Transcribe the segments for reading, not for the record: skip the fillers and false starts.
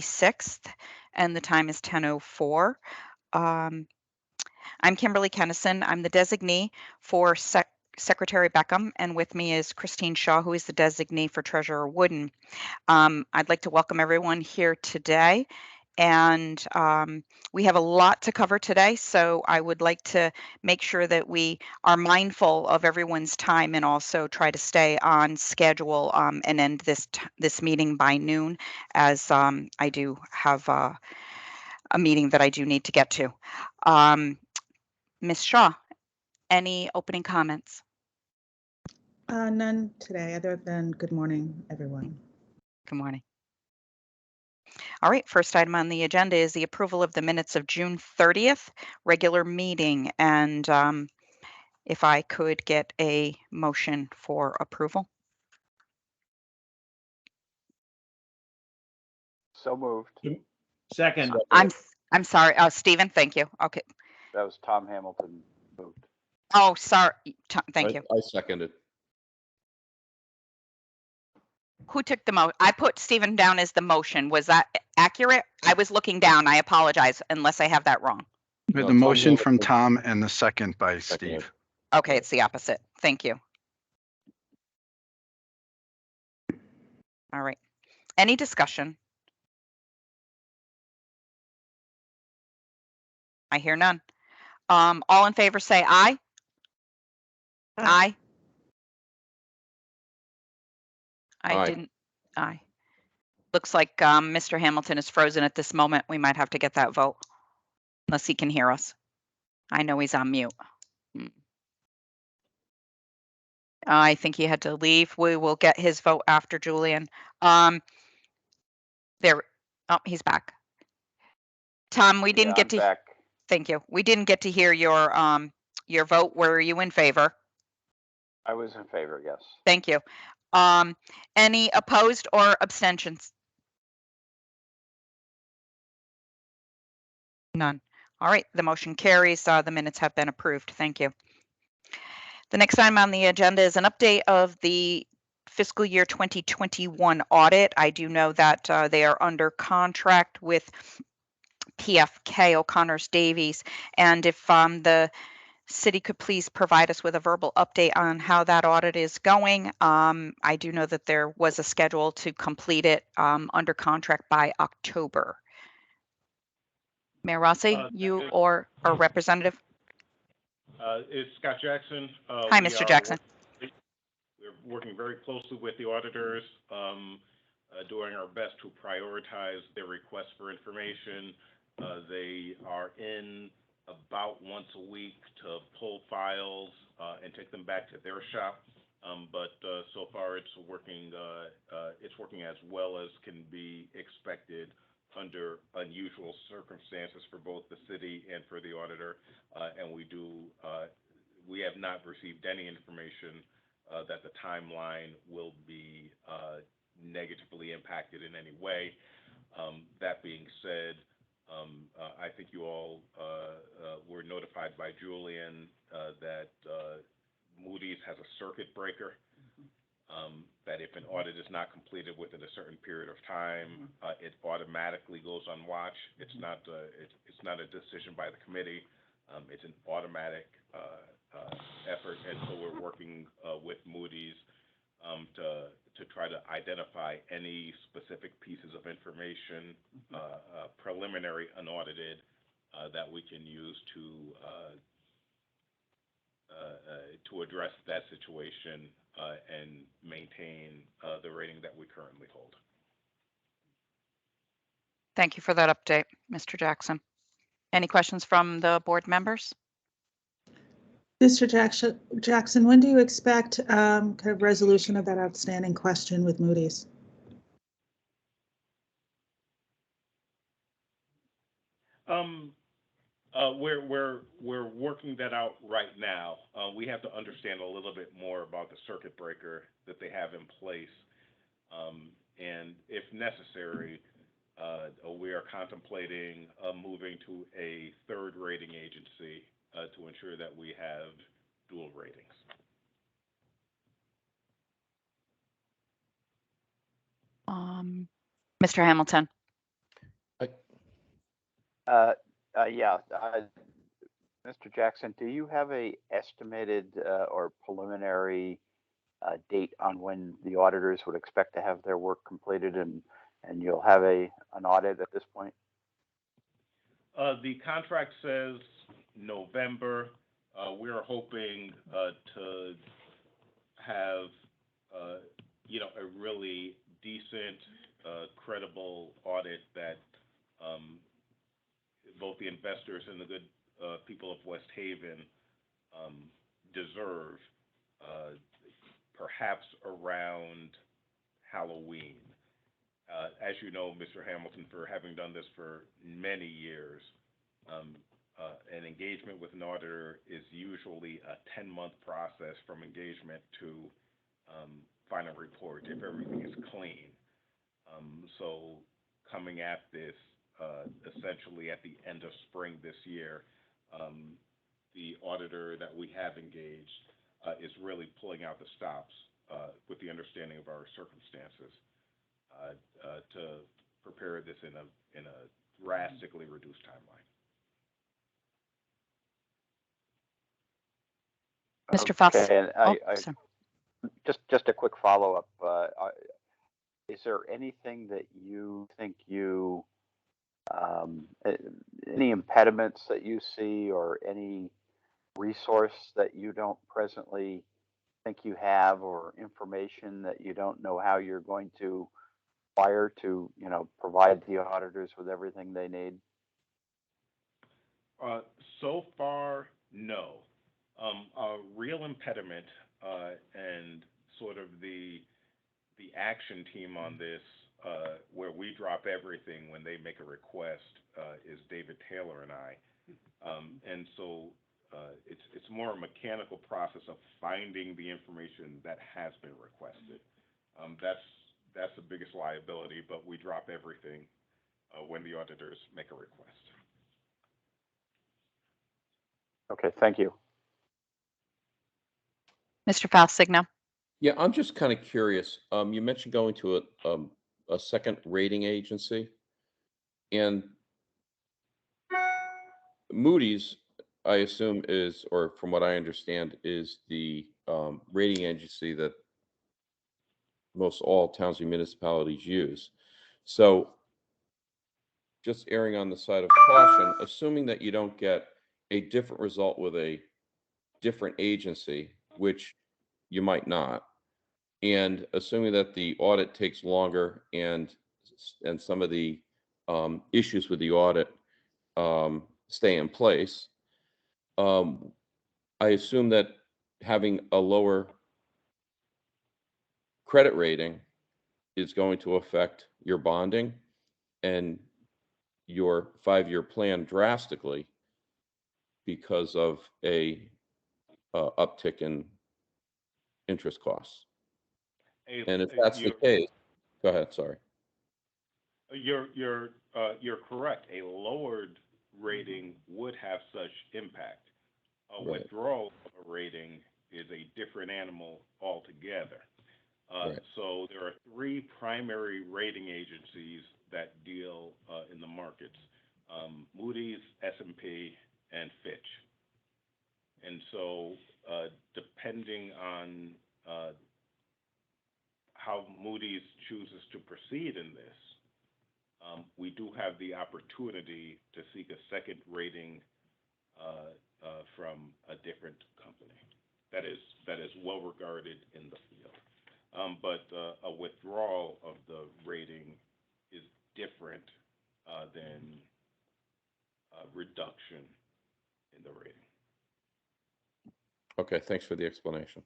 6th, and the time is 10:04. I'm Kimberly Kennison. I'm the designee for Secretary Beckham, and with me is Christine Shaw, who is the designee for Treasurer Wooden. I'd like to welcome everyone here today, and we have a lot to cover today, so I would like to make sure that we are mindful of everyone's time and also try to stay on schedule and end this meeting by noon, as I do have a meeting that I do need to get to. Ms. Shaw, any opening comments? None today, other than good morning, everyone. Good morning. All right, first item on the agenda is the approval of the minutes of June 30th, regular meeting. And if I could get a motion for approval. So moved. Second. I'm sorry, Stephen, thank you. Okay. That was Tom Hamilton moved. Oh, sorry, thank you. I seconded. Who took the motion? I put Stephen down as the motion. Was that accurate? I was looking down. I apologize unless I have that wrong. We had the motion from Tom and the second by Steve. Okay, it's the opposite. Thank you. All right. Any discussion? I hear none. All in favor say aye. Aye. I didn't. Aye. Looks like Mr. Hamilton is frozen at this moment. We might have to get that vote unless he can hear us. I know he's on mute. I think he had to leave. We will get his vote after Julian. There. Oh, he's back. Tom, we didn't get to. Back. Thank you. We didn't get to hear your vote. Were you in favor? I was in favor, yes. Thank you. Any opposed or abstentions? None. All right, the motion carries. The minutes have been approved. Thank you. The next item on the agenda is an update of the fiscal year 2021 audit. I do know that they are under contract with PFK O'Connors Davies, and if the city could please provide us with a verbal update on how that audit is going. I do know that there was a schedule to complete it under contract by October. Mayor Rossi, you or a representative? It's Scott Jackson. Hi, Mr. Jackson. We're working very closely with the auditors, doing our best to prioritize their requests for information. They are in about once a week to pull files and take them back to their shop. But so far it's working as well as can be expected under unusual circumstances for both the city and for the auditor. And we have not received any information that the timeline will be negatively impacted in any way. That being said, I think you all were notified by Julian that Moody's has a circuit breaker, that if an audit is not completed within a certain period of time, it automatically goes on watch. It's not a decision by the committee. It's an automatic effort, and so we're working with Moody's to try to identify any specific pieces of information, preliminary, unaudited, that we can use to address that situation and maintain the rating that we currently hold. Thank you for that update, Mr. Jackson. Any questions from the board members? Mr. Jackson, when do you expect kind of resolution of that outstanding question with Moody's? We're working that out right now. We have to understand a little bit more about the circuit breaker that they have in place, and if necessary, we are contemplating moving to a third rating agency to ensure that we have dual ratings. Mr. Hamilton. Yeah, Mr. Jackson, do you have a estimated or preliminary date on when the auditors would expect to have their work completed and you'll have an audit at this point? The contract says November. We're hoping to have, a really decent, credible audit that both the investors and the good people of West Haven deserve, perhaps around Halloween. As you know, Mr. Hamilton, for having done this for many years, an engagement with an auditor is usually a 10-month process from engagement to final report if everything is clean. So coming at this essentially at the end of spring this year, the auditor that we have engaged is really pulling out the stops with the understanding of our circumstances to prepare this in a drastically reduced timeline. Mr. Foss. Okay, and Sorry. just a quick follow-up. Is there anything that you think any impediments that you see or any resource that you don't presently think you have or information that you don't know how you're going to acquire to, provide the auditors with everything they need? So far, no. A real impediment and sort of the action team on this, where we drop everything when they make a request, is David Taylor and I. And so it's more a mechanical process of finding the information that has been requested. That's the biggest liability, but we drop everything when the auditors make a request. Okay, thank you. Mr. Falsigno. Yeah, I'm just kind of curious. You mentioned going to a second rating agency, and Moody's, I assume, is, or from what I understand, is the rating agency that most all towns and municipalities use. So just erring on the side of caution, assuming that you don't get a different result with a different agency, which you might not, and assuming that the audit takes longer and some of the issues with the audit stay in place, I assume that having a lower credit rating is going to affect your bonding and your 5-year plan drastically because of a uptick in interest costs. And if that's the case, go ahead, sorry. You're correct. A lowered rating would have such impact. A Right. withdrawal of a rating is a different animal altogether. Right. So there are 3 primary rating agencies that deal in the markets: Moody's, S&P, and Fitch. And so depending on how Moody's chooses to proceed in this, we do have the opportunity to seek a second rating from a different company that is well regarded in the field. But a withdrawal of the rating is different than reduction in the rating. Okay, thanks for the explanation.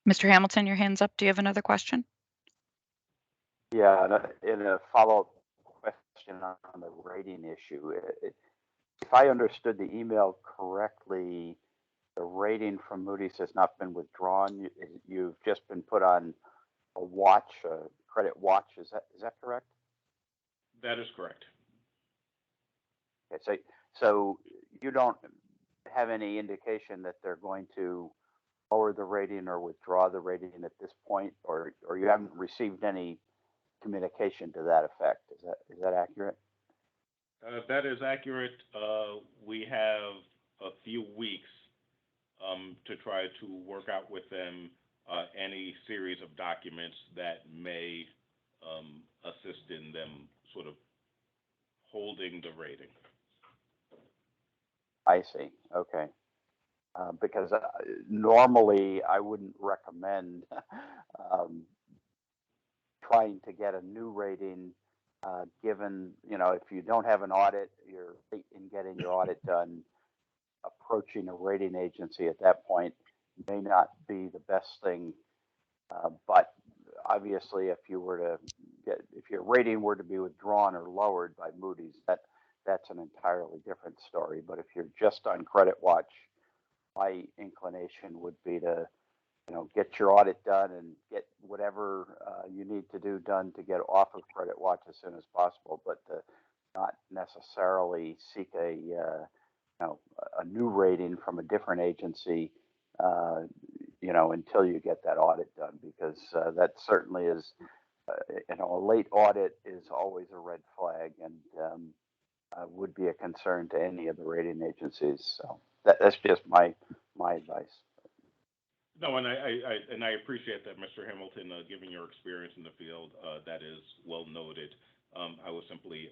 Mr. Hamilton, your hand's up. Do you have another question? Yeah, in a follow-up question on the rating issue, if I understood the email correctly, the rating from Moody's has not been withdrawn. You've just been put on a watch, a credit watch. Is that correct? That is correct. Okay, so you don't have any indication that they're going to lower the rating or withdraw the rating at this point, or you haven't received any communication to that effect. Is that accurate? That is accurate. We have a few weeks to try to work out with them any series of documents that may assist in them sort of holding the rating. I see. Okay. Because normally I wouldn't recommend trying to get a new rating, given, if you don't have an audit, you're late in getting your audit done, approaching a rating agency at that point may not be the best thing. But obviously, if your rating were to be withdrawn or lowered by Moody's, that's an entirely different story. But if you're just on credit watch, my inclination would be to, get your audit done and get whatever you need to do done to get off of credit watch as soon as possible, but to not necessarily seek a new rating from a different agency, until you get that audit done, because that certainly is, a late audit is always a red flag, and would be a concern to any of the rating agencies. So that's just my advice. No, and I appreciate that, Mr. Hamilton, given your experience in the field. That is well noted. I was simply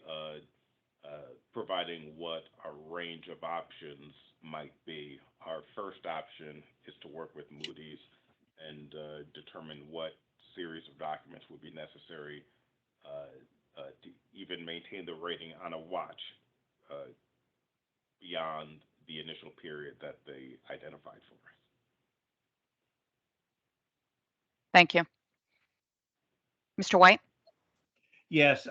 providing what a range of options might be. Our first option is to work with Moody's and determine what series of documents would be necessary to even maintain the rating on a watch beyond the initial period that they identified for us. Thank you. Mr. White? Yes,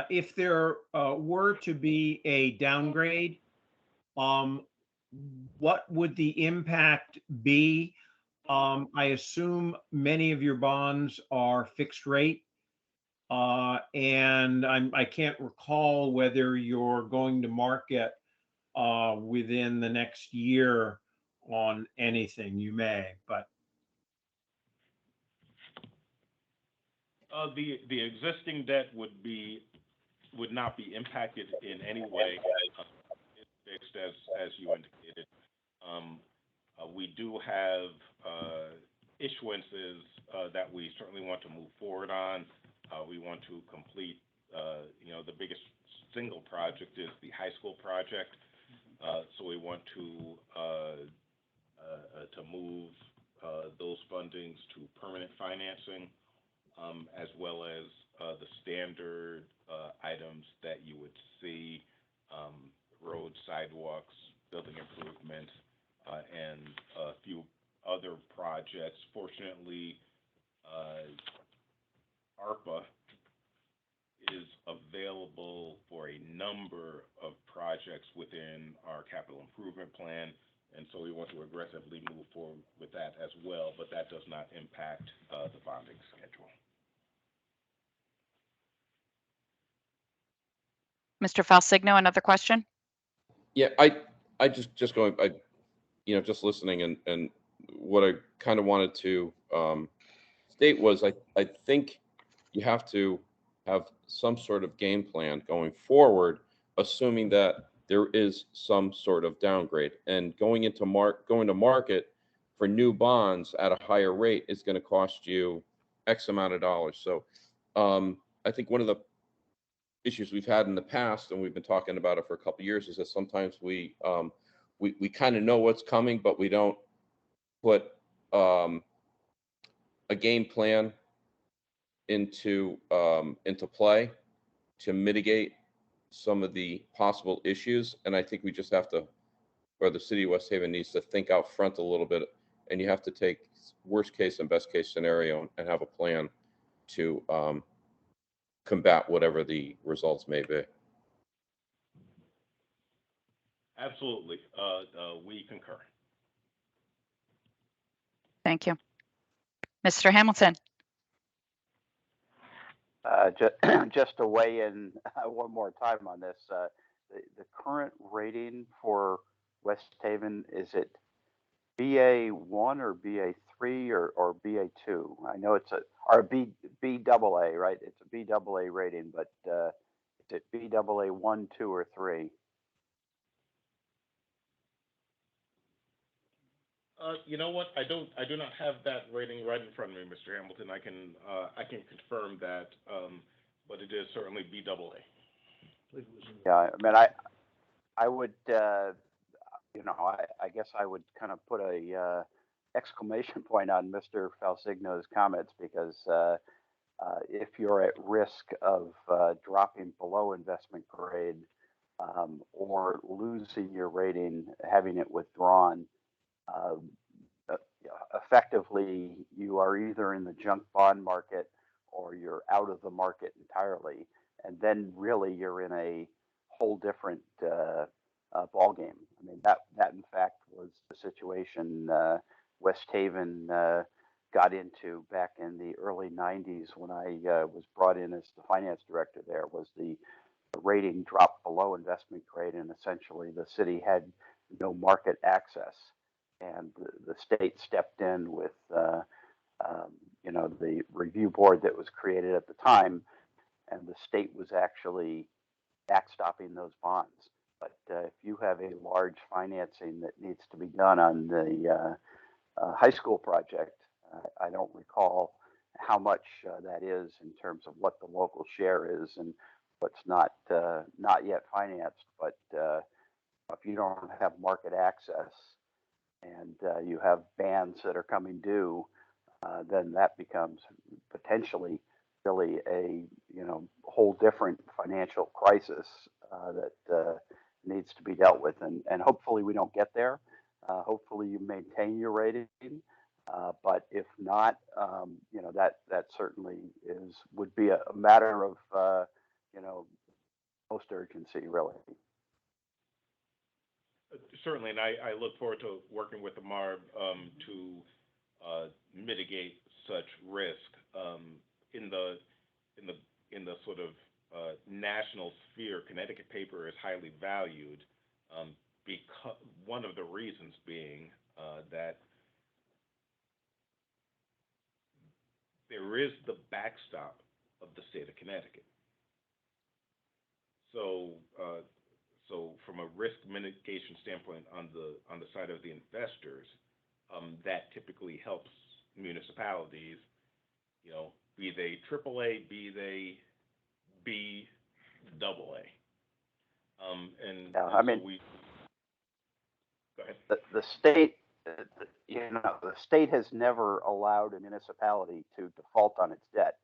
if there were to be a downgrade, what would the impact be? I assume many of your bonds are fixed rate. And I can't recall whether you're going to market within the next year on anything. You may, but the existing debt would not be impacted in any way. It's fixed as you indicated. We do have issuances that we certainly want to move forward on. We want to complete, the biggest single project is the high school project. So we want to move those fundings to permanent financing, as well as the standard items that you would see, roads, sidewalks, building improvements, and a few other projects. Fortunately, ARPA is available for a number of projects within our capital improvement plan, and so we want to aggressively move forward with that as well, but that does not impact the bonding schedule. Mr. Falsigno, another question? Yeah, I just going, just listening, and what I kind of wanted to state was I think you have to have some sort of game plan going forward, assuming that there is some sort of downgrade, and going to market for new bonds at a higher rate is going to cost you X amount of dollars. So I think one of the issues we've had in the past, and we've been talking about it for a couple of years, is that sometimes we kind of know what's coming, but we don't put a game plan into play to mitigate some of the possible issues. And I think we just have to, or the city of West Haven needs to think out front a little bit, and you have to take worst case and best case scenario and have a plan to combat whatever the results may be. Absolutely. We concur. Thank you. Mr. Hamilton? Just to weigh in one more time on this, the current rating for West Haven, is it BA1 or BA3? BA3 or BA2? I know it's or BAA, right? It's a BAA rating, but is it BAA 1, 2, or 3? You know what? I do not have that rating right in front of me, Mr. Hamilton. I can confirm that, but it is certainly BAA. Yeah, I mean, I would, you know, I guess I would kind of put a exclamation point on Mr. Falsigno's comments, because if you're at risk of dropping below investment grade or losing your rating, having it withdrawn, um, effectively you are either in the junk bond market or you're out of the market entirely, and then really you're in a whole different ball game. I mean, that in fact was the situation West Haven got into back in the early 90s when I was brought in as the finance director. There was the rating dropped below investment grade, and essentially the city had no market access, and the state stepped in with you know, the review board that was created at the time, and the state was actually backstopping those bonds. But if you have a large financing that needs to be done on the high school project, I don't recall how much that is in terms of what the local share is and what's not yet financed. But if you don't have market access and you have bands that are coming due, then that becomes potentially really a, you know, whole different financial crisis that needs to be dealt with. And hopefully we don't get there. Hopefully you maintain your rating. But if not, you know, that certainly would be a matter of, you know, most urgency, really. Certainly, and I look forward to working with the MARB to mitigate such risk. In the sort of national sphere, Connecticut paper is highly valued, because one of the reasons being that there is the backstop of the state of Connecticut. So from a risk mitigation standpoint on the side of the investors, that typically helps municipalities, you know, be they AAA, be they BAA. And yeah, I mean, go ahead. The state, you know, the state has never allowed a municipality to default on its debt.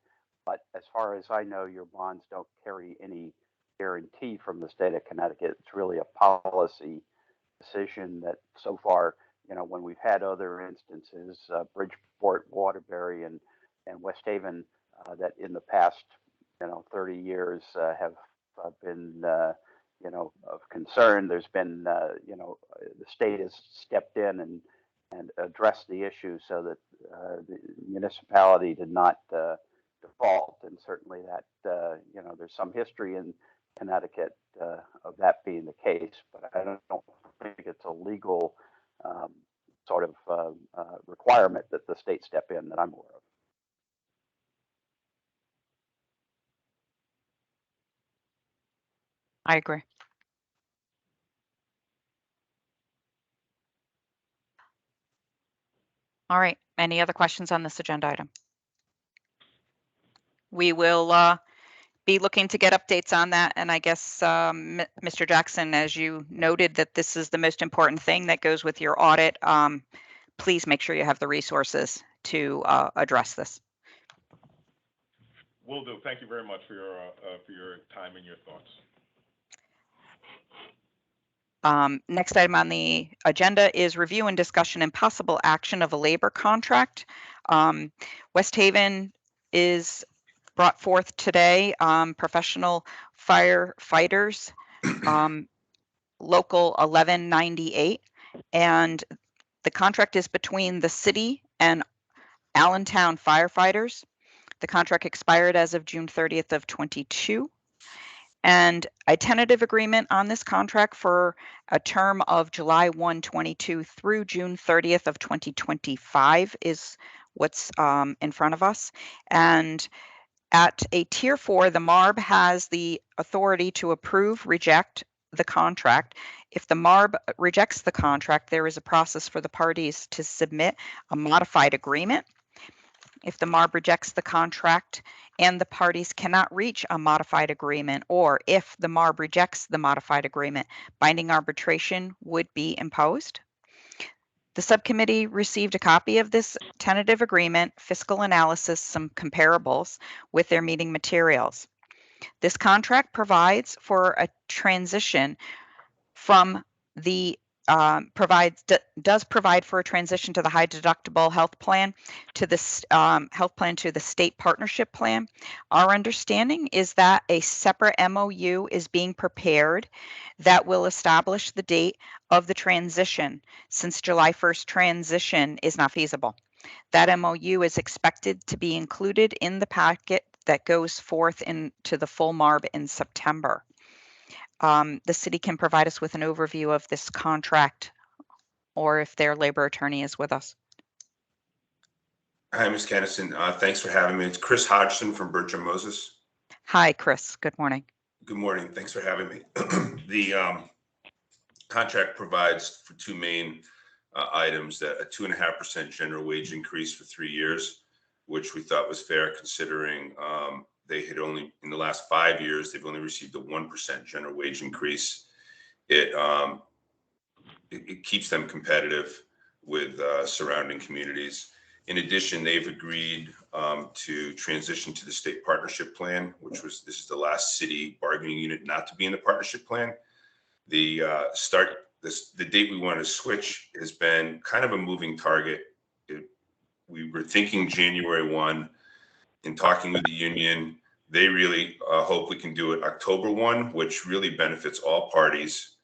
But as far as I know, your bonds don't carry any guarantee from the state of Connecticut. It's really a policy decision that so far, you know, when we've had other instances, Bridgeport, Waterbury, and West Haven, that in the past, you know, 30 years have been, you know, of concern. There's been, you know, the state has stepped in and addressed the issue so that the municipality did not default. And certainly that, you know, there's some history in Connecticut of that being the case, but I don't think it's a legal sort of requirement that the state step in that I'm aware of. I agree. All right. Any other questions on this agenda item? We will be looking to get updates on that. And I guess, Mr. Jackson, as you noted that this is the most important thing that goes with your audit, please make sure you have the resources to address this. Will do. Thank you very much for your time and your thoughts. Next item on the agenda is review and discussion and possible action of a labor contract. West Haven is brought forth today, professional firefighters, local 1198, and the contract is between the city and Allentown firefighters. The contract expired as of June 30th of 22. And a tentative agreement on this contract for a term of July 1, 22 through June 30th of 2025 is what's in front of us. And at a tier 4, the MARB has the authority to approve, reject the contract. If the MARB rejects the contract, there is a process for the parties to submit a modified agreement. If the MARB rejects the contract and the parties cannot reach a modified agreement, or if the MARB rejects the modified agreement, binding arbitration would be imposed. The subcommittee received a copy of this tentative agreement, fiscal analysis, some comparables with their meeting materials. This contract provides for a transition from the does provide for a transition to the high deductible health plan to this health plan to the state partnership plan. Our understanding is that a separate MOU is being prepared that will establish the date of the transition, since July 1st transition is not feasible. That MOU is expected to be included in the packet that goes forth into the full MARB in September. The city can provide us with an overview of this contract, or if their labor attorney is with us. Hi, Ms. Kennison. Thanks for having me. It's Chris Hodgson from Bertram Moses. Hi, Chris. Good morning. Good morning. Thanks for having me. The contract provides for two main items: that a 2.5% general wage increase for 3 years, which we thought was fair considering they had only, in the last 5 years, they've only received a 1% general wage increase. It keeps them competitive with surrounding communities. In addition, they've agreed to transition to the state partnership plan, this is the last city bargaining unit not to be in the partnership plan. The date we want to switch has been kind of a moving target. We were thinking January 1. In talking with the union, they really hope we can do it October 1, which really benefits all parties.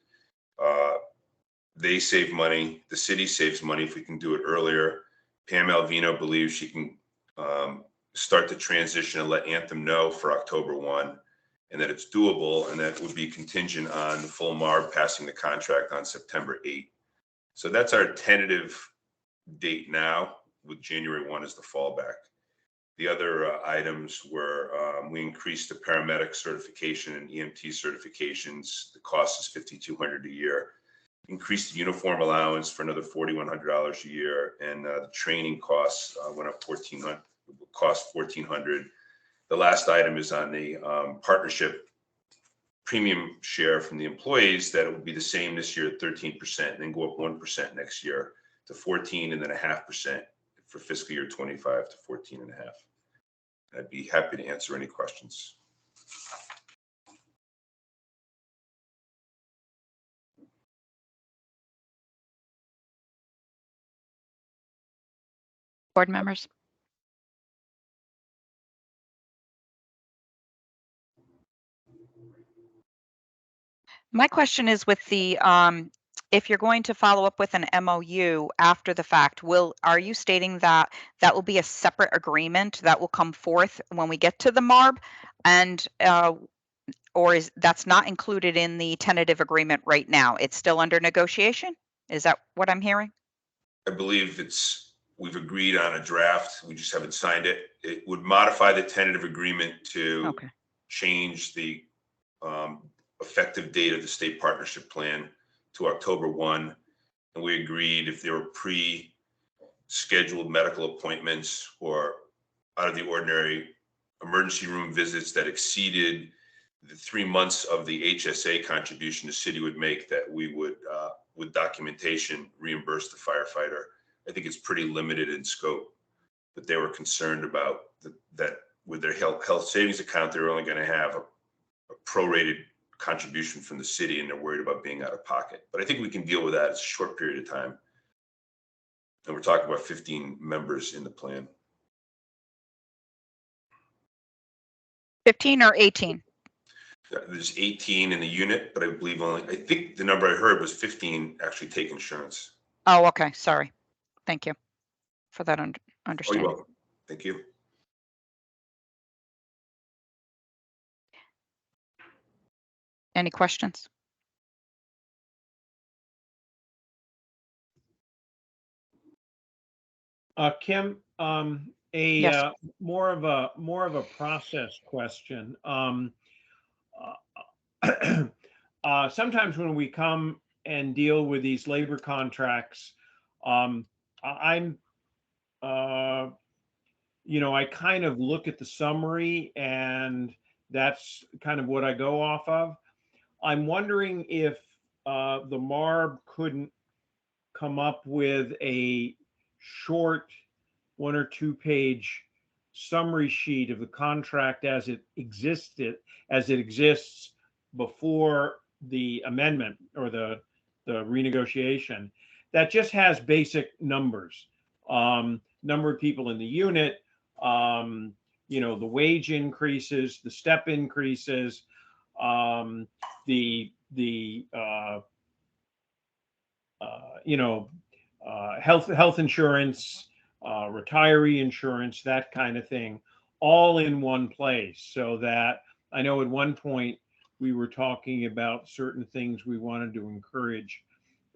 They save money. The city saves money if we can do it earlier. Pam Alvino believes she can start the transition and let Anthem know for October 1, and that it's doable, and that would be contingent on the full MARB passing the contract on September 8. So that's our tentative date now, with January 1 as the fallback. The other items were we increased the paramedic certification and EMT certifications. The cost is $5,200 a year. Increased the uniform allowance for another $4,100 a year, and the training costs went up $1,400. The last item is on the partnership premium share from the employees, that it will be the same this year at 13%, and then go up 1% next year to 14.5% for fiscal year 25 to 14.5. I'd be happy to answer any questions. Board members? My question is with the, if you're going to follow up with an MOU after the fact, are you stating that that will be a separate agreement that will come forth when we get to the MARB, and or is that's not included in the tentative agreement right now? It's still under negotiation? Is that what I'm hearing? I believe we've agreed on a draft. We just haven't signed it. It would modify the tentative agreement to change the effective date of the state partnership plan to October 1. And we agreed if there were pre-scheduled medical appointments or out of the ordinary emergency room visits that exceeded the 3 months of the HSA contribution the city would make, that we would, with documentation, reimburse the firefighter. I think it's pretty limited in scope, but they were concerned about that with their health savings account, they're only going to have a prorated contribution from the city, and they're worried about being out of pocket. But I think we can deal with that. It's a short period of time. And we're talking about 15 members in the plan. 15 or 18? There's 18 in the unit, but I think the number I heard was 15 actually take insurance. Oh, okay. Sorry. Thank you for that understanding. Oh, you're welcome. Thank you. Any questions? Kim, Yes. more of a process question. Sometimes when we come and deal with these labor contracts, I'm, I kind of look at the summary and that's kind of what I go off of. I'm wondering if the MARB couldn't come up with a short 1 or 2 page summary sheet of the contract as it exists before the amendment or the renegotiation, that just has basic numbers, number of people in the unit, the wage increases, the step increases, the health insurance, retiree insurance, that kind of thing, all in one place. So that I know at one point we were talking about certain things we wanted to encourage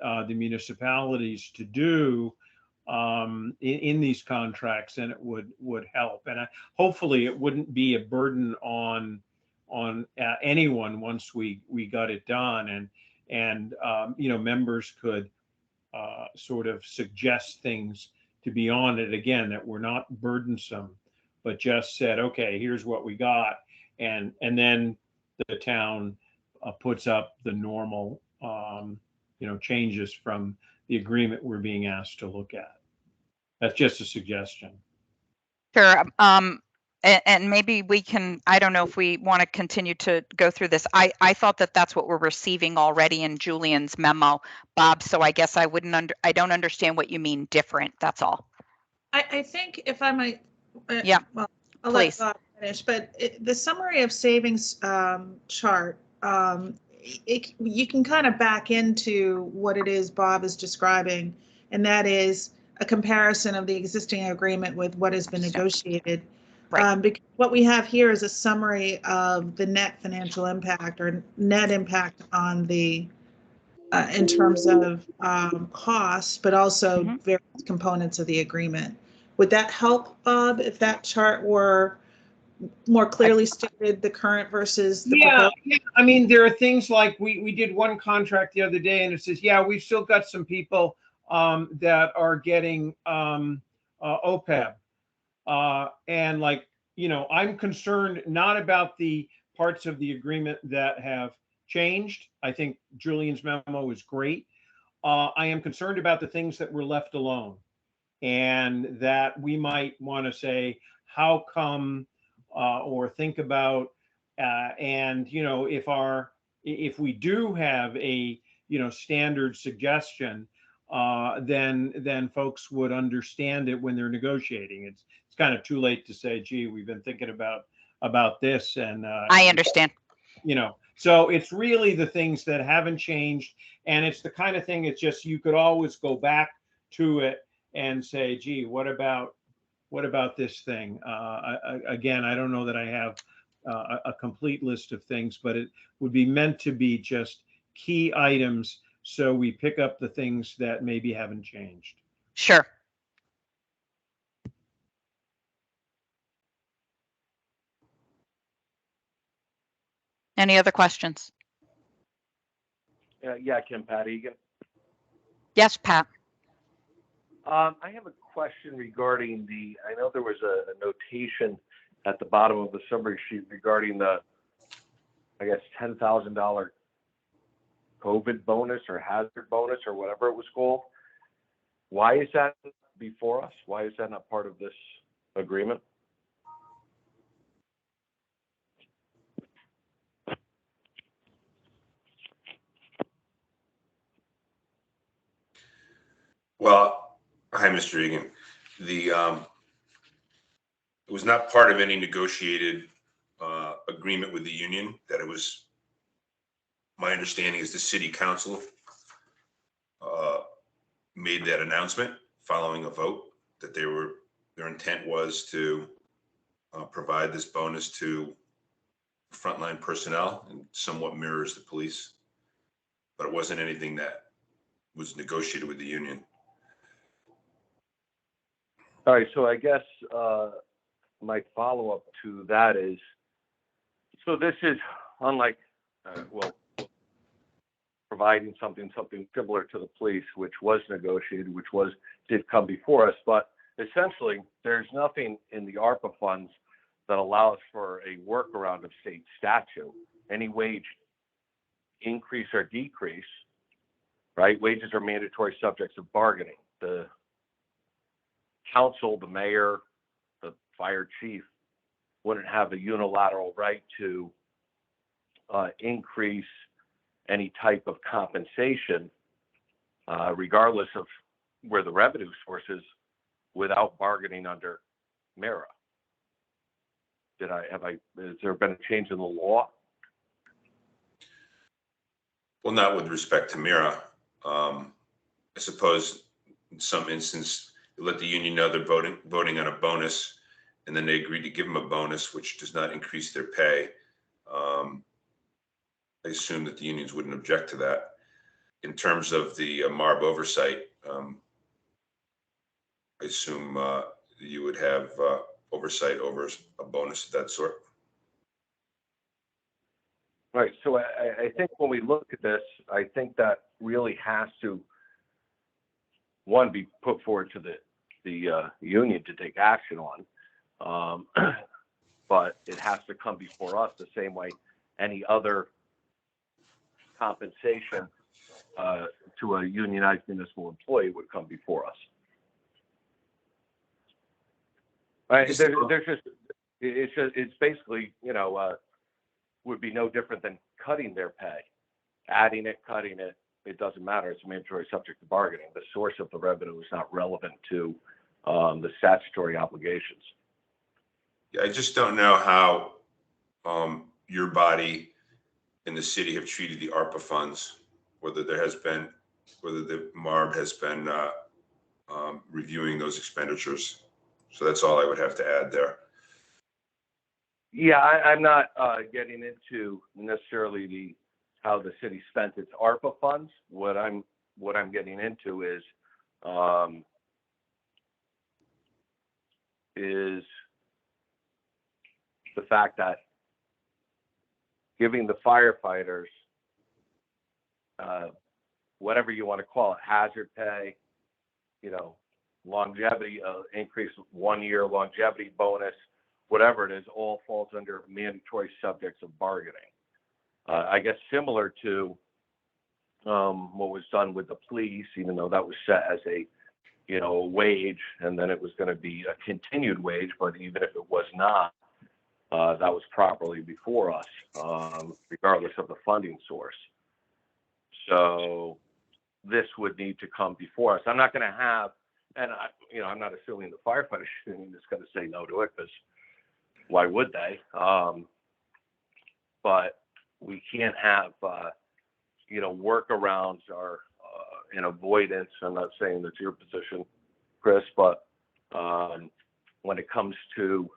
the municipalities to do in these contracts, and it would help. And hopefully it wouldn't be a burden on anyone once we got it done, and members could sort of suggest things to be on it again that were not burdensome, but just said, okay, here's what we got, and then the town puts up the normal changes from the agreement we're being asked to look at. That's just a suggestion. Sure. And maybe we can, I don't know if we want to continue to go through this. I thought that that's what we're receiving already in Julian's memo, Bob. So I guess I don't understand what you mean different. That's all. I think if I might, Yeah, well, I'll please. let Bob finish, but the summary of savings chart, you can kind of back into what it is Bob is describing, and that is a comparison of the existing agreement with what has been negotiated. Right. Because what we have here is a summary of the net financial impact or net impact on the in terms of costs, but also various components of the agreement. Would that help, Bob, if that chart were more clearly stated, the current versus the proposed? Yeah. I mean, there are things like we did one contract the other day, and it says, yeah, we've still got some people that are getting OPEB, and I'm concerned not about the parts of the agreement that have changed. I think Julian's memo is great. I am concerned about the things that were left alone, and that we might want to say, how come, or think about, and if we do have a standard suggestion, then folks would understand it when they're negotiating. It's kind of too late to say, gee, we've been thinking about this, and I understand. So it's really the things that haven't changed, and it's the kind of thing, it's just, you could always go back to it and say, gee, what about this thing? Again, I don't know that I have a complete list of things, but it would be meant to be just key items, so we pick up the things that maybe haven't changed. Sure. Any other questions? Yeah, Kim, Pat Egan. Yes, Pat. I have a question regarding I know there was a notation at the bottom of the summary sheet regarding the, I guess, $10,000 COVID bonus or hazard bonus or whatever it was called. Why is that before us? Why is that not part of this agreement? Well, hi, Mr. Egan. It was not part of any negotiated agreement with the union. That it was, my understanding is the city council made that announcement following a vote that their intent was to provide this bonus to frontline personnel and somewhat mirrors the police. But it wasn't anything that was negotiated with the union. All right, so I guess my follow-up to that is, so this is unlike, providing something similar to the police, which was negotiated, which did come before us, but essentially there's nothing in the ARPA funds that allows for a workaround of state statute. Any wage increase or decrease, right? Wages are mandatory subjects of bargaining. The council, the mayor, the fire chief wouldn't have a unilateral right to increase any type of compensation, regardless of where the revenue source is, without bargaining under MARB. Has there been a change in the law? Well, not with respect to MIRA. I suppose in some instance, you let the union know they're voting on a bonus, and then they agree to give them a bonus, which does not increase their pay. I assume that the unions wouldn't object to that. In terms of the MARB oversight, I assume you would have oversight over a bonus of that sort. Right. So I think when we look at this, I think that really has to, one, be put forward to the union to take action on, but it has to come before us the same way any other compensation to a unionized municipal employee would come before us. Right. It's basically, would be no different than cutting their pay, adding it, cutting it. It doesn't matter. It's a mandatory subject to bargaining. The source of the revenue is not relevant to the statutory obligations. Yeah, I just don't know how your body and the city have treated the ARPA funds, whether the MARB has been reviewing those expenditures. So that's all I would have to add there. Yeah, I'm not getting into necessarily how the city spent its ARPA funds. What I'm getting into is the fact that giving the firefighters whatever you want to call it, hazard pay, longevity increase, 1 year longevity bonus, whatever it is, all falls under mandatory subjects of bargaining. I guess similar to what was done with the police, even though that was set as a wage, and then it was going to be a continued wage, but even if it was not, that was properly before us, regardless of the funding source. So this would need to come before us. I'm not going to have, and I'm not assuming the firefighters union is going to say no to it, because why would they? But we can't have, workarounds or an avoidance. I'm not saying that's your position, Chris, but when it comes to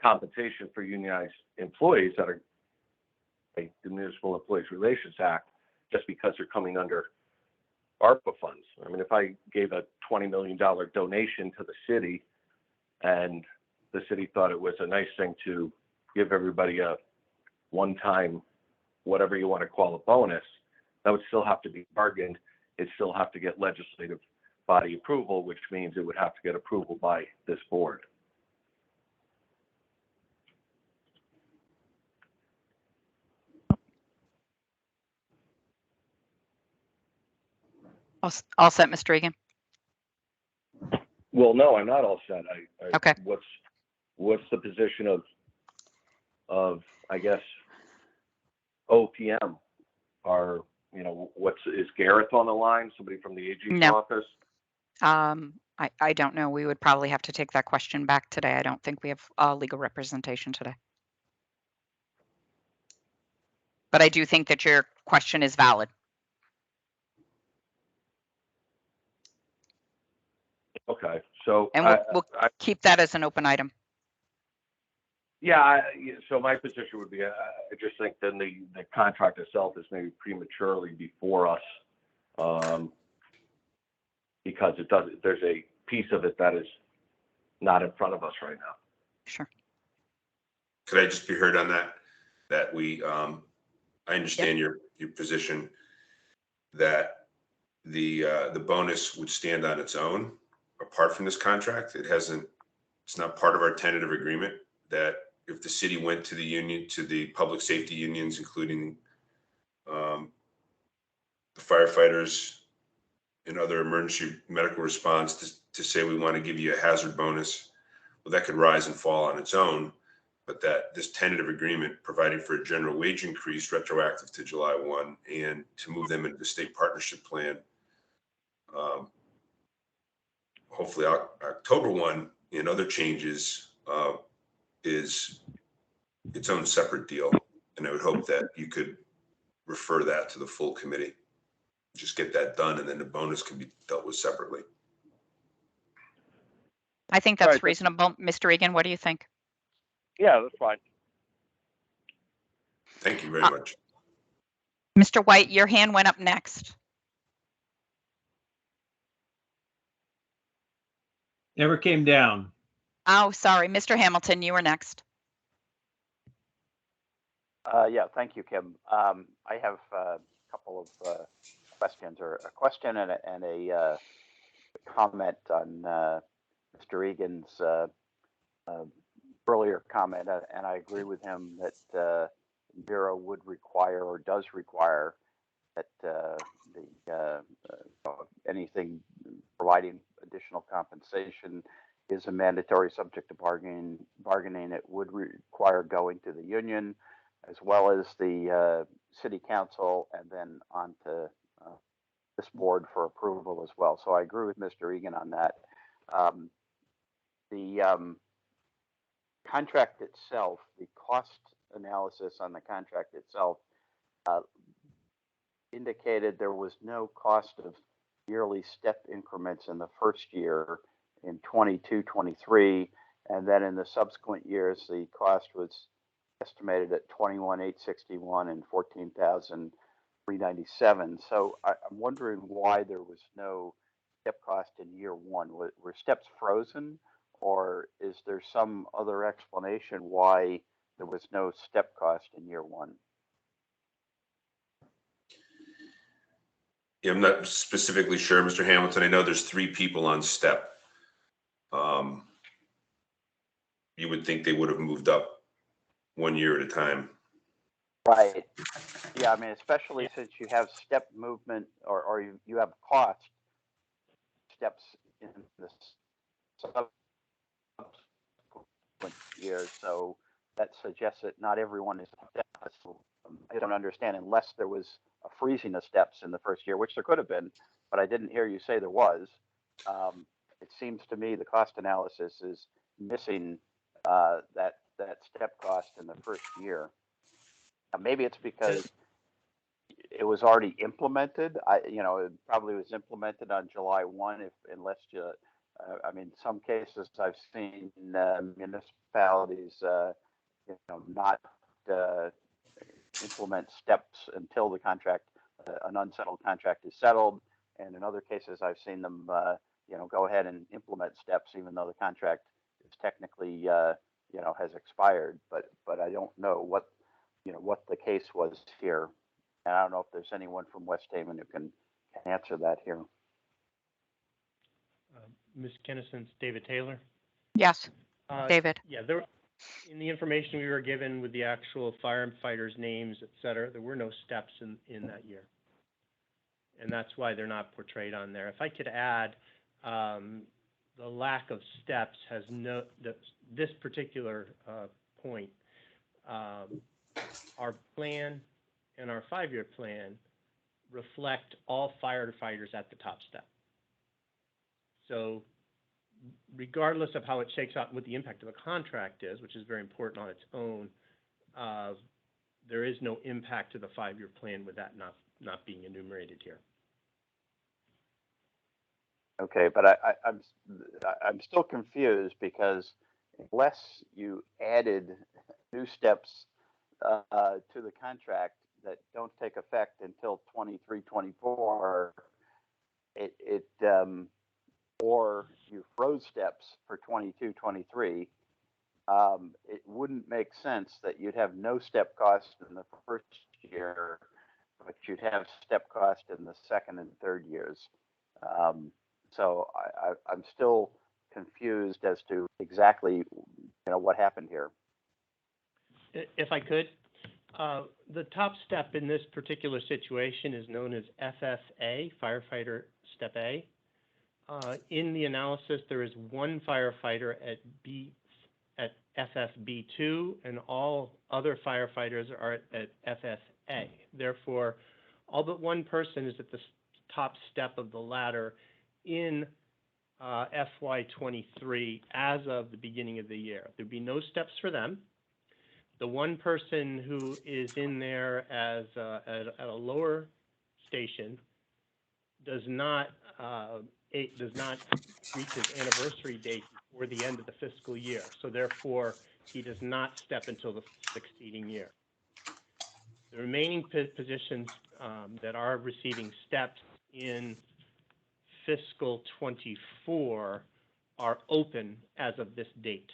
compensation for unionized employees that are the Municipal Employees Relations Act, just because they're coming under ARPA funds. I mean, if I gave a $20 million donation to the city and the city thought it was a nice thing to give everybody a one-time, whatever you want to call a bonus, that would still have to be bargained. It'd still have to get legislative body approval, which means it would have to get approval by this board. All set, Mr. Egan? Well, no, I'm not all set. Okay. What's the position of I guess OPM? Is Gareth on the line? Somebody from the AG's office? I don't know. We would probably have to take that question back today. I don't think we have legal representation today. But I do think that your question is valid. Okay, so And we'll keep that as an open item. So my position would be, I just think then the contract itself is maybe prematurely before us, because there's a piece of it that is not in front of us right now. Sure. Could I just be heard on that? That we, I understand your position that the bonus would stand on its own apart from this contract. It's not part of our tentative agreement that if the city went to the union, to the public safety unions, including the firefighters and other emergency medical response to say we want to give you a hazard bonus, well, that could rise and fall on its own, but that this tentative agreement providing for a general wage increase retroactive to July 1 and to move them into the state partnership plan, hopefully October 1 and other changes is its own separate deal. And I would hope that you could refer that to the full committee. Just get that done, and then the bonus can be dealt with separately. I think that's reasonable. Mr. Egan, what do you think? Yeah, that's fine. Thank you very much. Mr. White, your hand went up next. Never came down. Oh, sorry. Mr. Hamilton, you were next. Yeah, thank you, Kim. I have a couple of questions, or a question and a comment on Mr. Egan's earlier comment, and I agree with him that Bureau would require, or does require, that anything providing additional compensation is a mandatory subject to bargaining. It would require going to the union as well as the city council, and then on to this board for approval as well. So I agree with Mr. Egan on that. The contract itself, the cost analysis on the contract itself indicated there was no cost of yearly step increments in the first year in 22-23, and then in the subsequent years the cost was estimated at 21,861 and 14,397. So I'm wondering why there was no step cost in year one. Were steps frozen, or is there some other explanation why there was no step cost in year one? Yeah, I'm not specifically sure, Mr. Hamilton. I know there's 3 people on step. You would think they would have moved up 1 year at a time. Right. Yeah, I mean, especially since you have step movement, or you have cost steps in the subsequent years. So that suggests that not everyone is steps. I don't understand, unless there was a freezing of steps in the first year, which there could have been, but I didn't hear you say there was. It seems to me the cost analysis is missing that step cost in the first year. Maybe it's because it was already implemented. It probably was implemented on July 1, unless you, I mean, some cases I've seen municipalities, not implement steps until the contract, an unsettled contract is settled. And in other cases, I've seen them, go ahead and implement steps, even though the contract is technically, has expired. But I don't know what the case was here. And I don't know if there's anyone from West Haven who can answer that here. Ms. Kennison's David Taylor. Yes, David. Yeah, in the information we were given with the actual firefighters' names, et cetera, there were no steps in that year. And that's why they're not portrayed on there. If I could add, the lack of steps has this particular point. Our plan and our 5-year plan reflect all firefighters at the top step. So regardless of how it shakes out and what the impact of a contract is, which is very important on its own, there is no impact to the 5-year plan with that not being enumerated here. Okay, but I'm still confused, because unless you added new steps to the contract that don't take effect until 23, 24, or you froze steps for 22, 23, it wouldn't make sense that you'd have no step cost in the first year, but you'd have step cost in the second and third years. So I'm still confused as to exactly what happened here. If I could, the top step in this particular situation is known as FFA, Firefighter Step A. In the analysis, there is one firefighter at FFB2, and all other firefighters are at FFA. Therefore, all but one person is at the top step of the ladder in FY23 as of the beginning of the year. There'd be no steps for them. The one person who is in there as at a lower station does not reach his anniversary date before the end of the fiscal year. So therefore, he does not step until the succeeding year. The remaining positions that are receiving steps in fiscal 24 are open as of this date.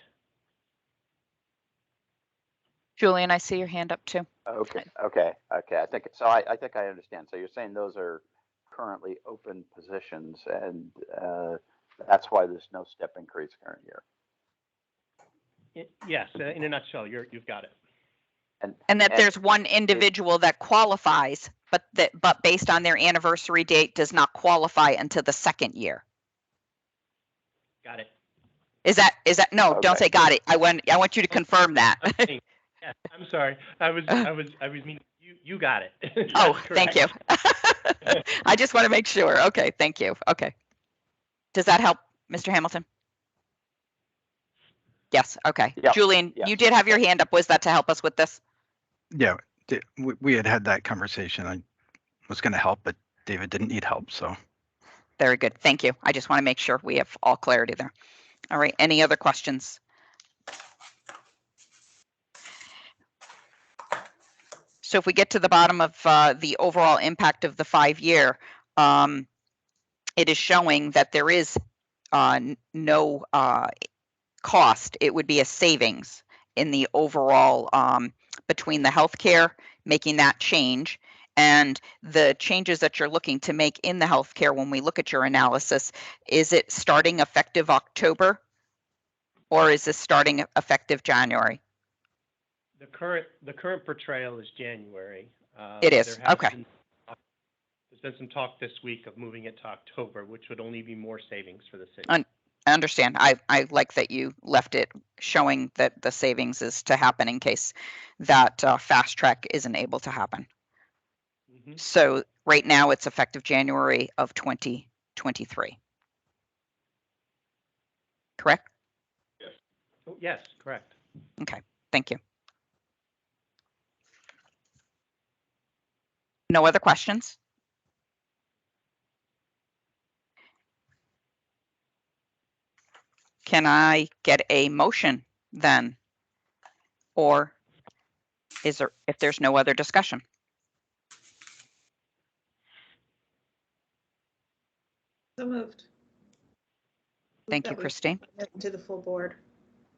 Julian, I see your hand up too. Okay. I think so. I think I understand. So you're saying those are currently open positions, and that's why there's no step increase current year. Yes, in a nutshell, you've got it. And that there's one individual that qualifies, but based on their anniversary date does not qualify until the second year. Got it. Is that no? Okay. Don't say got it. I want you to confirm that. Yes, I'm sorry. I was meaning you got it. Oh, thank you. I just want to make sure. Okay, thank you. Okay. Does that help, Mr. Hamilton? Yes. Okay. Yep. Julian, Yes. you did have your hand up. Was that to help us with this? Yeah, we had that conversation. I was going to help, but David didn't need help, so. Very good. Thank you. I just want to make sure we have all clarity there. All right. Any other questions? So if we get to the bottom of the overall impact of the 5-year, it is showing that there is no cost. It would be a savings in the overall between the healthcare, making that change, and the changes that you're looking to make in the healthcare. When we look at your analysis, is it starting effective October, or is this starting effective January? The current portrayal is January. It is. Okay. There's been some talk this week of moving it to October, which would only be more savings for the city. I understand. I like that you left it showing that the savings is to happen in case that fast track isn't able to happen. Mm-hmm. So right now it's effective January of 2023. Correct? Yes. Oh, yes, correct. Okay. Thank you. No other questions? Can I get a motion then? Or is there, if there's no other discussion? So moved. Thank you, Christine. To the full board.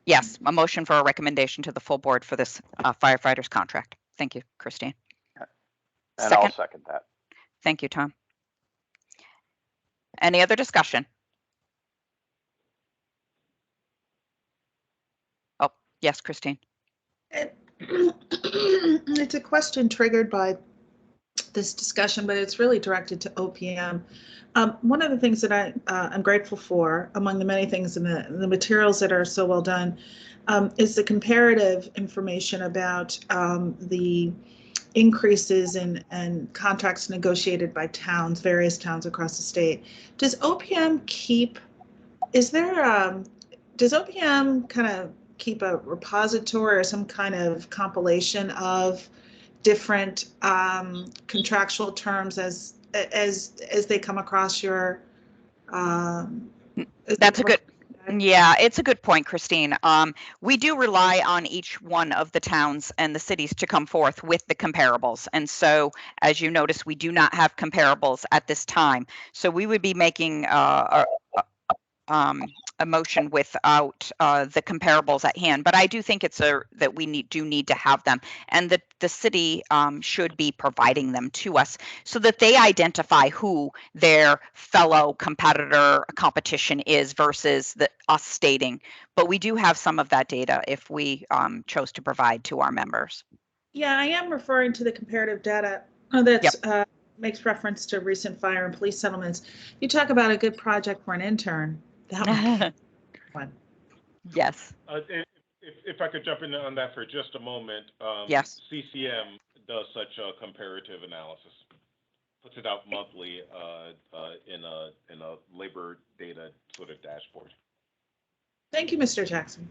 Yes, a motion for a recommendation to the full board for this firefighters contract. Thank you, Christine. And I'll second that. Thank you, Tom. Any other discussion? Oh, yes, Christine. It's a question triggered by this discussion, but it's really directed to OPM. One of the things that I'm grateful for, among the many things in the materials that are so well done, is the comparative information about the increases in contracts negotiated by towns, various towns across the state. Does OPM keep, does OPM kind of keep a repository or some kind of compilation of different contractual terms as they come across your? That's a good. Yeah, it's a good point, Christine. We do rely on each one of the towns and the cities to come forth with the comparables. And so, as you notice, we do not have comparables at this time. So we would be making a motion without the comparables at hand. But I do think it's that we do need to have them, and the city should be providing them to us so that they identify who their fellow competition is versus us stating. But we do have some of that data if we chose to provide to our members. Yeah, I am referring to the comparative data that makes reference to recent fire and police settlements. You talk about a good project for an intern. That would be fun. Yes. If I could jump in on that for just a moment. Yes. CCM does such a comparative analysis, puts it out monthly in a labor data sort of dashboard. Thank you, Mr. Jackson.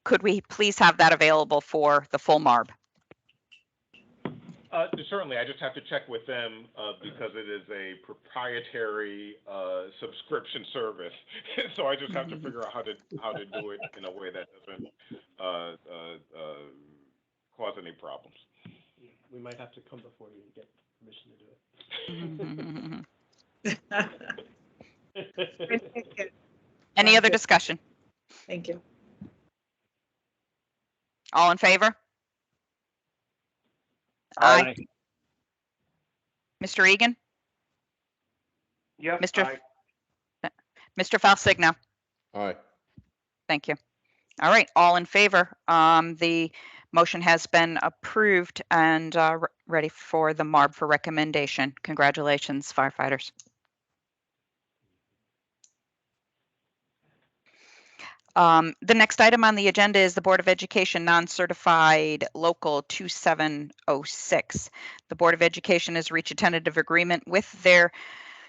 Could we please have that available for the full MARB? Certainly, I just have to check with them because it is a proprietary subscription service. So I just have to figure out how to do it in a way that doesn't cause any problems. We might have to come before you and get permission to do it. Any other discussion? Thank you. All in favor? Aye. Mr. Egan? Yep. Mr. Aye. Mr. Falsigno? Aye. Thank you. All right, all in favor. The motion has been approved and ready for the MARB for recommendation. Congratulations, firefighters. The next item on the agenda is the Board of Education non-certified local 2706. The Board of Education has reached a tentative agreement with their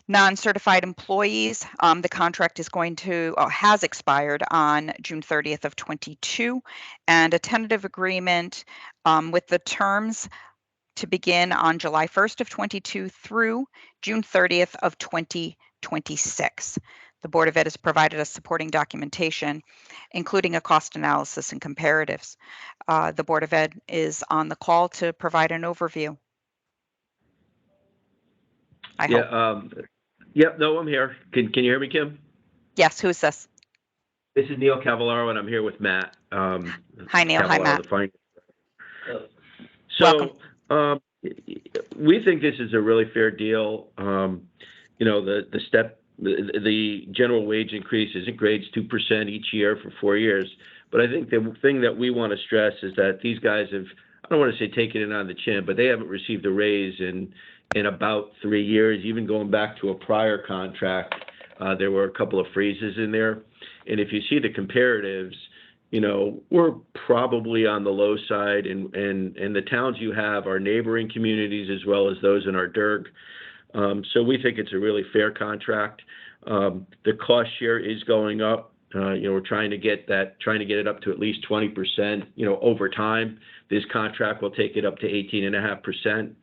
non-certified employees. The contract is has expired on June 30th of 22, and a tentative agreement with the terms to begin on July 1st of 22 through June 30th of 2026. The Board of Ed has provided us supporting documentation, including a cost analysis and comparatives. The Board of Ed is on the call to provide an overview. I hope. Yep, no, I'm here. Can you hear me, Kim? Yes, who's this? This is Neil Cavallaro, and I'm here with Matt. Hi, Neil. Hi, Matt. So, we think this is a really fair deal. You know, the general wage increase is in grades 2% each year for 4 years. But I think the thing that we want to stress is that these guys have, I don't want to say taken it on the chin, but they haven't received a raise in about 3 years. Even going back to a prior contract, there were a couple of freezes in there. And if you see the comparatives, you know, we're probably on the low side, and the towns you have are neighboring communities as well as those in our DIRG. So we think it's a really fair contract. The cost share is going up. You know, we're trying to get it up to at least 20%, you know, over time. This contract will take it up to 18.5%.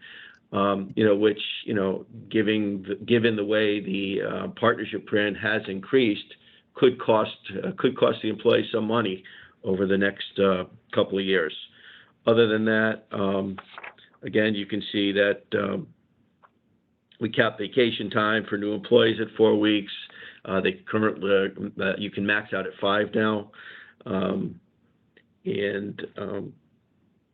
You know, which, you know, given the way the partnership plan has increased, could cost the employee some money over the next couple of years. Other than that, again, you can see that we cap vacation time for new employees at 4 weeks. They currently you can max out at 5 now,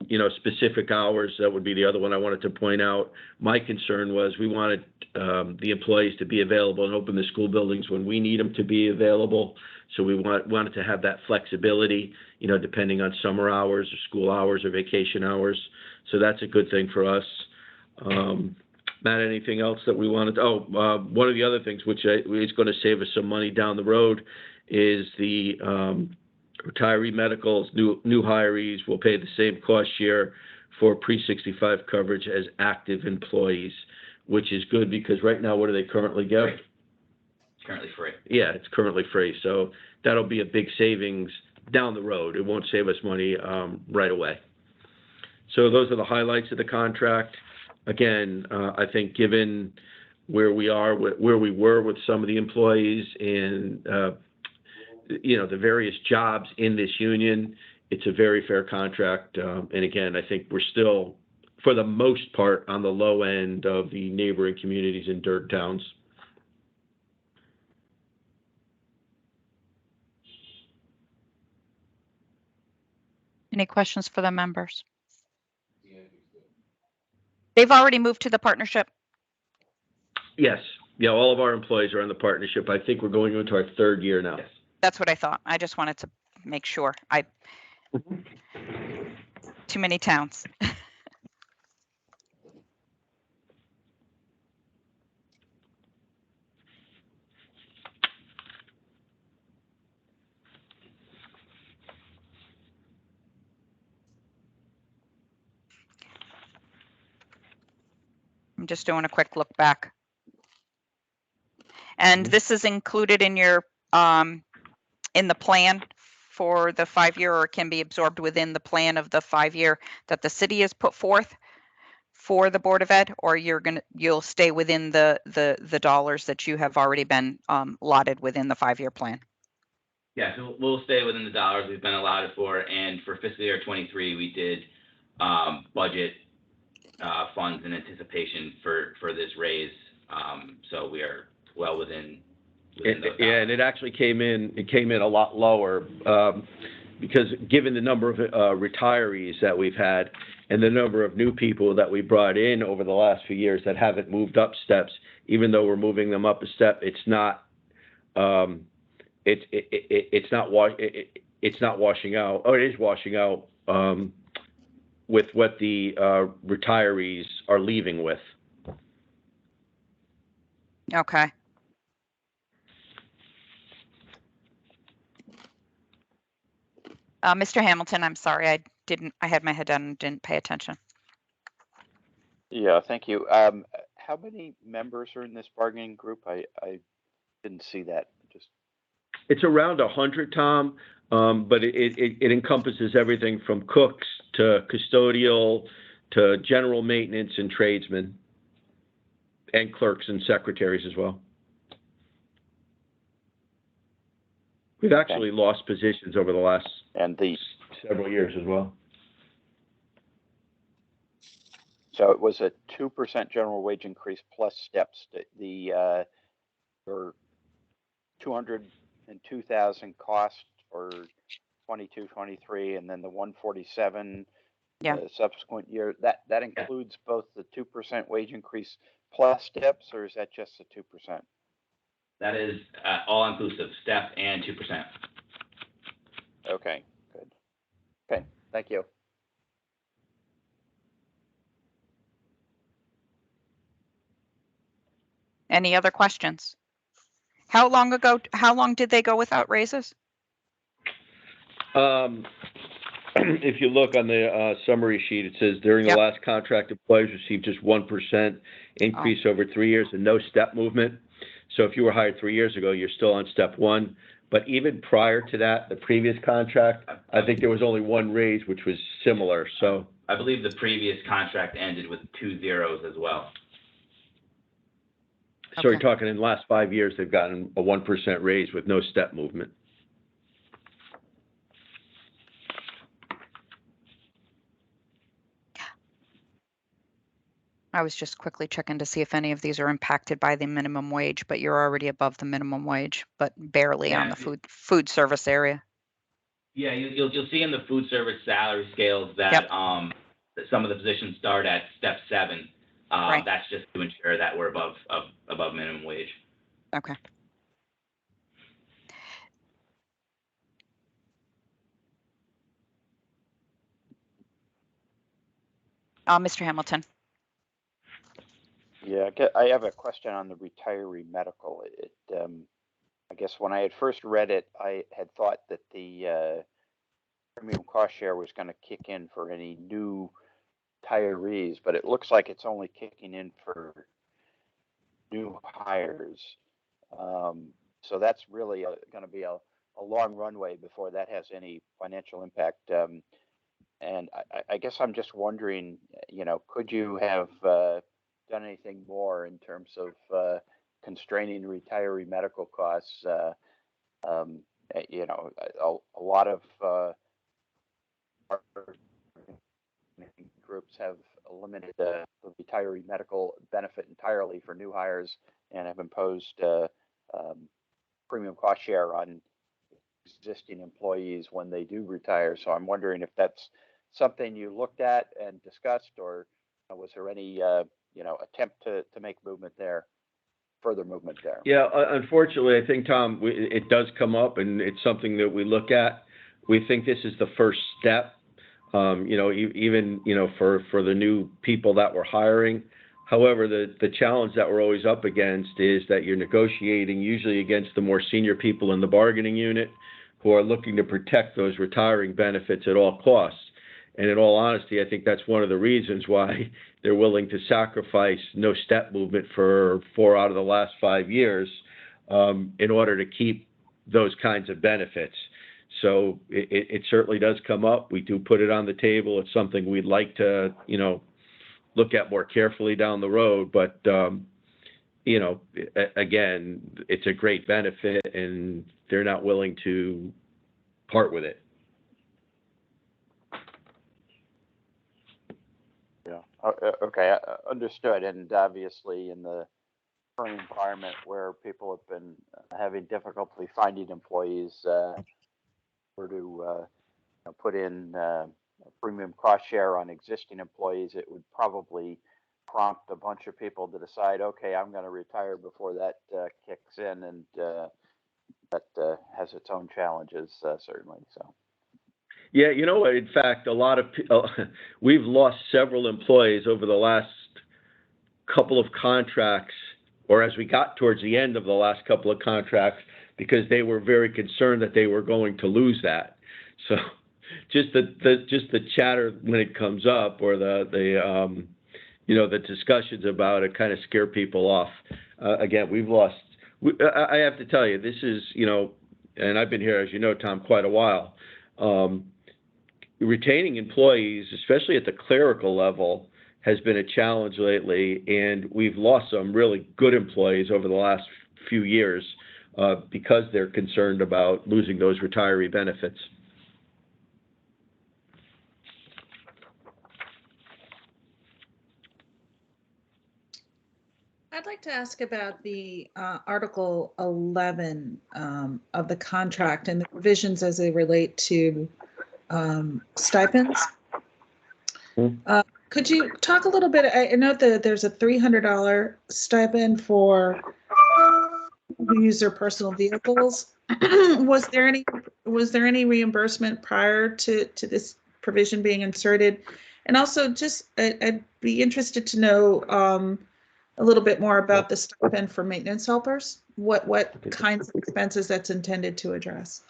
you know, specific hours, that would be the other one I wanted to point out. My concern was we wanted the employees to be available and open the school buildings when we need them to be available. So we wanted to have that flexibility, you know, depending on summer hours or school hours or vacation hours. So that's a good thing for us. Matt, anything else that we wanted? One of the other things which is going to save us some money down the road is the retiree medicals. New hirees will pay the same cost share for pre-65 coverage as active employees, which is good because right now, what do they currently get? It's currently free. Yeah, it's currently free. So that'll be a big savings down the road. It won't save us money right away. So those are the highlights of the contract. Again, I think given where we are, where we were with some of the employees and, the various jobs in this union. It's a very fair contract. And again, I think we're still, for the most part, on the low end of the neighboring communities and dirt towns. Any questions for the members? They've already moved to the partnership. Yes. Yeah, all of our employees are in the partnership. I think we're going into our third year now. Yes. That's what I thought. I just wanted to make sure. Too many towns. I'm just doing a quick look back. And this is included in your in the plan for the 5-year, or can be absorbed within the plan of the 5-year that the city has put forth for the Board of Ed, or you'll stay within the dollars that you have already been allotted within the 5-year plan? Yeah, so we'll stay within the dollars we've been allotted for, and for fiscal year 23, we did budget funds in anticipation for this raise. So we are well within those dollars. Yeah, and it actually came in a lot lower because given the number of retirees that we've had and the number of new people that we brought in over the last few years that haven't moved up steps, even though we're moving them up a step, it's not washing out, or it is washing out with what the retirees are leaving with. Okay. Mr. Hamilton, I'm sorry, I had my head down and didn't pay attention. Yeah, thank you. How many members are in this bargaining group? I didn't see that. It's around 100, Tom, but it encompasses everything from cooks to custodial to general maintenance and tradesmen, and clerks and secretaries as well. We've actually lost positions over the last several years as well. So it was a 2% general wage increase plus steps. The or 202,000 cost for 22, 23, and then the 147 subsequent year. That includes both the 2% wage increase plus steps, or is that just the 2%? That is all inclusive, step and 2%. Okay, good. Okay, thank you. Any other questions? How long did they go without raises? If you look on the summary sheet, it says during the last contract, employees received just 1% increase over 3 years and no step movement. So if you were hired 3 years ago, you're still on step 1. But even prior to that, the previous contract, I think there was only one raise, which was similar. So I believe the previous contract ended with 2 zeros as well. So you're talking in the last 5 years, they've gotten a 1% raise with no step movement. I was just quickly checking to see if any of these are impacted by the minimum wage, but you're already above the minimum wage, but barely on the food service area. Yeah, you'll see in the food service salary scales that that some of the positions start at step 7. That's just to ensure that we're above minimum wage. Okay. Mr. Hamilton. Yeah, I have a question on the retiree medical. I guess when I had first read it, I had thought that the premium cost share was going to kick in for any new retirees, but it looks like it's only kicking in for new hires. So that's really going to be a long runway before that has any financial impact. And I guess I'm just wondering, could you have done anything more in terms of constraining retiree medical costs. You know, a lot of groups have eliminated the retiree medical benefit entirely for new hires and have imposed premium cost share on existing employees when they do retire. So I'm wondering if that's something you looked at and discussed, or was there any you know, attempt to make movement there, further movement there? Yeah, unfortunately, I think, Tom, it does come up, and it's something that we look at. We think this is the first step, you know, even, you know, for the new people that we're hiring. However, the challenge that we're always up against is that you're negotiating usually against the more senior people in the bargaining unit who are looking to protect those retiring benefits at all costs. And in all honesty, I think that's one of the reasons why they're willing to sacrifice no step movement for 4 out of the last 5 years in order to keep those kinds of benefits. So it certainly does come up. We do put it on the table. It's something we'd like to, you know, look at more carefully down the road. But, you know, again, it's a great benefit, and they're not willing to part with it. Yeah. Okay. Understood. And obviously, in the current environment where people have been having difficulty finding employees, or to you know, put in a premium cost share on existing employees, it would probably prompt a bunch of people to decide, okay, I'm going to retire before that kicks in, and that has its own challenges, certainly. So. Yeah, you know what? In fact, a lot of we've lost several employees over the last couple of contracts, or as we got towards the end of the last couple of contracts, because they were very concerned that they were going to lose that. So, just the chatter when it comes up, or the you know, the discussions about it kind of scare people off. Again, we've lost. I have to tell you, this is, you know, and I've been here, as you know, Tom, quite a while. Retaining employees, especially at the clerical level, has been a challenge lately, and we've lost some really good employees over the last few years because they're concerned about losing those retiree benefits. I'd like to ask about the Article 11 of the contract and the provisions as they relate to stipends. Could you talk a little bit? I know that there's a $300 stipend for who use their personal vehicles. Was there any reimbursement prior to this provision being inserted? And also, just I'd be interested to know a little bit more about the stipend for maintenance helpers. What kinds of expenses that's intended to address?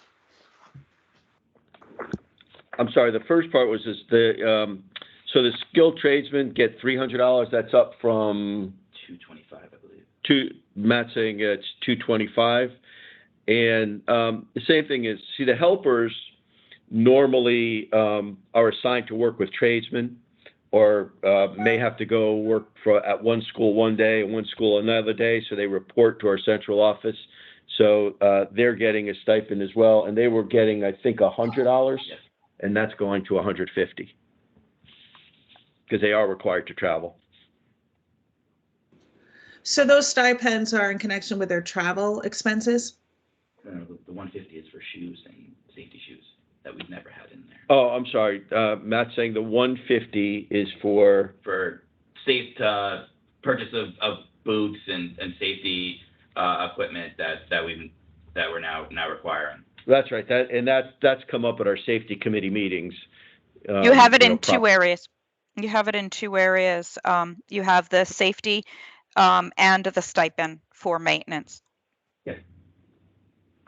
I'm sorry, the first part was just so the skilled tradesmen get $300. That's up from $225, I believe. Matt's saying it's $225. And the same thing is, see, the helpers normally are assigned to work with tradesmen, or may have to go work at one school one day and one school another day, so they report to our central office. So they're getting a stipend as well, and they were getting, I think, $100, yes. And that's going to $150 because they are required to travel. So those stipends are in connection with their travel expenses? The $150 is for shoes and safety shoes that we've never had in there. Oh, I'm sorry. Matt's saying the $150 is for safe purchase of boots and safety equipment that we're now requiring. That's right. That's come up at our safety committee meetings. You have it in two areas. You have it in two areas. You have the safety and the stipend for maintenance. Yeah.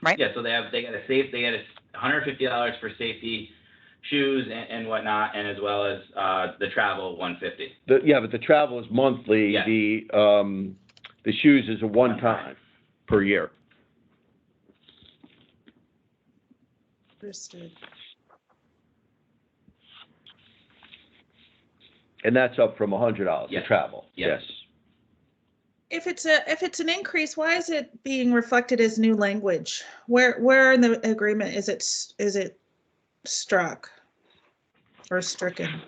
Right. Yeah. So they get $150 for safety, shoes and whatnot, and as well as the travel $150. But the travel is monthly. Yeah. The shoes is a one-time per year. Understood. And that's up from $100 to travel. Yes. if it's an increase, why is it being reflected as new language? Where in the agreement is it struck or stricken?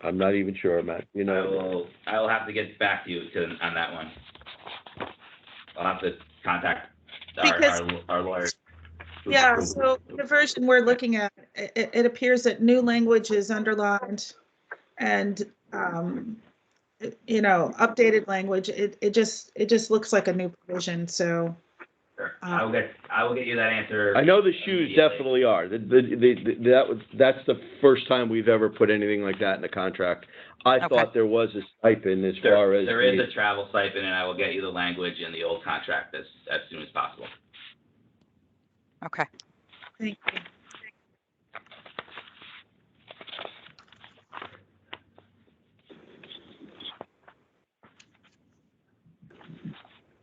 I'm not even sure, Matt. You know, I will have to get back to you on that one. I'll have to contact our lawyers. Yeah, so the version we're looking at, it appears that new language is underlined and, updated language. It just looks like a new provision, so. Sure. I will get you that answer. I know the shoes definitely are. That's the first time we've ever put anything like that in the contract. I thought there was a stipend as far as. There is a travel stipend, and I will get you the language in the old contract as soon as possible. Okay. Thank you.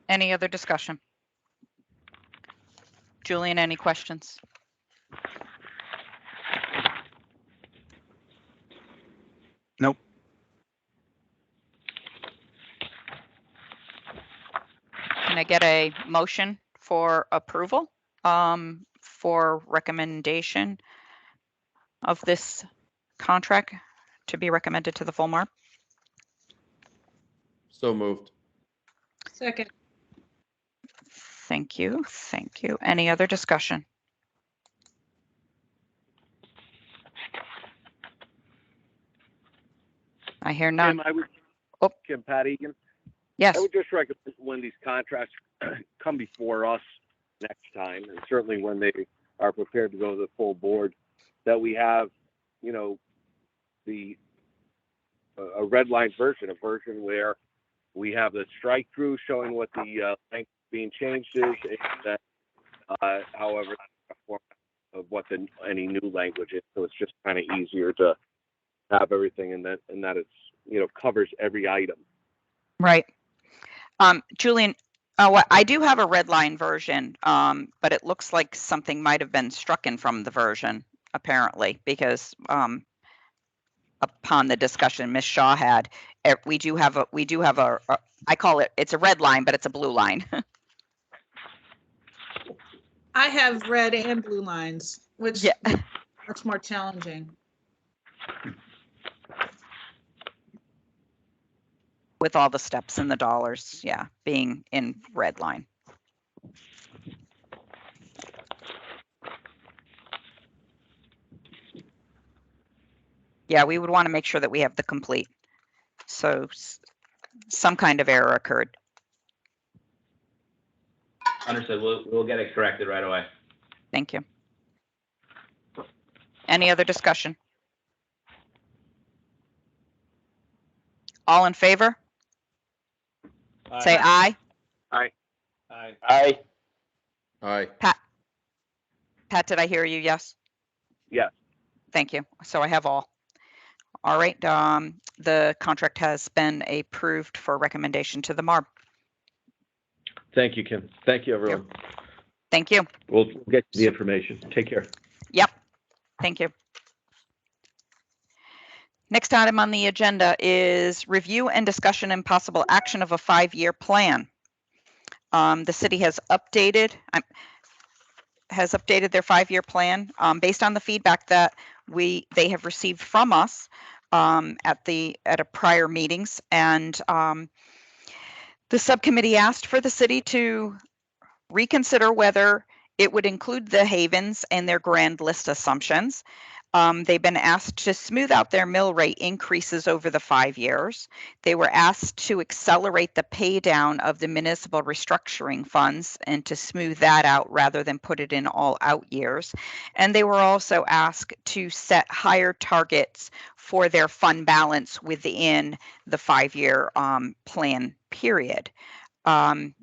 Any other discussion? Julian, any questions? Nope. Can I get a motion for approval for recommendation of this contract to be recommended to the full MARB? So moved. Second. Thank you. Thank you. Any other discussion? I hear none. Kim, Pat Egan. Yes. I would just recommend when these contracts come before us next time, and certainly when they are prepared to go to the full board, that we have, a red line version, a version where we have the strike through showing what the length being changed is, and that, however, of what any new language is. So it's just kind of easier to have everything, and that it's covers every item. Right. Julian, I do have a red line version, but it looks like something might have been strucken from the version, apparently, because upon the discussion Ms. Shaw had, we do have a I call it's a red line, but it's a blue line. I have red and blue lines, which is much more challenging. With all the steps and the dollars, being in red line. Yeah, we would want to make sure that we have the complete. So some kind of error occurred. Understood. We'll get it corrected right away. Thank you. Any other discussion? All in favor? Aye. Say aye. Aye. Aye. Aye. Aye. Pat, did I hear you? Yes. Yes. Thank you. So I have all. All right. The contract has been approved for recommendation to the MARB. Thank you, Kim. Thank you, everyone. Thank you. We'll get the information. Take care. Yep. Thank you. Next item on the agenda is review and discussion and possible action of a 5-year plan. The city has updated their 5-year plan based on the feedback that they have received from us at a prior meetings, and the subcommittee asked for the city to reconsider whether it would include the havens and their grand list assumptions. They've been asked to smooth out their mill rate increases over the 5 years. They were asked to accelerate the pay down of the municipal restructuring funds and to smooth that out rather than put it in all out years. And they were also asked to set higher targets for their fund balance within the 5-year plan period. The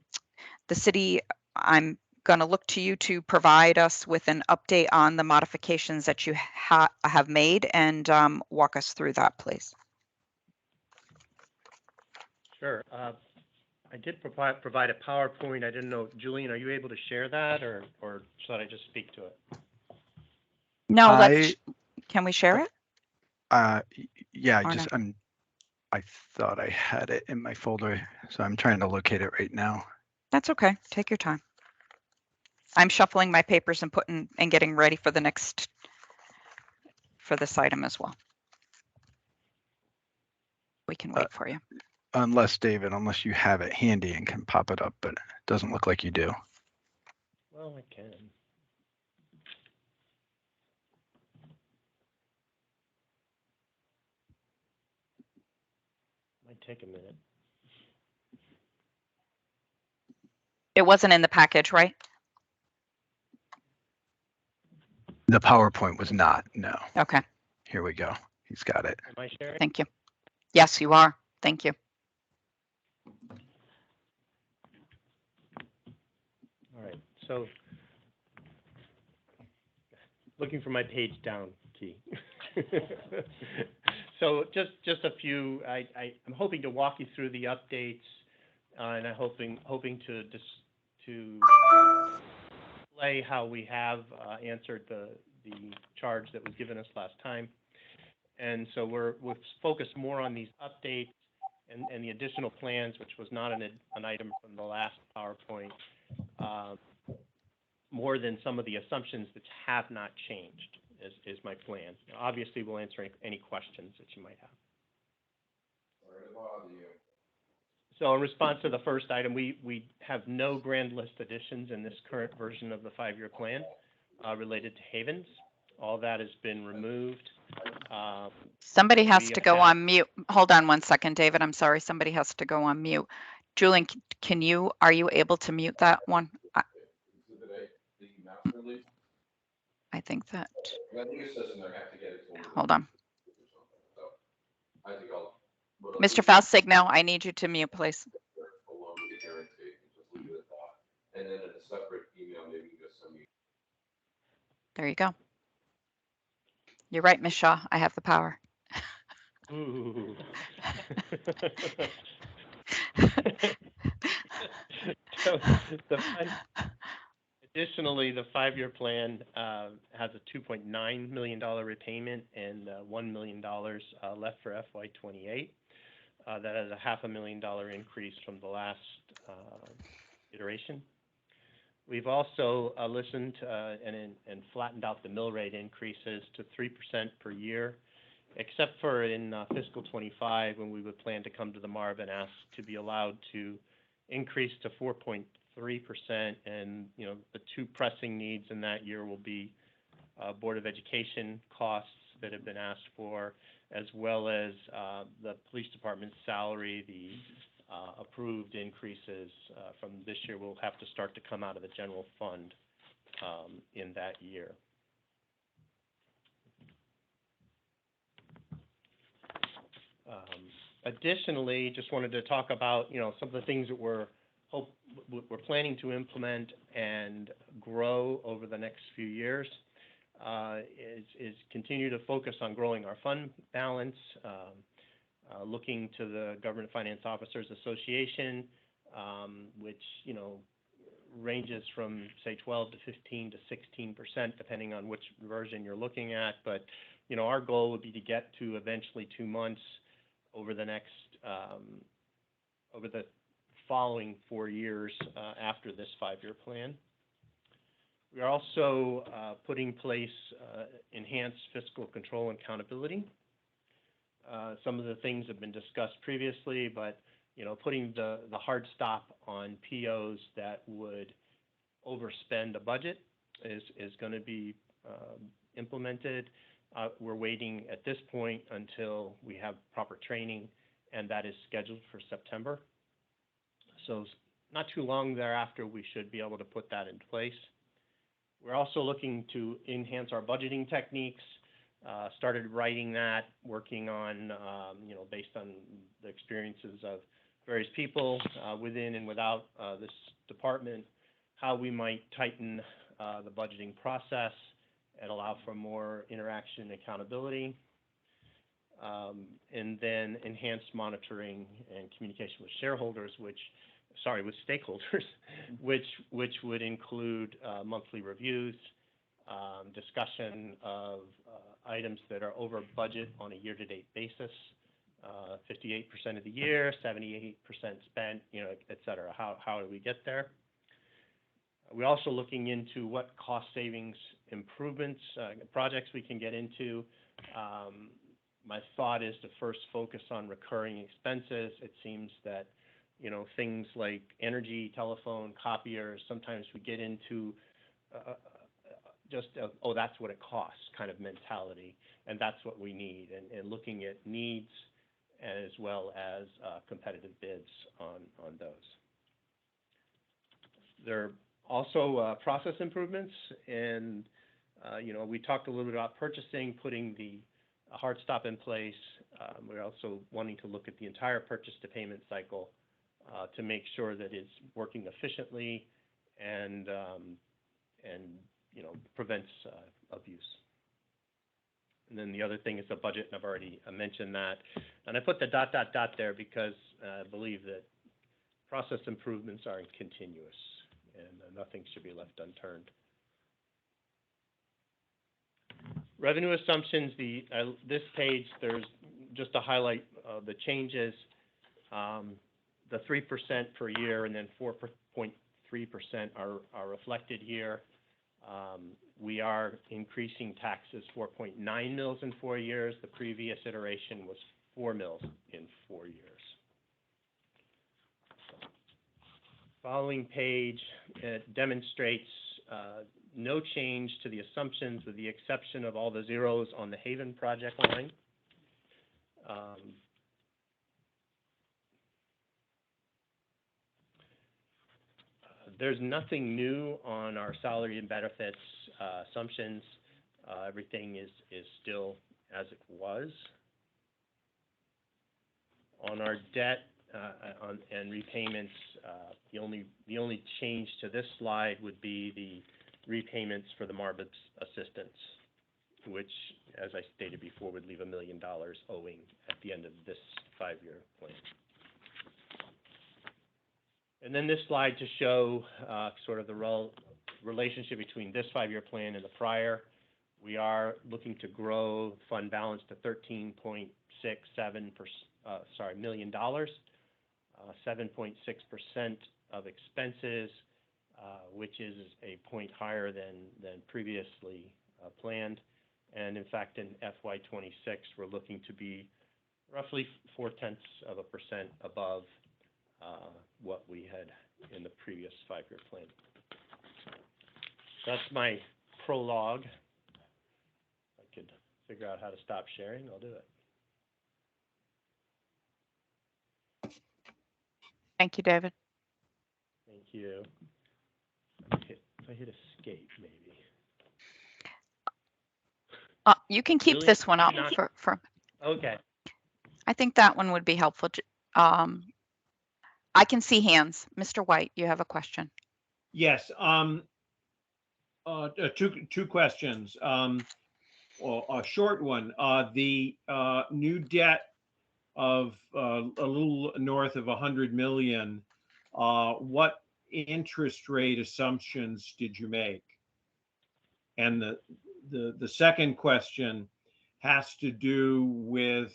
city, I'm going to look to you to provide us with an update on the modifications that you have made and walk us through that, please. Sure. I did provide a PowerPoint. I didn't know, Julian, are you able to share that, or should I just speak to it? No, can we share it? Yeah, Or just no? I thought I had it in my folder, so I'm trying to locate it right now. That's okay. Take your time. I'm shuffling my papers and putting and getting ready for the next for this item as well. We can wait for you. Unless you have it handy and can pop it up, but it doesn't look like you do. Well, I can. Might take a minute. It wasn't in the package, right? The PowerPoint was not, no. Okay. Here we go. He's got it. Am I sharing? Thank you. Yes, you are. Thank you. All right. So looking for my page down key. So just a few. I'm hoping to walk you through the updates, and I'm hoping to display how we have answered the charge that was given us last time. And so we're focused more on these updates and the additional plans, which was not an item from the last PowerPoint, more than some of the assumptions that have not changed is my plan. Obviously, we'll answer any questions that you might have. Sorry to bother you. So in response to the first item, we have no grand list additions in this current version of the 5-year plan related to havens. All that has been removed. Somebody has to go on mute. Hold on one second, David. I'm sorry. Somebody has to go on mute. Julian, are you able to mute that one? I think that. I think it says in there, have to get it to Hold on. So I think I'll. Mr. Falsigno, I need you to mute, please. Along with the guarantee, just leave it at that. And then in a separate email, maybe just send me. There you go. You're right, Ms. Shaw. I have the power. Ooh. So additionally, the 5-year plan has a $2.9 million repayment and $1 million left for FY28. That is a $500,000 increase from the last iteration. We've also listened and flattened out the mill rate increases to 3% per year, except for in fiscal 25, when we would plan to come to the MARB and ask to be allowed to increase to 4.3%. And, the two pressing needs in that year will be Board of Education costs that have been asked for, as well as the police department's salary. The approved increases from this year will have to start to come out of the general fund in that year. Additionally, just wanted to talk about, some of the things that we're planning to implement and grow over the next few years. Is continue to focus on growing our fund balance, looking to the Government Finance Officers Association, which, ranges from, say, 12 to 15 to 16%, depending on which version you're looking at. But, our goal would be to get to eventually 2 months over the next, over the following 4 years after this 5-year plan. We are also putting in place enhanced fiscal control and accountability. Some of the things have been discussed previously, but putting the hard stop on POs that would overspend a budget is going to be implemented. We're waiting at this point until we have proper training, and that is scheduled for September. So not too long thereafter, we should be able to put that in place. We're also looking to enhance our budgeting techniques. Started writing that, working on, based on the experiences of various people within and without this department, how we might tighten the budgeting process and allow for more interaction and accountability. And then enhanced monitoring and communication with shareholders, with stakeholders, which would include monthly reviews, discussion of items that are over budget on a year-to-date basis, 58% of the year, 78% spent, et cetera. How do we get there? We're also looking into what cost savings improvements, projects we can get into. My thought is to first focus on recurring expenses. It seems that, things like energy, telephone, copiers, sometimes we get into oh, that's what it costs kind of mentality, and that's what we need, and looking at needs as well as competitive bids on those. There are also process improvements, and we talked a little bit about purchasing, putting the hard stop in place. We're also wanting to look at the entire purchase to payment cycle to make sure that it's working efficiently and prevents abuse. And then the other thing is the budget, and I've already mentioned that. And I put the ... there because I believe that process improvements are continuous, and nothing should be left unturned. Revenue assumptions, this page, there's just a highlight of the changes. The 3% per year and then 4.3% are reflected here. We are increasing taxes 4.9 mils in 4 years. The previous iteration was 4 mils in 4 years. Following page, it demonstrates no change to the assumptions with the exception of all the zeros on the Haven project line. There's nothing new on our salary and benefits assumptions. Everything is still as it was. On our debt and repayments, the only change to this slide would be the repayments for the MARB assistance, which, as I stated before, would leave $1 million owing at the end of this 5-year plan. And then this slide to show sort of the relationship between this 5-year plan and the prior. We are looking to grow fund balance to $13.67 million, 7.6% of expenses, which is a point higher than previously planned. And in fact, in FY26, we're looking to be roughly 0.4% above what we had in the previous 5-year plan. That's my prologue. If I could figure out how to stop sharing, I'll do it. Thank you, David. Thank you. If I hit escape, maybe. You can keep Really? this one up for. Okay. I think that one would be helpful. I can see hands. Mr. White, you have a question. Yes. Two questions. Well, a short one. The new debt of a little north of 100 million. What interest rate assumptions did you make? And the second question has to do with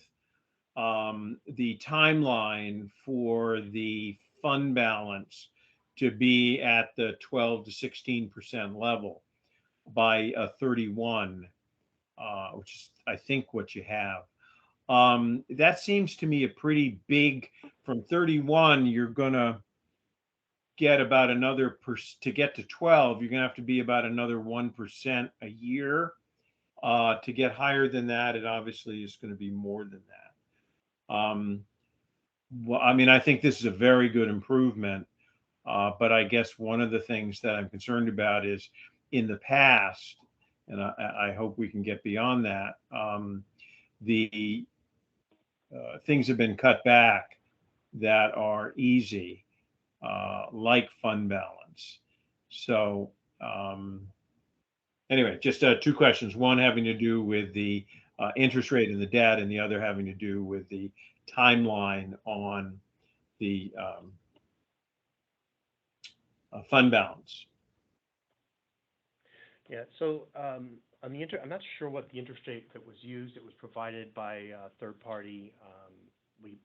the timeline for the fund balance to be at the 12 to 16% level by 31, which is, I think, what you have. That seems to me a pretty big, from 31, you're going to get about another, to get to 12, you're going to have to be about another 1% a year. To get higher than that, it obviously is going to be more than that. Well, I mean, I think this is a very good improvement, but I guess one of the things that I'm concerned about is in the past, and I hope we can get beyond that, the things have been cut back that are easy, like fund balance. So anyway, just 2 questions. One having to do with the interest rate and the debt, and the other having to do with the timeline on the fund balance. Yeah, so on the I'm not sure what the interest rate that was used. It was provided by a third-party we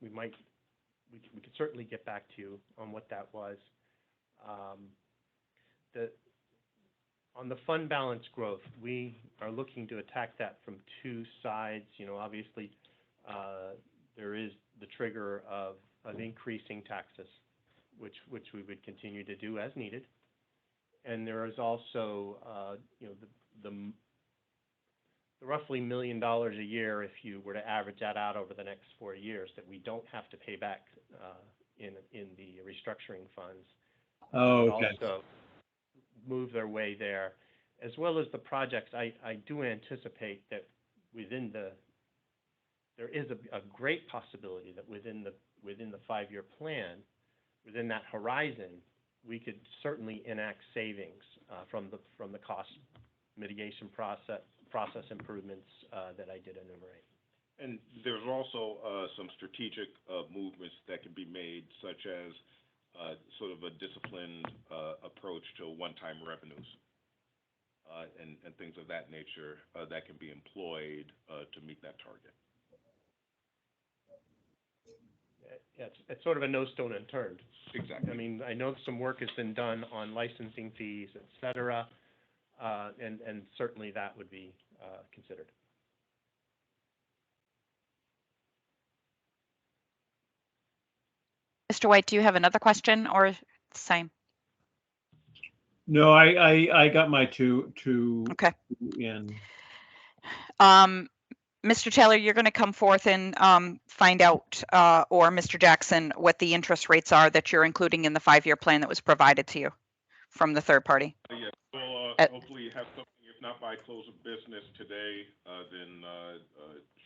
could certainly get back to you on what that was. On the fund balance growth, we are looking to attack that from two sides. Obviously, there is the trigger of increasing taxes, which we would continue to do as needed. And there is also, the roughly $1 million a year, if you were to average that out over the next 4 years, that we don't have to pay back in the restructuring funds. Oh, okay. Also move their way there, as well as the projects. I do anticipate that there is a great possibility that within the 5-year plan, within that horizon, we could certainly enact savings from the cost mitigation process improvements that I did enumerate. And there's also some strategic movements that can be made, such as sort of a disciplined approach to one-time revenues and things of that nature that can be employed to meet that target. Yeah, it's sort of a no stone unturned. Exactly. I mean, I know some work has been done on licensing fees, et cetera, and certainly that would be considered. Mr. White, do you have another question or the same? No, I got my two Okay. in. Mr. Taylor, you're going to come forth and find out, or Mr. Jackson, what the interest rates are that you're including in the 5-year plan that was provided to you from the third party. Yes, we'll hopefully have something, if not by close of business today, then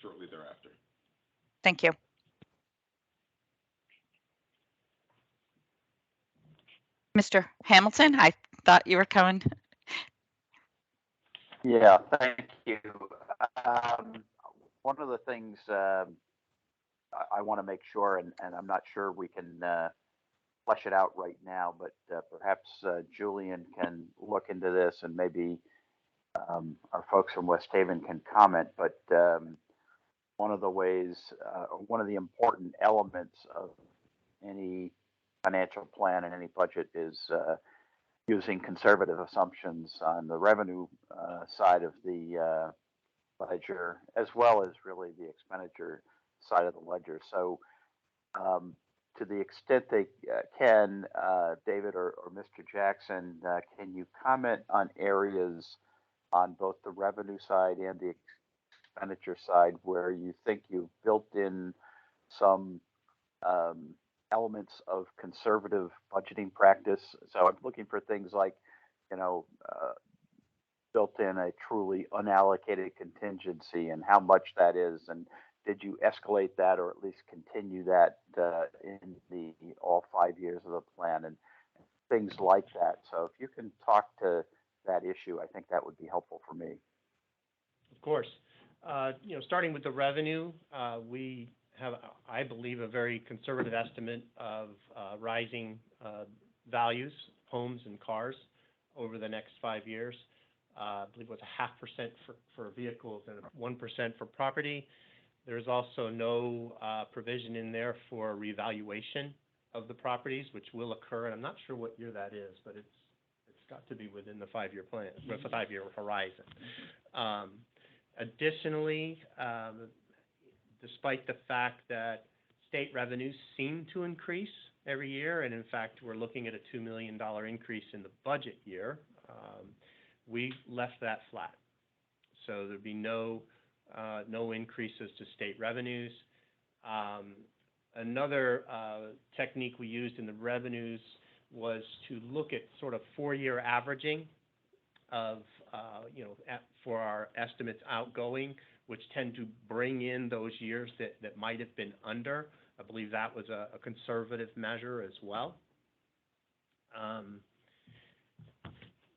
shortly thereafter. Thank you. Mr. Hamilton, I thought you were coming. Yeah, thank you. One of the things I want to make sure, and I'm not sure we can flesh it out right now, but perhaps Julian can look into this, and maybe our folks from West Haven can comment. But one of the ways, one of the important elements of any financial plan and any budget is using conservative assumptions on the revenue side of the ledger, as well as really the expenditure side of the ledger. So to the extent they can, David or Mr. Jackson, can you comment on areas on both the revenue side and the expenditure side where you think you've built in some elements of conservative budgeting practice? So I'm looking for things like, built in a truly unallocated contingency and how much that is, and did you escalate that or at least continue that in the all 5 years of the plan, and things like that. So if you can talk to that issue, I think that would be helpful for me. Of course. Starting with the revenue, we have, I believe, a very conservative estimate of rising values, homes and cars over the next 5 years. I believe it was 0.5% for vehicles and 1% for property. There's also no provision in there for revaluation of the properties, which will occur. And I'm not sure what year that is, but it's got to be within the 5-year plan, with a 5-year horizon. Additionally, despite the fact that state revenues seem to increase every year, and in fact, we're looking at a $2 million increase in the budget year, we left that flat. So there'd be no increases to state revenues. Another technique we used in the revenues was to look at sort of 4-year averaging of, for our estimates outgoing, which tend to bring in those years that might have been under. I believe that was a conservative measure as well.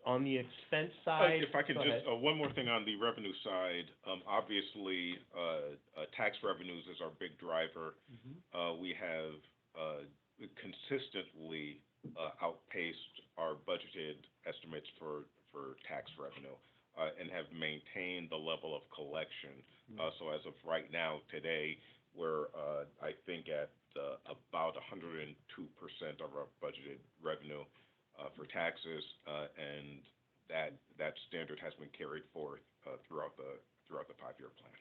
On the expense side, if I could just one more thing on the revenue side. Obviously, tax revenues is our big driver. Mm-hmm. We have consistently outpaced our budgeted estimates for tax revenue and have maintained the level of collection. Mm-hmm. So as of right now, today, we're, I think, at about 102% of our budgeted revenue for taxes, and that standard has been carried forth throughout the 5-year plan.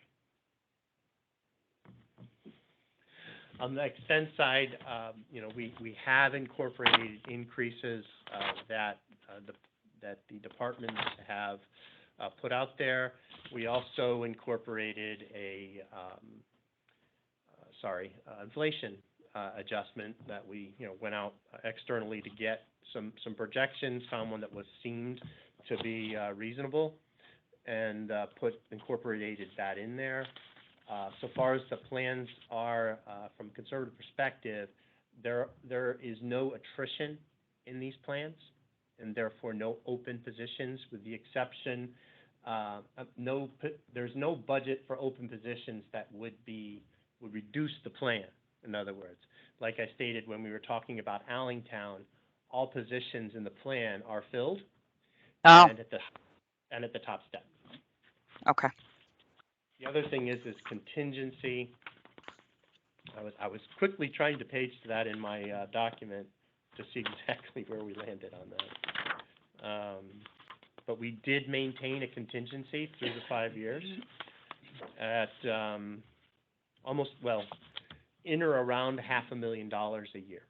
On the expense side, we have incorporated increases that the departments have put out there. We also incorporated a inflation adjustment that we went out externally to get some projections, found one that seemed to be reasonable, and incorporated that in there. So far as the plans are, from a conservative perspective, there is no attrition in these plans, and therefore no open positions, with the exception there's no budget for open positions that would reduce the plan. In other words, like I stated when we were talking about Allingtown, all positions in the plan are filled, and at the top step. Okay. The other thing is contingency. I was quickly trying to page to that in my document to see exactly where we landed on that. But we did maintain a contingency through the 5 years at in or around $500,000 a year.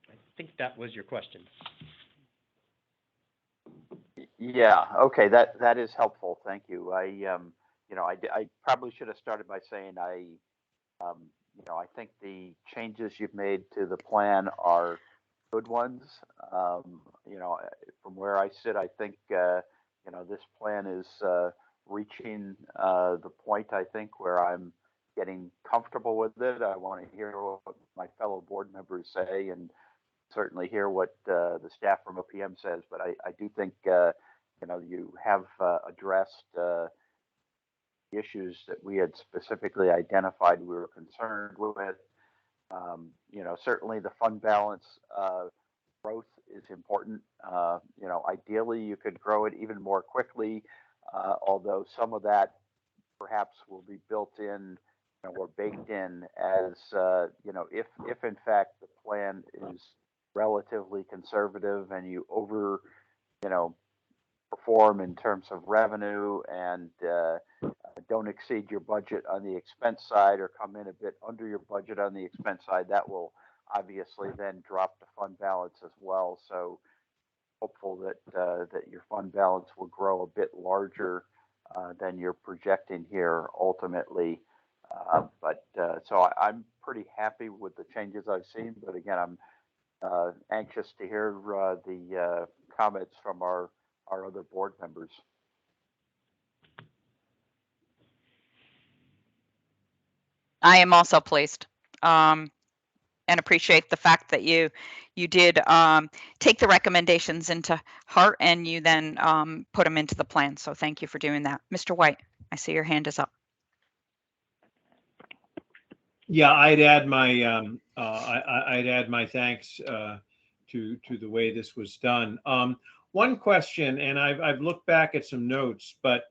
I think that was your question. Yeah. Okay. That is helpful. Thank you. I probably should have started by saying I think the changes you've made to the plan are good ones. From where I sit, I think this plan is reaching the point, I think, where I'm getting comfortable with it. I want to hear what my fellow board members say, and certainly hear what the staff from OPM says. But I do think you have addressed the issues that we had specifically identified we were concerned with. Certainly the fund balance growth is important. Ideally you could grow it even more quickly, although some of that perhaps will be built in or baked in as if in fact the plan is relatively conservative and you perform in terms of revenue and don't exceed your budget on the expense side or come in a bit under your budget on the expense side, that will obviously then drop the fund balance as well. So hopeful that your fund balance will grow a bit larger than you're projecting here ultimately. So I'm pretty happy with the changes I've seen, but again, I'm anxious to hear the comments from our other board members. I am also pleased and appreciate the fact that you did take the recommendations into heart and you then put them into the plan. So thank you for doing that. Mr. White, I see your hand is up. Yeah, I'd add my thanks to the way this was done. One question, and I've looked back at some notes, but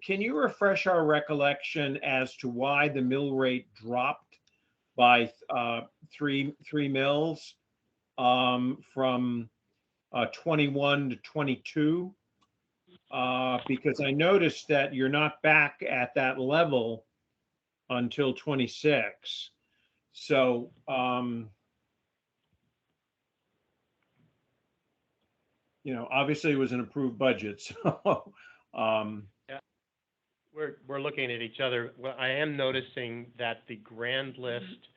can you refresh our recollection as to why the mill rate dropped by three mills from 21 to 22? Because I noticed that you're not back at that level until 26. So obviously it was an approved budget. So yeah, we're looking at each other. Well, I am noticing that the grand list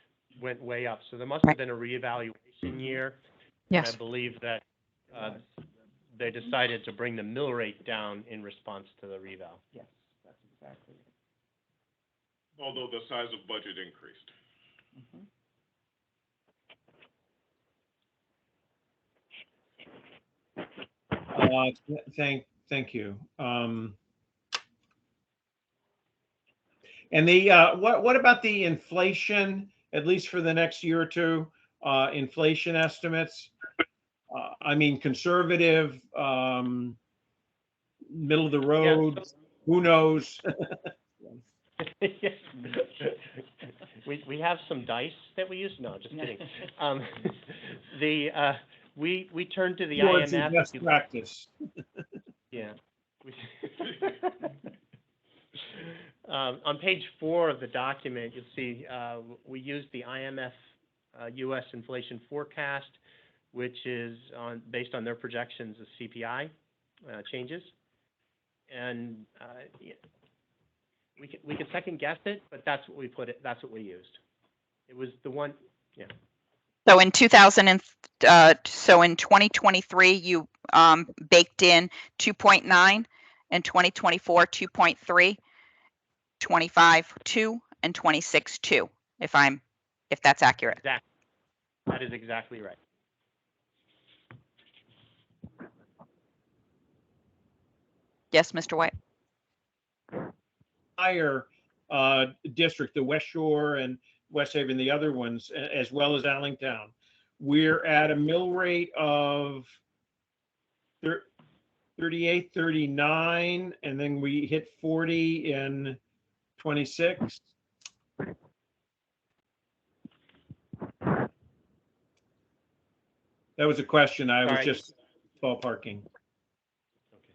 went way up. So there must have been a reevaluation year. Yes. And I believe that they decided to bring the mill rate down in response to the reval. Yes, that's exactly it. Although the size of budget increased. Thank you. And the what about the inflation, at least for the next year or two, inflation estimates? I mean, conservative, middle of the road, who knows? We have some dice that we use. No, just kidding. We turn to the Towards the IMF. best practice. Yeah. On page 4 of the document, you'll see we use the IMF U.S. inflation forecast, which is based on their projections of CPI changes, and we can second guess it, but that's what we put it. That's what we used. It was the one. Yeah. So in 2023, you baked in 2.9, and 2024 2.3, 25 2, and 26 2. If that's accurate. Exactly. That is exactly right. Yes, Mr. White. Higher district, the West Shore and West Haven, the other ones, as well as Allentown, we're at a mill rate of 38, 39, and then we hit 40 in 26. That was a question. I was just ballparking. Okay.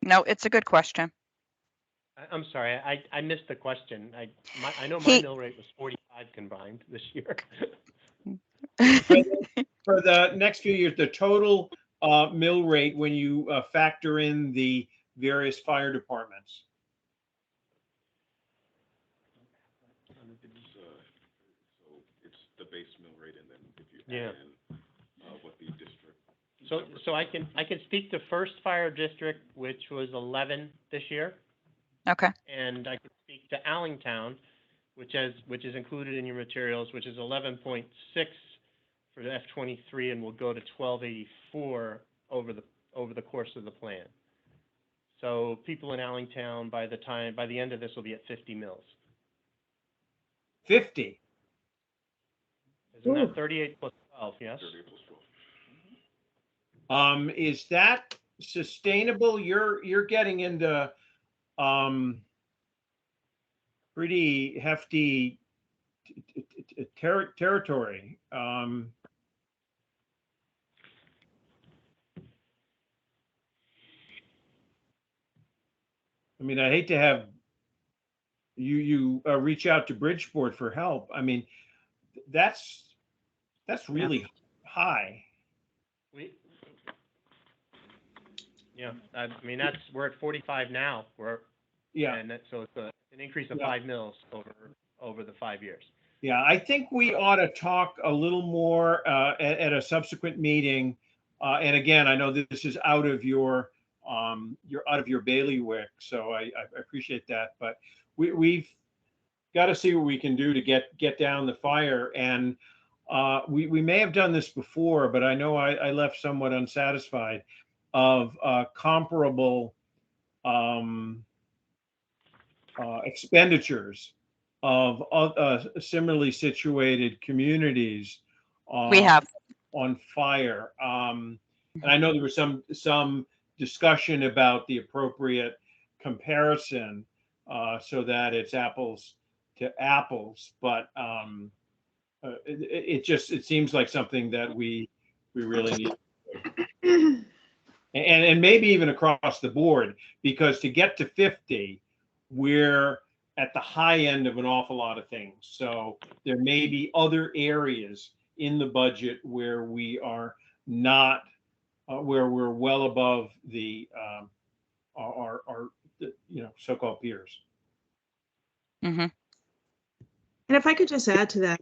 No, it's a good question. I'm sorry, I missed the question. I know my mill rate was 45 combined this year. For the next few years, the total mill rate when you factor in the various fire departments. So it's the base mill rate, and then if you add in what the district. So I can speak to First Fire District, which was 11 this year. Okay. And I can speak to Allentown, which is included in your materials, which is 11.6 for the F23, and will go to 1284 over the course of the plan. So people in Allentown by the end of this will be at 50 mills. 50. Isn't that 38 plus 12? Yes. 38 plus 12. Is that sustainable? You're getting into pretty hefty territory. I mean, I hate to have you reach out to Bridgeport for help. I mean, that's really high. I mean, we're at 45 now. And so it's an increase of 5 mills over the 5 years. Yeah, I think we ought to talk a little more at a subsequent meeting. And again, I know this is out of your bailiwick, so I appreciate that. But we've got to see what we can do to get down the fire. And we may have done this before, but I know I left somewhat unsatisfied of comparable expenditures of similarly situated communities We have. on fire. And I know there was some discussion about the appropriate comparison so that it's apples to apples, but it seems like something that we really need. And maybe even across the board, because to get to 50, we're at the high end of an awful lot of things. So there may be other areas in the budget where we are not, where we're well above our so-called peers. Mm-hmm. And if I could just add to that,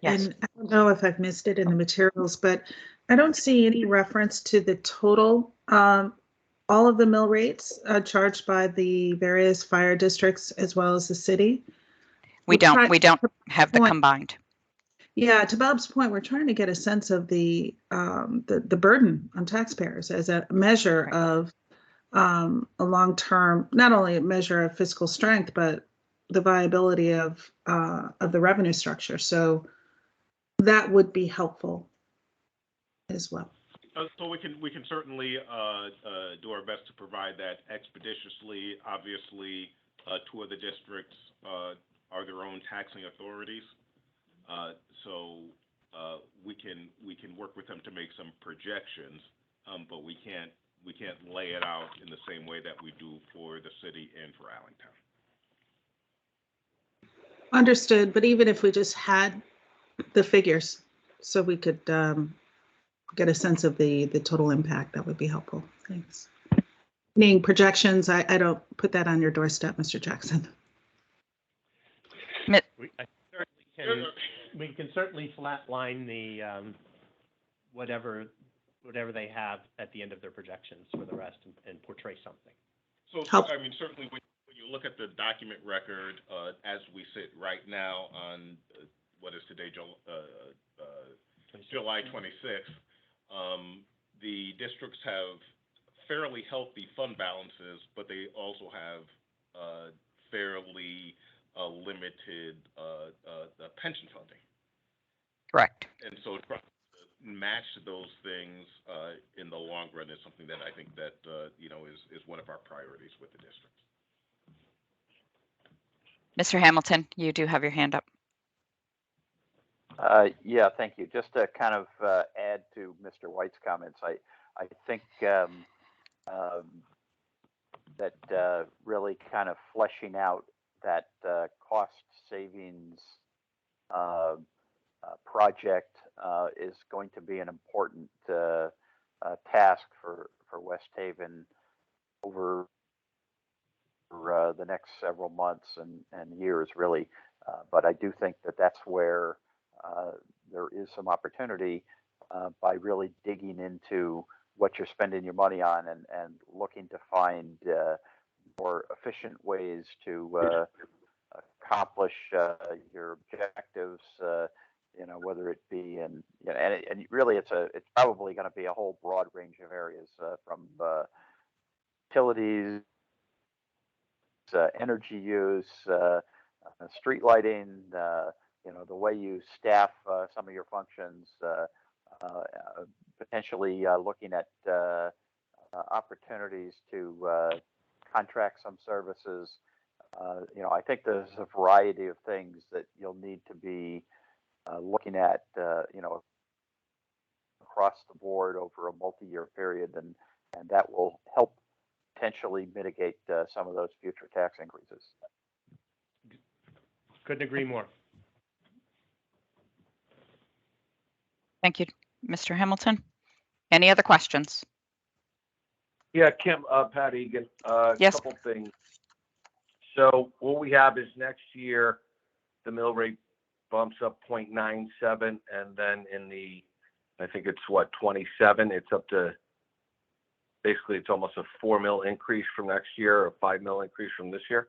and I don't know if I've missed it in the materials, but I don't see any reference to the total, all of the mill rates charged by the various fire districts as well as the city. We don't have the combined. Yeah, to Bob's point, we're trying to get a sense of the burden on taxpayers as a measure of a long-term, not only a measure of fiscal strength, but the viability of the revenue structure. So that would be helpful as well. So we can certainly do our best to provide that expeditiously. Obviously, two of the districts are their own taxing authorities, so we can work with them to make some projections, but we can't lay it out in the same way that we do for the city and for Allentown. Understood, but even if we just had the figures, so we could get a sense of the total impact, that would be helpful. Thanks. Meaning projections, I don't put that on your doorstep, Mr. Jackson. We can certainly flatline the whatever they have at the end of their projections for the rest and portray something. So I mean, certainly when you look at the document record as we sit right now on what is today, July 26th, the districts have fairly healthy fund balances, but they also have fairly limited pension funding. Correct. And so trying to match those things in the long run is something that I think that is one of our priorities with the districts. Mr. Hamilton, you do have your hand up. Yeah, thank you. Just to kind of add to Mr. White's comments, I think that really kind of fleshing out that cost savings project is going to be an important task for West Haven over the next several months and years, really. But I do think that that's where there is some opportunity by really digging into what you're spending your money on and looking to find more efficient ways to accomplish your objectives. Whether it be and really it's probably going to be a whole broad range of areas from utilities, energy use, street lighting, the way you staff some of your functions, potentially looking at opportunities to contract some services. I think there's a variety of things that you'll need to be looking at, across the board over a multi-year period, and that will help potentially mitigate some of those future tax increases. Couldn't agree more. Thank you, Mr. Hamilton. Any other questions? Yeah, Kim, Pat Egan, Yes. Couple things. So what we have is next year, the mill rate bumps up 0.97, and then in the, I think it's 27, it's up to, basically it's almost a 4 mil increase from next year, or a 5 mil increase from this year.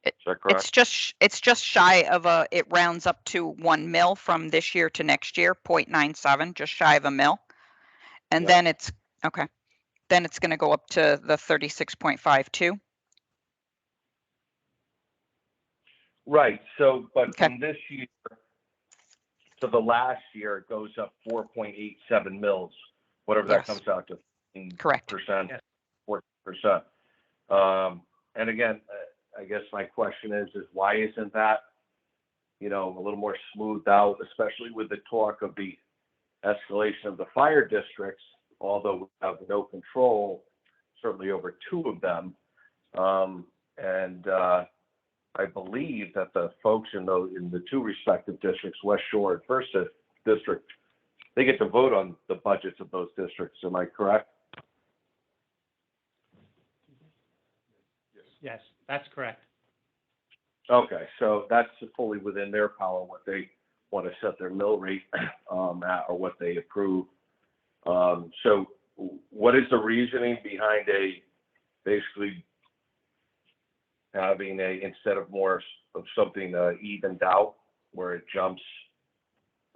Is that correct? It's just shy of it rounds up to 1 mil from this year to next year, 0.97, just shy of a mil. And then it's, okay. Then it's going to go up to the 36.52. Right. So, but from this year to the last year, it goes up 4.87 mils, whatever that comes out to. Correct. 40%. And again, I guess my question is why isn't that, a little more smoothed out, especially with the talk of the escalation of the fire districts, although we have no control, certainly over 2 of them. And I believe that the folks in the 2 respective districts, West Shore and First District, they get to vote on the budgets of those districts. Am I correct? Yes, that's correct. Okay, so that's fully within their power what they want to set their mill rate at, or what they approve. So what is the reasoning behind basically having instead of more of something evened out where it jumps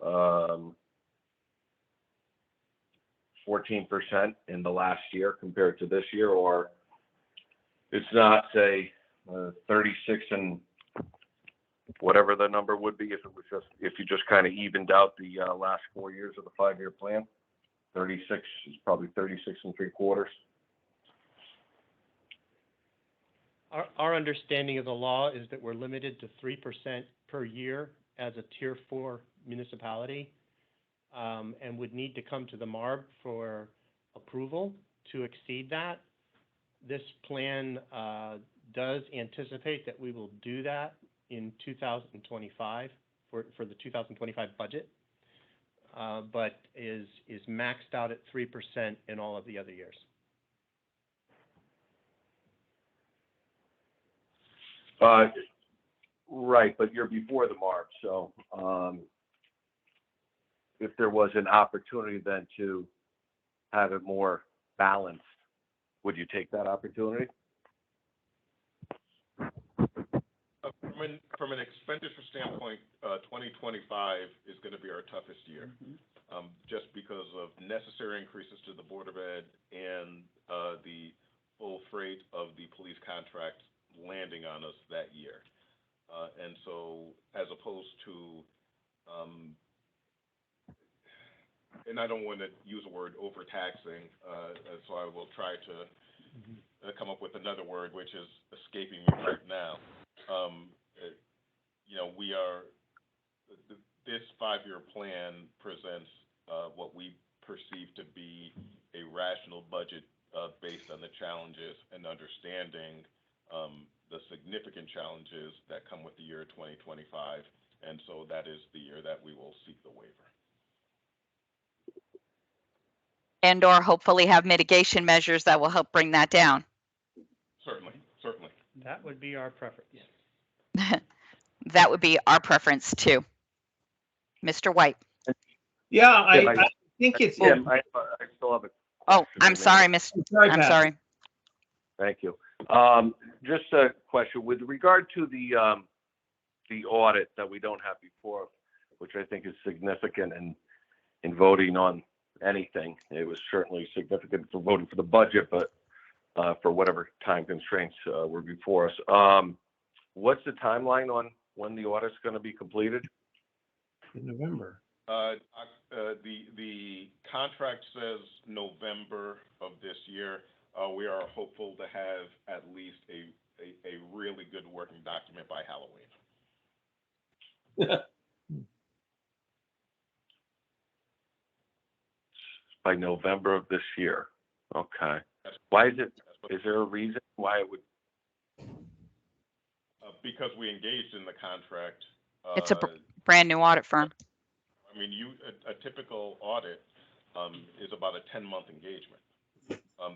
14% in the last year compared to this year, or it's not, say, 36 and whatever the number would be if you just kind of evened out the last 4 years of the 5-year plan. 36 is probably 36 3/4. Our understanding of the law is that we're limited to 3% per year as a Tier 4 municipality, and would need to come to the MARB for approval to exceed that. This plan does anticipate that we will do that in 2025 for the 2025 budget, but is maxed out at 3% in all of the other years. Right, but you're before the MARB, so if there was an opportunity then to have it more balanced, would you take that opportunity? From an expenditure standpoint, 2025 is going to be our toughest year, just because of necessary increases to the Board of Ed and the full freight of the police contract landing on us that year. And so, as opposed to, and I don't want to use the word overtaxing, so I will try to come up with another word, which is escaping me right now. This 5-year plan presents what we perceive to be a rational budget based on the challenges and understanding the significant challenges that come with the year 2025. And so that is the year that we will seek the waiver. And or hopefully have mitigation measures that will help bring that down. Certainly. That would be our preference. That would be our preference too. Mr. White. Yeah, I think it's. I still have a question. Oh, I'm sorry, I'm sorry. Thank you. Just a question with regard to the audit that we don't have before, which I think is significant in voting on anything. It was certainly significant for voting for the budget, but for whatever time constraints were before us. What's the timeline on when the audit's going to be completed? In November. The contract says November of this year. We are hopeful to have at least a really good working document by Halloween. By November of this year. Okay. Why is it? Is there a reason why it would? Because we engaged in the contract. It's a brand new audit firm. I mean, a typical audit is about a 10-month engagement.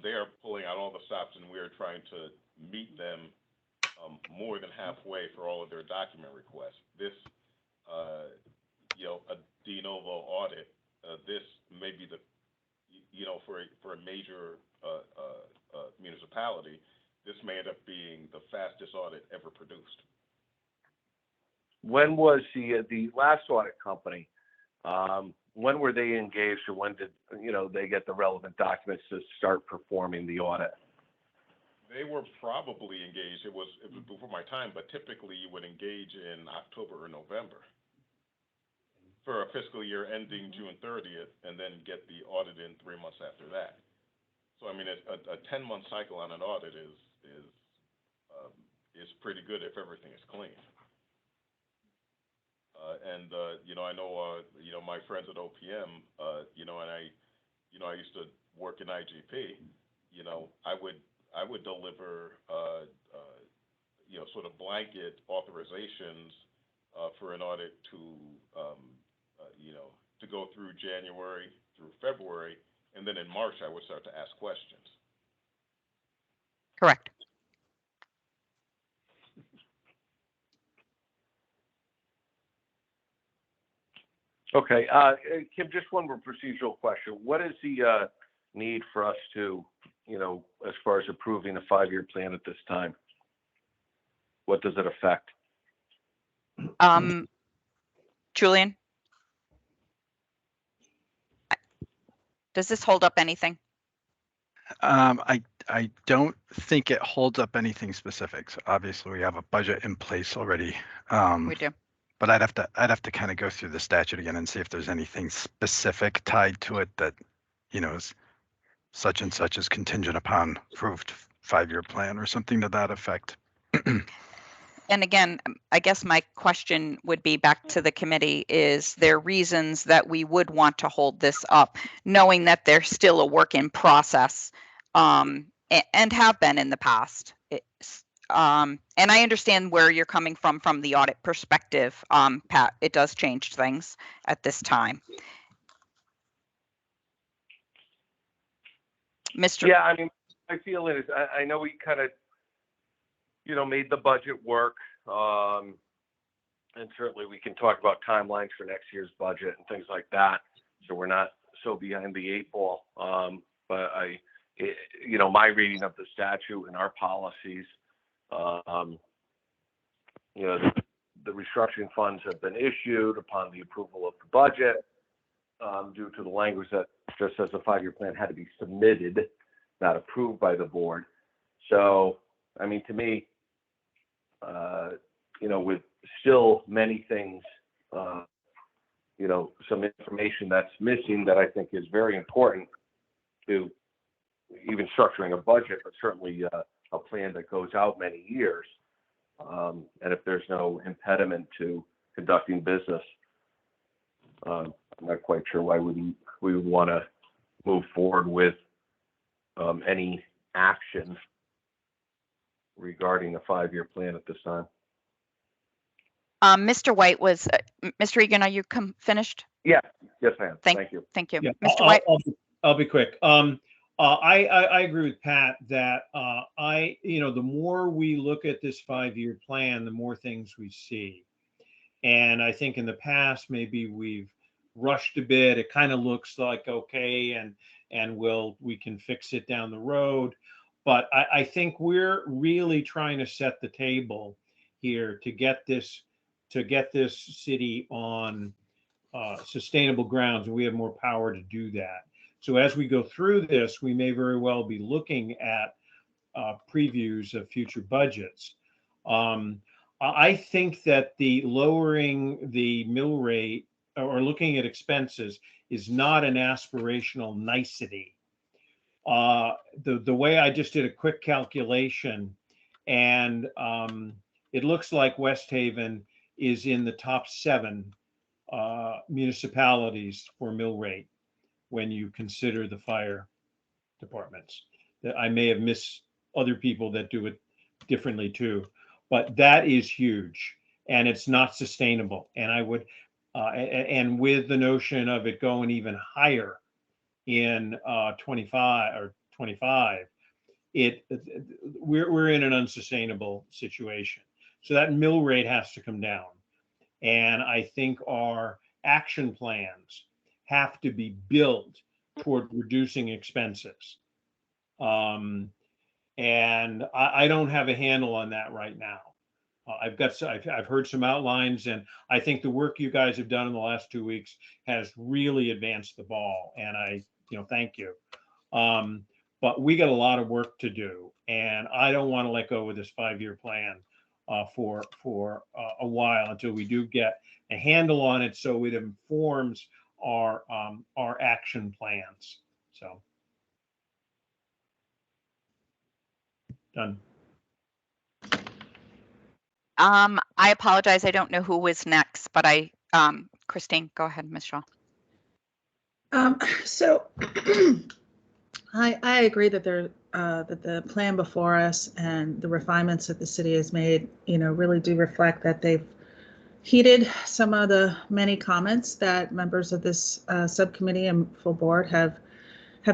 They are pulling out all the stops, and we are trying to meet them more than halfway for all of their document requests. This, a de novo audit, this may be the, for a major municipality, this may end up being the fastest audit ever produced. When was the last audit company? When were they engaged, or when did they get the relevant documents to start performing the audit? They were probably engaged. It was before my time, but typically you would engage in October or November for a fiscal year ending June 30th, and then get the audit in 3 months after that. So I mean, a 10-month cycle on an audit is pretty good if everything is clean. I know, my friends at OPM, and I used to work in IGP. I would deliver, sort of blanket authorizations for an audit to go through January through February, and then in March I would start to ask questions. Correct. Okay, Kim, just one more procedural question. What is the need for us to, as far as approving a 5-year plan at this time? what does it affect? Julian, does this hold up anything? I don't think it holds up anything specific. So obviously we have a budget in place already. We do. But I'd have to kind of go through the statute again and see if there's anything specific tied to it that, is such and such is contingent upon approved 5-year plan or something to that effect. And again, I guess my question would be back to the committee, is there reasons that we would want to hold this up, knowing that there's still a work in process, and have been in the past? And I understand where you're coming from the audit perspective, Pat. It does change things at this time. Mr. Yeah, I mean, I feel it is, I know we kind of, made the budget work. And certainly we can talk about timelines for next year's budget and things like that. So we're not so behind the 8 ball. But my reading of the statute and our policies, the restructuring funds have been issued upon the approval of the budget, due to the language that just says the 5-year plan had to be submitted, not approved by the board. So, I mean, to me, with still many things, some information that's missing that I think is very important to even structuring a budget, but certainly a plan that goes out many years. And if there's no impediment to conducting business, I'm not quite sure why we would want to move forward with any action regarding the 5-year plan at this time. Mr. White was, Mr. Egan, are you finished? Yeah, yes, ma'am. Thank you. Thank you. Yeah, Mr. White? I'll be quick. I agree with Pat that the more we look at this 5-year plan, the more things we see. And I think in the past, maybe we've rushed a bit. It kind of looks like, okay, and we can fix it down the road. But I think we're really trying to set the table here to get this city on sustainable grounds, and we have more power to do that. So as we go through this, we may very well be looking at previews of future budgets. I think that the lowering the mill rate or looking at expenses is not an aspirational nicety. The way I just did a quick calculation, and it looks like West Haven is in the top 7 municipalities for mill rate when you consider the fire departments. I may have missed other people that do it differently too, but that is huge, and it's not sustainable. And I would, and with the notion of it going even higher in 25, we're in an unsustainable situation. So that mill rate has to come down. And I think our action plans have to be built toward reducing expenses. And I don't have a handle on that right now. I've heard some outlines, and I think the work you guys have done in the last 2 weeks has really advanced the ball, and I thank you. But we got a lot of work to do, and I don't want to let go of this 5-year plan for a while until we do get a handle on it, so it informs our action plans. So done. I apologize. I don't know who was next, but Christine, go ahead, Ms. Shaw. So I agree that that the plan before us and the refinements that the city has made, really do reflect that they've heeded some of the many comments that members of this subcommittee and full board have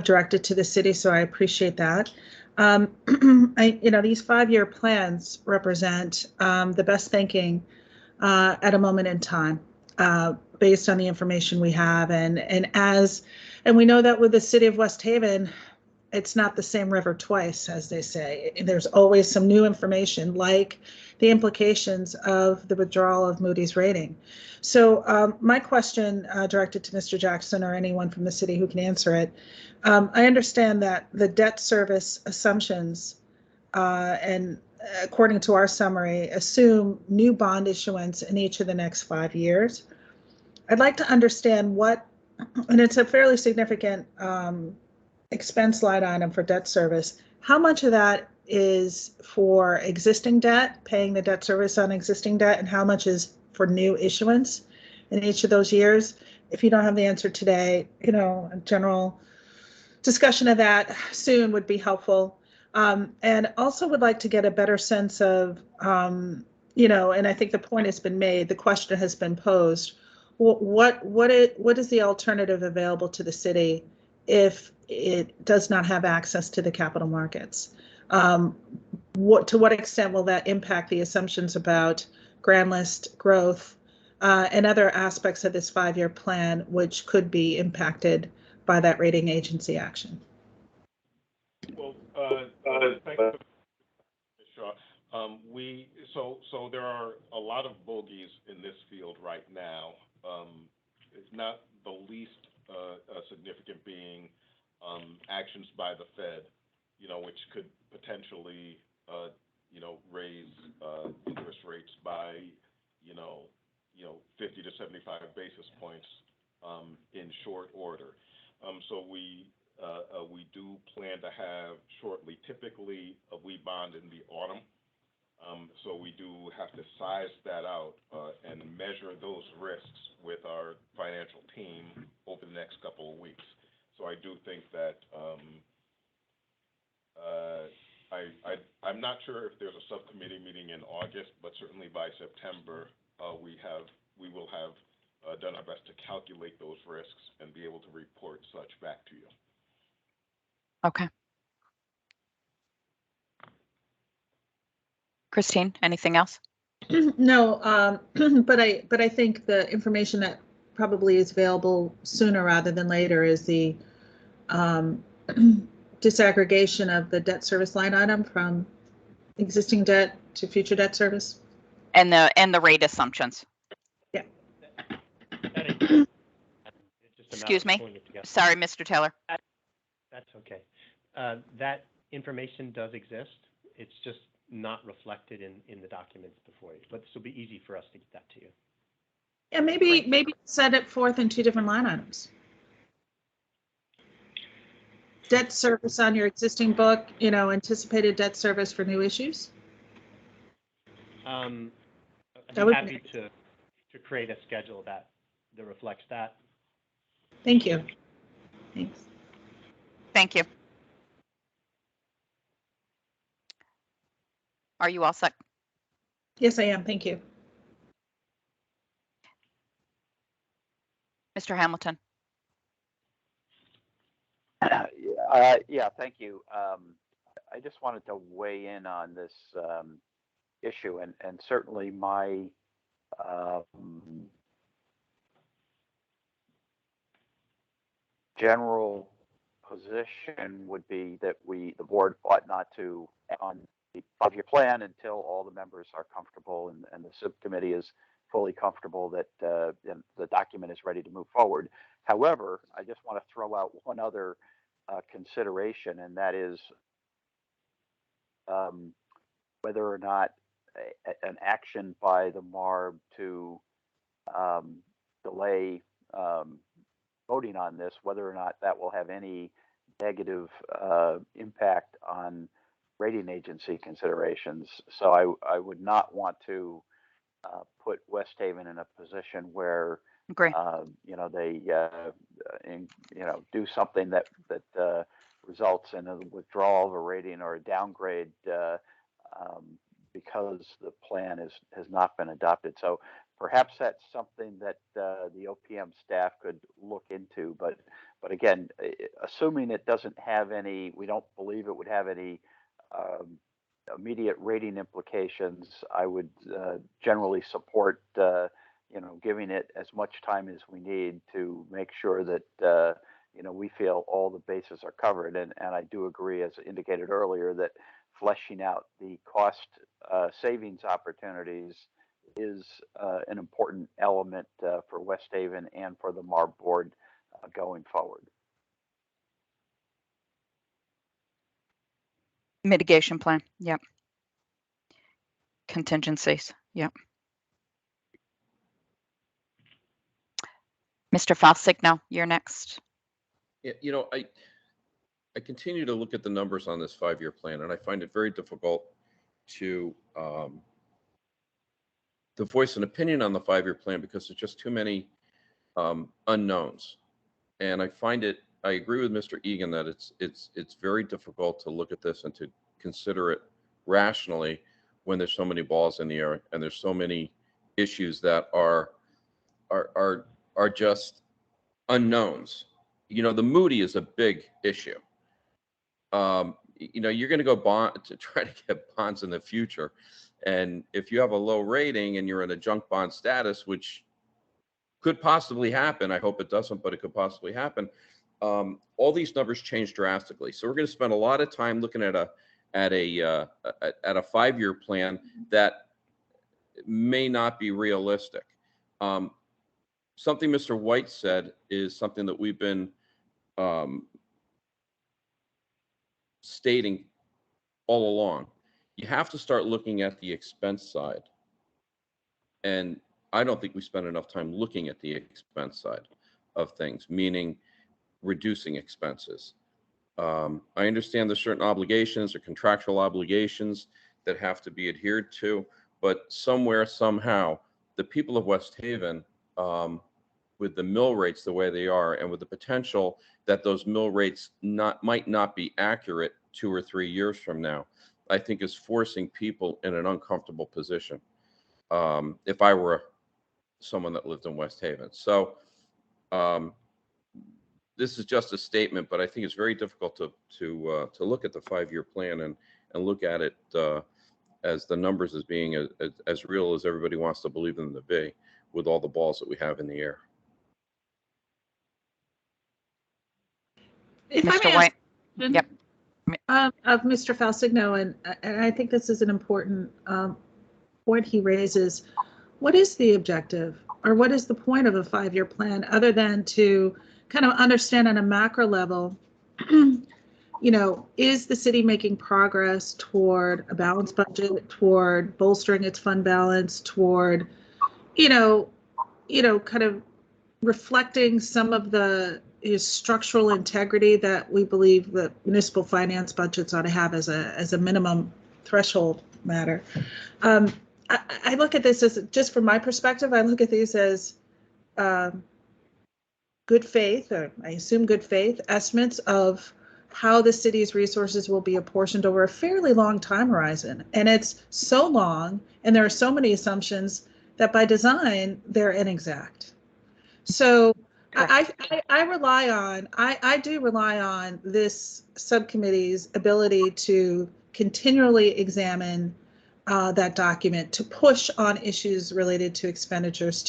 directed to the city. So I appreciate that. These 5-year plans represent the best thinking at a moment in time, based on the information we have, and we know that with the city of West Haven, it's not the same river twice, as they say. There's always some new information, like the implications of the withdrawal of Moody's rating. So my question directed to Mr. Jackson or anyone from the city who can answer it. I understand that the debt service assumptions and according to our summary, assume new bond issuance in each of the next 5 years. I'd like to understand what, and it's a fairly significant expense line item for debt service. How much of that is for existing debt, paying the debt service on existing debt, and how much is for new issuance in each of those years? If you don't have the answer today, you know, a general discussion of that soon would be helpful. And also would like to get a better sense of, you know, and I think the point has been made, the question has been posed. What is the alternative available to the city if it does not have access to the capital markets? To what extent will that impact the assumptions about grand list growth and other aspects of this 5-year plan, which could be impacted by that rating agency action? Well, thank you, Shaw. So there are a lot of bogeys in this field right now. It's not the least significant being actions by the Fed, you know, which could potentially, you know, raise interest rates by, you know, 50 to 75 basis points in short order. So we do plan to have shortly, typically we bond in the autumn. So we do have to size that out and measure those risks with our financial team over the next couple of weeks. So I do think that I'm not sure if there's a subcommittee meeting in August, but certainly by September we will have done our best to calculate those risks and be able to report such back to you. Okay. Christine, anything else? No, but I think the information that probably is available sooner rather than later is the disaggregation of the debt service line item from existing debt to future debt service. And the rate assumptions. Yeah. Excuse me. Sorry, Mr. Taylor. That's okay. That information does exist. It's just not reflected in the documents before you, but this will be easy for us to get that to you. Yeah, maybe set it forth in 2 different line items. Debt service on your existing book, you know, anticipated debt service for new issues. I'd be happy to create a schedule that reflects that. Thank you. Thanks. Thank you. Are you all set? Yes, I am. Thank you. Mr. Hamilton. Yeah, thank you. I just wanted to weigh in on this issue, and certainly my general position would be that the board ought not to act on the 5-year plan until all the members are comfortable and the subcommittee is fully comfortable that the document is ready to move forward. However, I just want to throw out one other consideration, and that is whether or not an action by the MARB to delay voting on this, whether or not that will have any negative impact on rating agency considerations. So I would not want to put West Haven in a position where you know, they you know, do something that results in a withdrawal of a rating or a downgrade because the plan has not been adopted. So perhaps that's something that the OPM staff could look into. But again, assuming it doesn't have any, we don't believe it would have any immediate rating implications, I would generally support you know, giving it as much time as we need to make sure that we feel all the bases are covered. And I do agree, as indicated earlier, that fleshing out the cost savings opportunities is an important element for West Haven and for the MARB board going forward. Mitigation plan. Yep. Contingencies. Yep. Mr. Falsigno, you're next. Yeah, I continue to look at the numbers on this 5-year plan, and I find it very difficult to voice an opinion on the 5-year plan because there's just too many unknowns. And I agree with Mr. Egan that it's very difficult to look at this and to consider it rationally when there's so many balls in the air and there's so many issues that are just unknowns. The Moody is a big issue. You're going to go to try to get bonds in the future. And if you have a low rating and you're in a junk bond status, which could possibly happen, I hope it doesn't, but it could possibly happen. All these numbers change drastically. So we're going to spend a lot of time looking at a 5-year plan that may not be realistic. Something Mr. White said is something that we've been stating all along. You have to start looking at the expense side. And I don't think we spend enough time looking at the expense side of things, meaning reducing expenses. I understand there's certain obligations or contractual obligations that have to be adhered to, but somewhere, somehow, the people of West Haven, with the mill rates the way they are, and with the potential that those mill rates might not be accurate 2 or 3 years from now, I think is forcing people in an uncomfortable position. If I were someone that lived in West Haven. So this is just a statement, but I think it's very difficult to look at the 5-year plan and look at it as the numbers as being as real as everybody wants to believe them to be, with all the balls that we have in the air. If Mr. I may White. ask, Yep. Of Mr. Falsigno, and I think this is an important point he raises. What is the objective, or what is the point of a 5-year plan, other than to kind of understand on a macro level, is the city making progress toward a balanced budget, toward bolstering its fund balance, toward, kind of reflecting some of the structural integrity that we believe that municipal finance budgets ought to have as a minimum threshold matter. I look at this as, just from my perspective, I look at these as good faith, or I assume good faith, estimates of how the city's resources will be apportioned over a fairly long time horizon. And it's so long, and there are so many assumptions that by design, they're inexact. So I do rely on this subcommittee's ability to continually examine that document, to push on issues related to expenditures,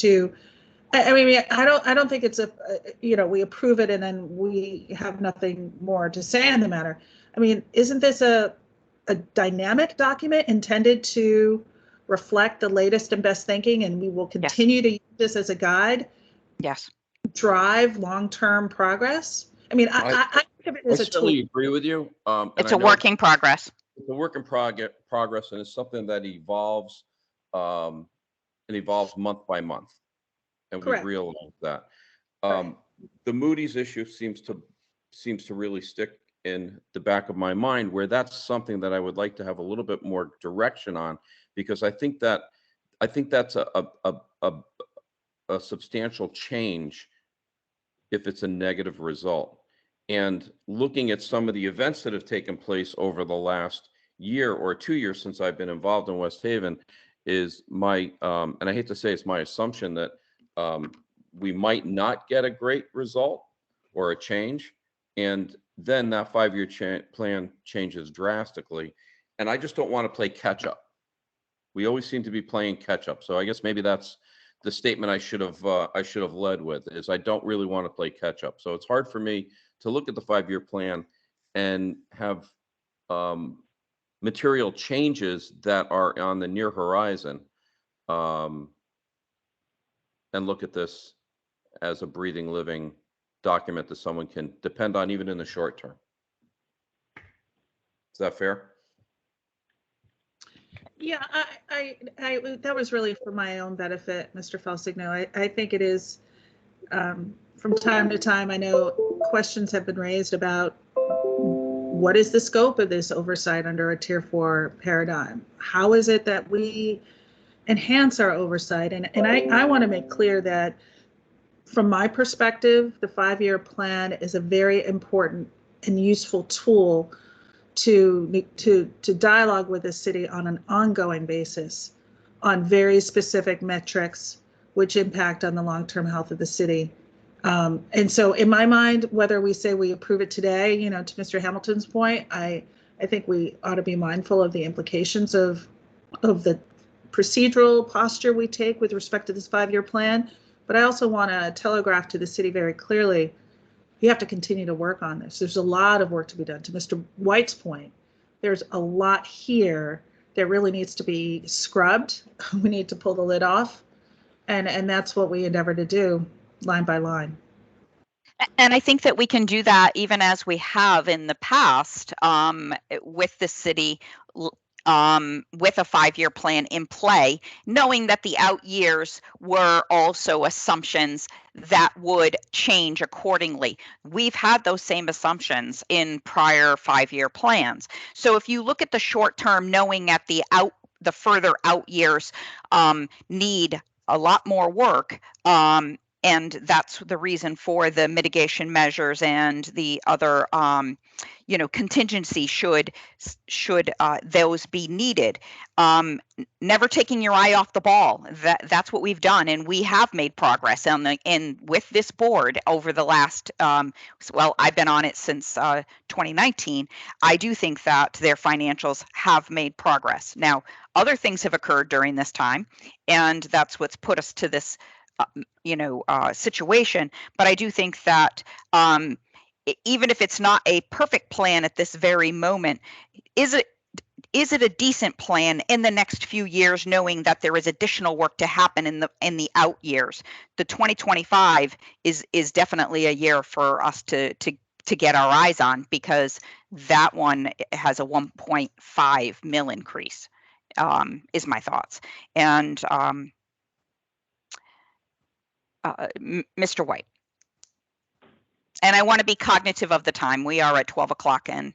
I don't think it's we approve it and then we have nothing more to say on the matter. I mean, isn't this a dynamic document intended to reflect the latest and best thinking, and we will continue to use this as a guide? Yes. Drive long-term progress. I mean, I think of it as a tool. I certainly agree with you. It's a work in progress. It's a work in progress, and it's something that evolves. It evolves month by month, and we realize that. The Moody's issue seems to really stick in the back of my mind, where that's something that I would like to have a little bit more direction on, because I think that's a substantial change if it's a negative result. And looking at some of the events that have taken place over the last year or 2 years since I've been involved in West Haven is my, and I hate to say it's my assumption that we might not get a great result or a change. And then that 5-year plan changes drastically. And I just don't want to play catch up. We always seem to be playing catch up. So I guess maybe that's the statement I should have led with is I don't really want to play catch up. So it's hard for me to look at the 5-year plan and have material changes that are on the near horizon, and look at this as a breathing, living document that someone can depend on even in the short term. Is that fair? Yeah, that was really for my own benefit, Mr. Felsigno. I think it is, from time to time, I know questions have been raised about what is the scope of this oversight under a Tier 4 paradigm? How is it that we enhance our oversight? And I want to make clear that from my perspective, the 5-year plan is a very important and useful tool to dialogue with the city on an ongoing basis on very specific metrics which impact on the long-term health of the city. And so in my mind, whether we say we approve it today, to Mr. Hamilton's point, I think we ought to be mindful of the implications of the procedural posture we take with respect to this 5-year plan. But I also want to telegraph to the city very clearly, you have to continue to work on this. There's a lot of work to be done. To Mr. White's point, there's a lot here that really needs to be scrubbed. We need to pull the lid off. And that's what we endeavor to do line by line. And I think that we can do that even as we have in the past, with the city, with a 5-year plan in play, knowing that the out years were also assumptions that would change accordingly. We've had those same assumptions in prior 5-year plans. So if you look at the short term, knowing that the further out years need a lot more work, and that's the reason for the mitigation measures and the other, contingency should those be needed. Never taking your eye off the ball. That's what we've done, and we have made progress with this board over the last. Well, I've been on it since 2019. I do think that their financials have made progress. Now, other things have occurred during this time, and that's what's put us to this situation. But I do think that even if it's not a perfect plan at this very moment, is it a decent plan in the next few years, knowing that there is additional work to happen in the out years? The 2025 is definitely a year for us to get our eyes on, because that one has a 1.5 mil increase, is my thoughts. And Mr. White. And I want to be cognitive of the time. We are at 12 o'clock, and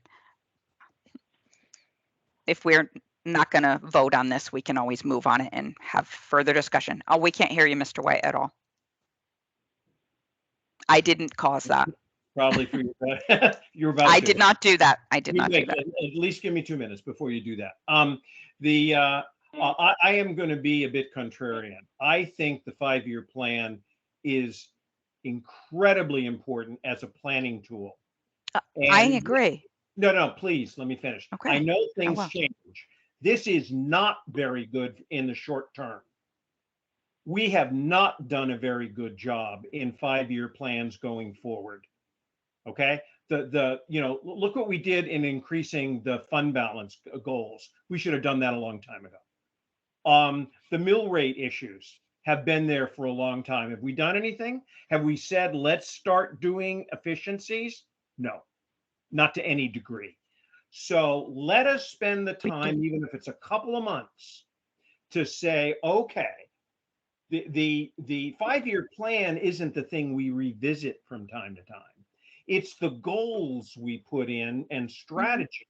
if we're not going to vote on this, we can always move on it and have further discussion. Oh, we can't hear you, Mr. White, at all. I didn't cause that. Probably for you're about I to. did not do that. I did not do that. At least give me 2 minutes before you do that. I am going to be a bit contrarian. I think the 5-year plan is incredibly important as a planning tool. I agree. No, please let me finish. Okay. I know things change. This is not very good in the short term. We have not done a very good job in 5-year plans going forward. Okay. Look what we did in increasing the fund balance goals. We should have done that a long time ago. The mill rate issues have been there for a long time. Have we done anything? Have we said, let's start doing efficiencies? No, not to any degree. So let us spend the time, even if it's a couple of months, to say, okay, the 5-year plan isn't the thing we revisit from time to time. It's the goals we put in and strategies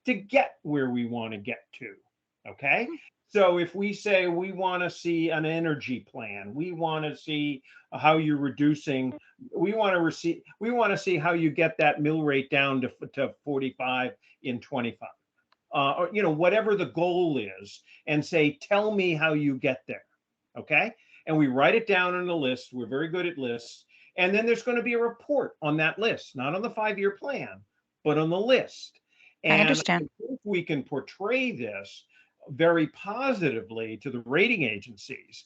to get where we want to get to. Okay. So if we say we want to see an energy plan, we want to see how you're reducing, we want to see how you get that mill rate down to 45 in 25, or whatever the goal is, and say, tell me how you get there. Okay. And we write it down on a list. We're very good at lists. And then there's going to be a report on that list, not on the 5-year plan, but on the list. And I understand. If we can portray this very positively to the rating agencies,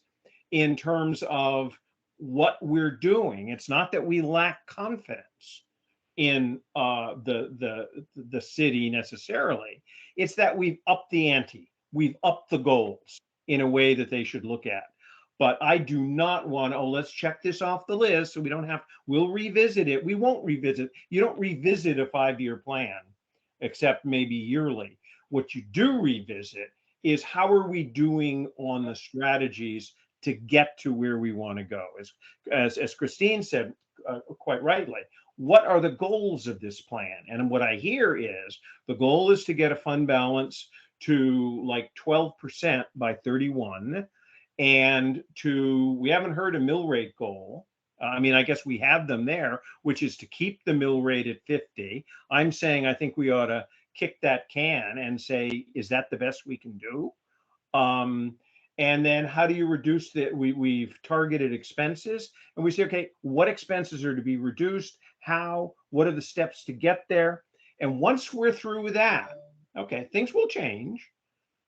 in terms of what we're doing. It's not that we lack confidence in the city necessarily. It's that we've upped the ante. We've upped the goals in a way that they should look at. But I do not want, oh, let's check this off the list so we don't have, we'll revisit it. We won't revisit. You don't revisit a 5-year plan, except maybe yearly. What you do revisit is how are we doing on the strategies to get to where we want to go. As Christine said quite rightly, what are the goals of this plan? And what I hear is the goal is to get a fund balance to like 12% by 31, and we haven't heard a mill rate goal. I mean, I guess we have them there, which is to keep the mill rate at 50. I'm saying I think we ought to kick that can and say, is that the best we can do? And then how do you reduce we've targeted expenses, and we say, okay, what expenses are to be reduced? How? What are the steps to get there? And once we're through with that, okay, things will change,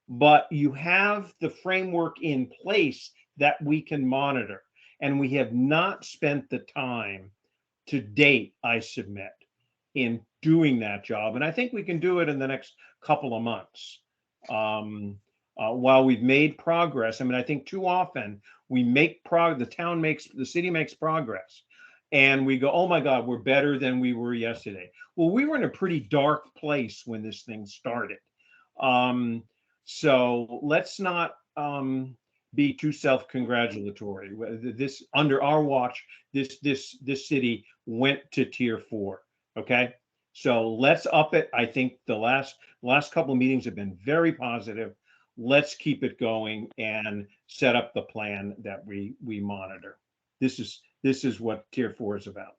but you have the framework in place that we can monitor. And we have not spent the time to date, I submit, in doing that job. And I think we can do it in the next couple of months. While we've made progress, I mean, I think too often we make the city makes progress, and we go, oh my God, we're better than we were yesterday. Well, we were in a pretty dark place when this thing started. So let's not be too self-congratulatory. This, under our watch, this city went to tier 4. Okay, so let's up it. I think the last couple of meetings have been very positive. Let's keep it going and set up the plan that we monitor. This is what tier 4 is about.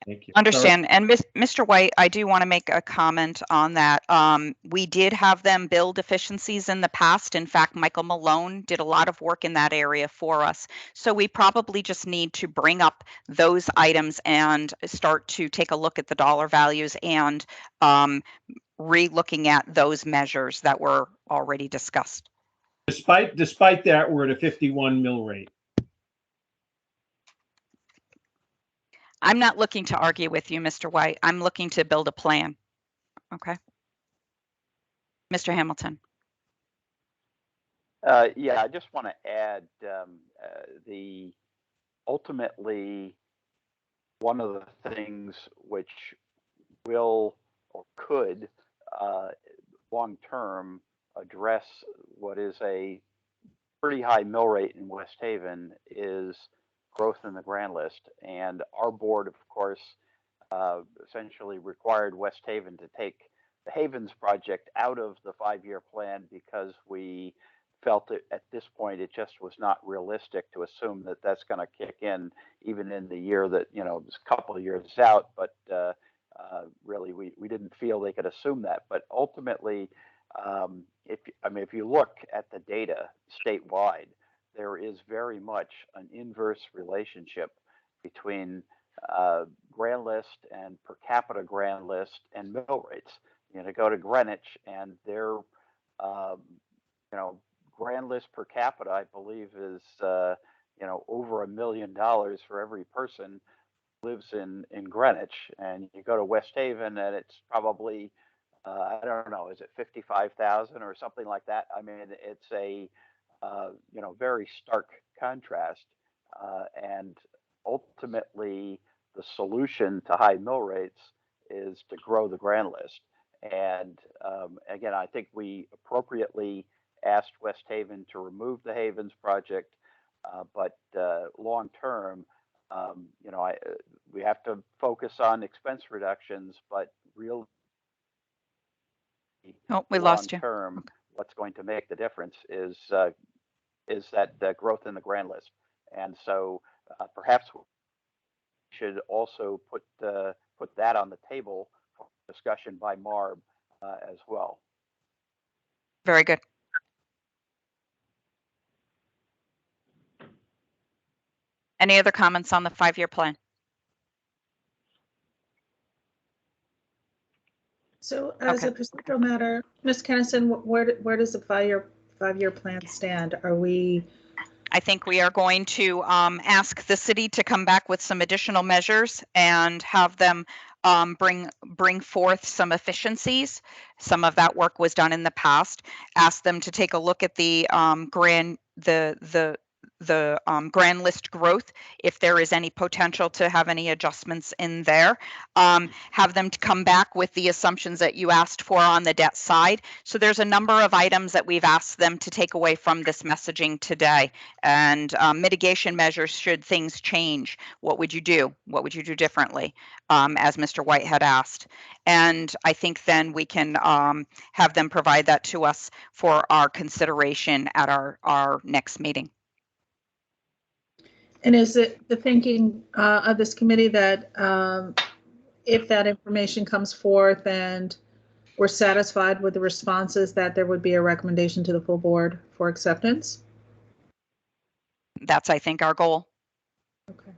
Thank you. Understand. Sorry. And Mr. White, I do want to make a comment on that. We did have them build deficiencies in the past. In fact, Michael Malone did a lot of work in that area for us. So we probably just need to bring up those items and start to take a look at the dollar values and re-looking at those measures that were already discussed. Despite that, we're at a 51 mill rate. I'm not looking to argue with you, Mr. White. I'm looking to build a plan. Okay. Mr. Hamilton. Yeah, I just want to add ultimately one of the things which will or could long term address what is a pretty high mill rate in West Haven is growth in the grand list. And our board, of course, essentially required West Haven to take the Havens project out of the 5-year plan because we felt that at this point it just was not realistic to assume that that's going to kick in even in the year that, you know, it's a couple of years out, but really we didn't feel they could assume that. But ultimately, if you look at the data statewide, there is very much an inverse relationship between grand list and per capita grand list and mill rates. You know, go to Greenwich and their grand list per capita, I believe, is over $1 million for every person who lives in Greenwich. And you go to West Haven and it's probably I don't know, is it 55,000 or something like that? I mean, it's a very stark contrast, and ultimately the solution to high mill rates is to grow the grand list. And again, I think we appropriately asked West Haven to remove the Havens project, but long term, we have to focus on expense reductions, but real we lost you. Term, okay. What's going to make the difference is that growth in the grand list, and so perhaps we should also put that on the table for discussion by MARB as well. Very good. Any other comments on the 5-year plan? So as a procedural matter, Ms. Kennison, where does the 5-year plan stand? Are we I think we are going to ask the city to come back with some additional measures and have them bring forth some efficiencies. Some of that work was done in the past. Ask them to take a look at the grand list growth, if there is any potential to have any adjustments in there. Have them to come back with the assumptions that you asked for on the debt side. So there's a number of items that we've asked them to take away from this messaging today. And mitigation measures should things change. What would you do? What would you do differently? As Mr. White had asked. And I think then we can have them provide that to us for our consideration at our next meeting. And is it the thinking of this committee that if that information comes forth and we're satisfied with the responses, that there would be a recommendation to the full board for acceptance? That's, I think, our goal. Okay.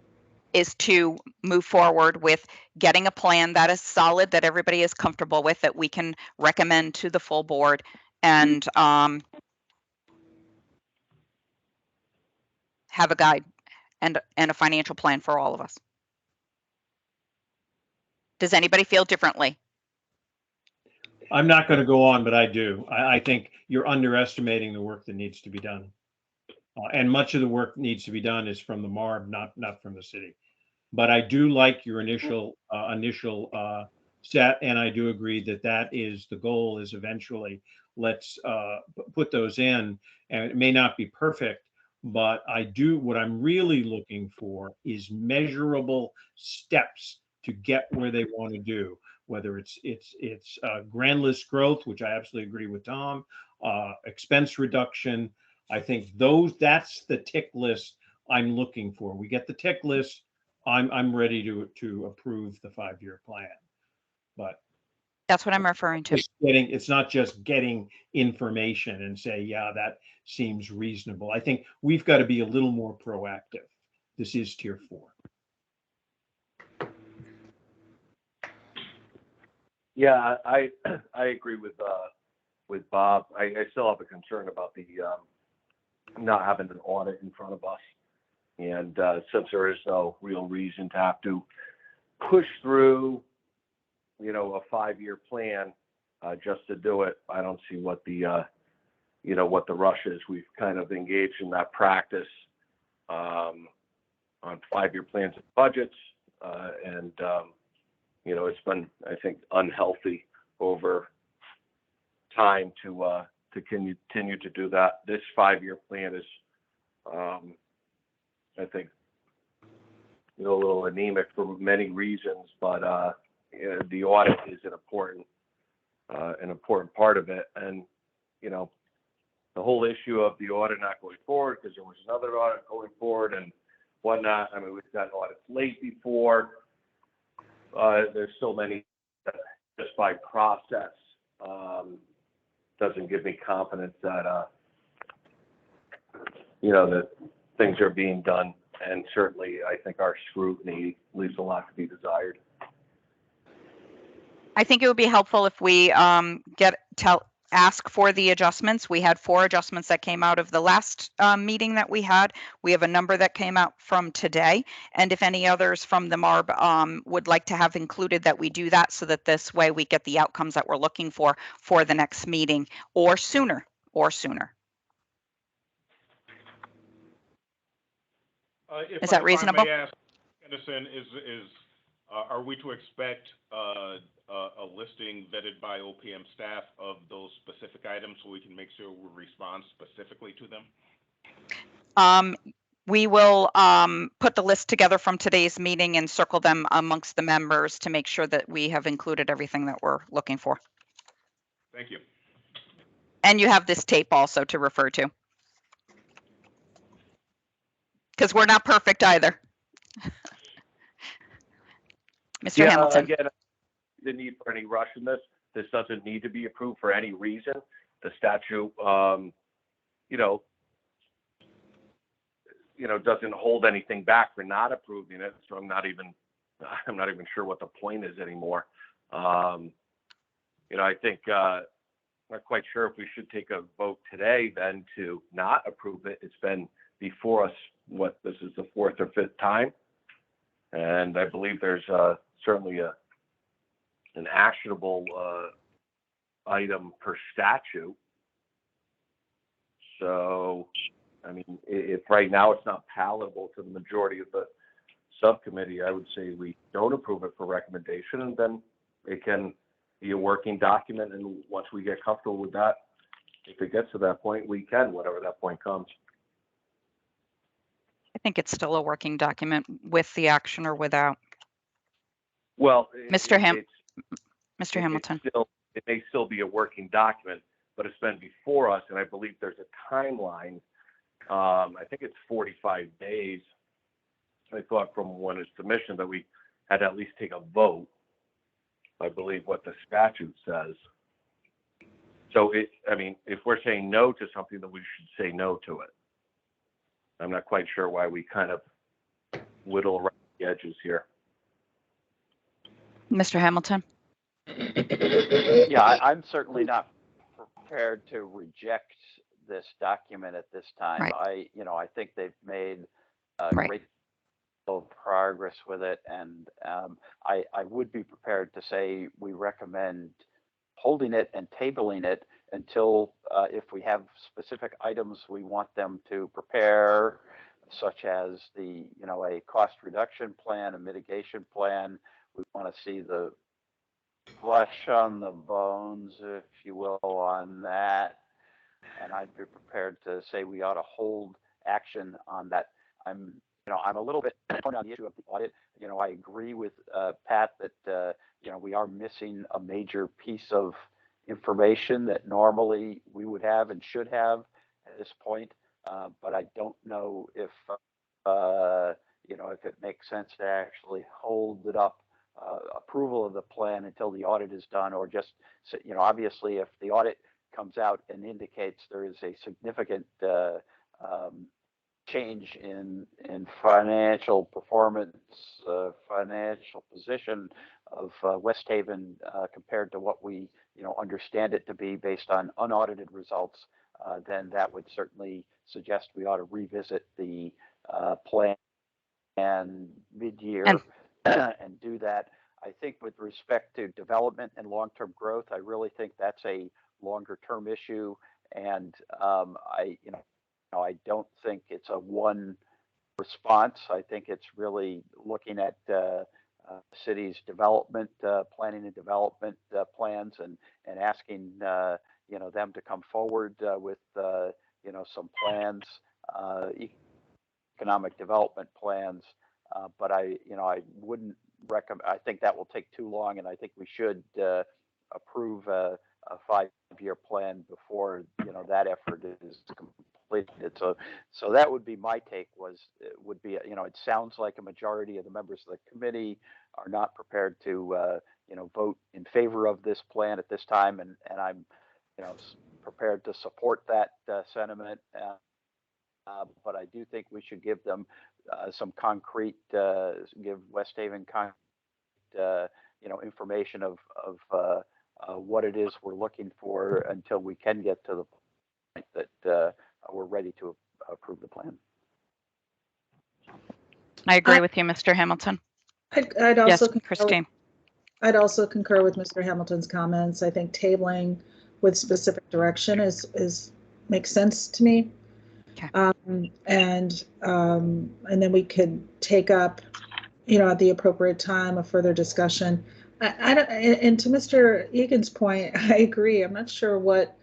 Is to move forward with getting a plan that is solid, that everybody is comfortable with, that we can recommend to the full board, and have a guide and a financial plan for all of us. Does anybody feel differently? I'm not going to go on, but I do. I think you're underestimating the work that needs to be done. And much of the work that needs to be done is from the MARB, not from the city. But I do like your initial set, and I do agree that that is the goal, is eventually let's put those in. And it may not be perfect, but what I'm really looking for is measurable steps to get where they want to do, whether it's grand list growth, which I absolutely agree with Tom, expense reduction. I think that's the tick list I'm looking for. We get the tick list, I'm ready to approve the 5-year plan. But that's what I'm referring to. It's not just getting information and say, yeah, that seems reasonable. I think we've got to be a little more proactive. This is tier 4. Yeah, I agree with Bob. I still have a concern about the not having an audit in front of us, and since there is no real reason to have to push through, a 5-year plan just to do it, I don't see what the what the rush is. We've kind of engaged in that practice on 5-year plans and budgets, and it's been, I think, unhealthy over time to continue to do that. This 5-year plan is, I think, a little anemic for many reasons, but the audit is an important part of it. And the whole issue of the audit not going forward, because there was another audit going forward and whatnot. I mean, we've gotten audits late before. There's so many that just by process doesn't give me confidence that that things are being done. And certainly, I think our scrutiny leaves a lot to be desired. I think it would be helpful if we ask for the adjustments. We had 4 adjustments that came out of the last meeting that we had. We have a number that came out from today. And if any others from the MARB would like to have included, that we do that, so that this way we get the outcomes that we're looking for the next meeting, or sooner. Is that reasonable? If I may ask, Anderson, are we to expect a listing vetted by OPM staff of those specific items so we can make sure we respond specifically to them? We will put the list together from today's meeting and circle them amongst the members to make sure that we have included everything that we're looking for. Thank you. And you have this tape also to refer to, because we're not perfect either. Mr. Hamilton. Again, the need for any rush in this. This doesn't need to be approved for any reason. The statute, doesn't hold anything back for not approving it. So I'm not even sure what the point is anymore. I think I'm not quite sure if we should take a vote today then to not approve it. It's been before us, this is the fourth or fifth time. And I believe there's certainly an actionable item per statute. So, I mean, if right now it's not palatable to the majority of the subcommittee, I would say we don't approve it for recommendation, and then it can be a working document. And once we get comfortable with that, if it gets to that point, we can, whatever that point comes. I think it's still a working document with the action or without. Well, Mr. Hamilton. It may still be a working document, but it's been before us, and I believe there's a timeline. I think it's 45 days. I thought from when it's submission that we had to at least take a vote. I believe what the statute says. So I mean, if we're saying no to something, then we should say no to it. I'm not quite sure why we kind of whittle around the edges here. Mr. Hamilton. Yeah, I'm certainly not prepared to reject this document at this time. Right. I think they've made Right. great progress with it, and I would be prepared to say we recommend holding it and tabling it until if we have specific items we want them to prepare, such as a cost reduction plan, a mitigation plan. We want to see the flesh on the bones, if you will, on that. And I'd be prepared to say we ought to hold action on that. I'm a little bit on the issue of the audit. I agree with Pat that we are missing a major piece of information that normally we would have and should have at this point. But I don't know if if it makes sense to actually hold it up, approval of the plan until the audit is done, or just obviously if the audit comes out and indicates there is a significant change in financial performance, financial position of West Haven compared to what we understand it to be based on unaudited results, then that would certainly suggest we ought to revisit the plan mid-year and do that. I think with respect to development and long-term growth, I really think that's a longer-term issue, and I don't think it's a one response. I think it's really looking at city's development, planning and development plans, and asking them to come forward with some plans, economic development plans. But I wouldn't recommend. I think that will take too long, and I think we should approve a 5-year plan before that effort is completed. So that would be my take. It sounds like a majority of the members of the committee are not prepared to vote in favor of this plan at this time, and I'm prepared to support that sentiment. But I do think we should give them some concrete, give West Haven concrete, information of what it is we're looking for until we can get to the point that we're ready to approve the plan. I agree with you, Mr. Hamilton. I'd also yes, Christine. I'd also concur with Mr. Hamilton's comments. I think tabling with specific direction makes sense to me. Okay. And then we could take up, at the appropriate time, a further discussion. And to Mr. Egan's point, I agree. I'm not sure what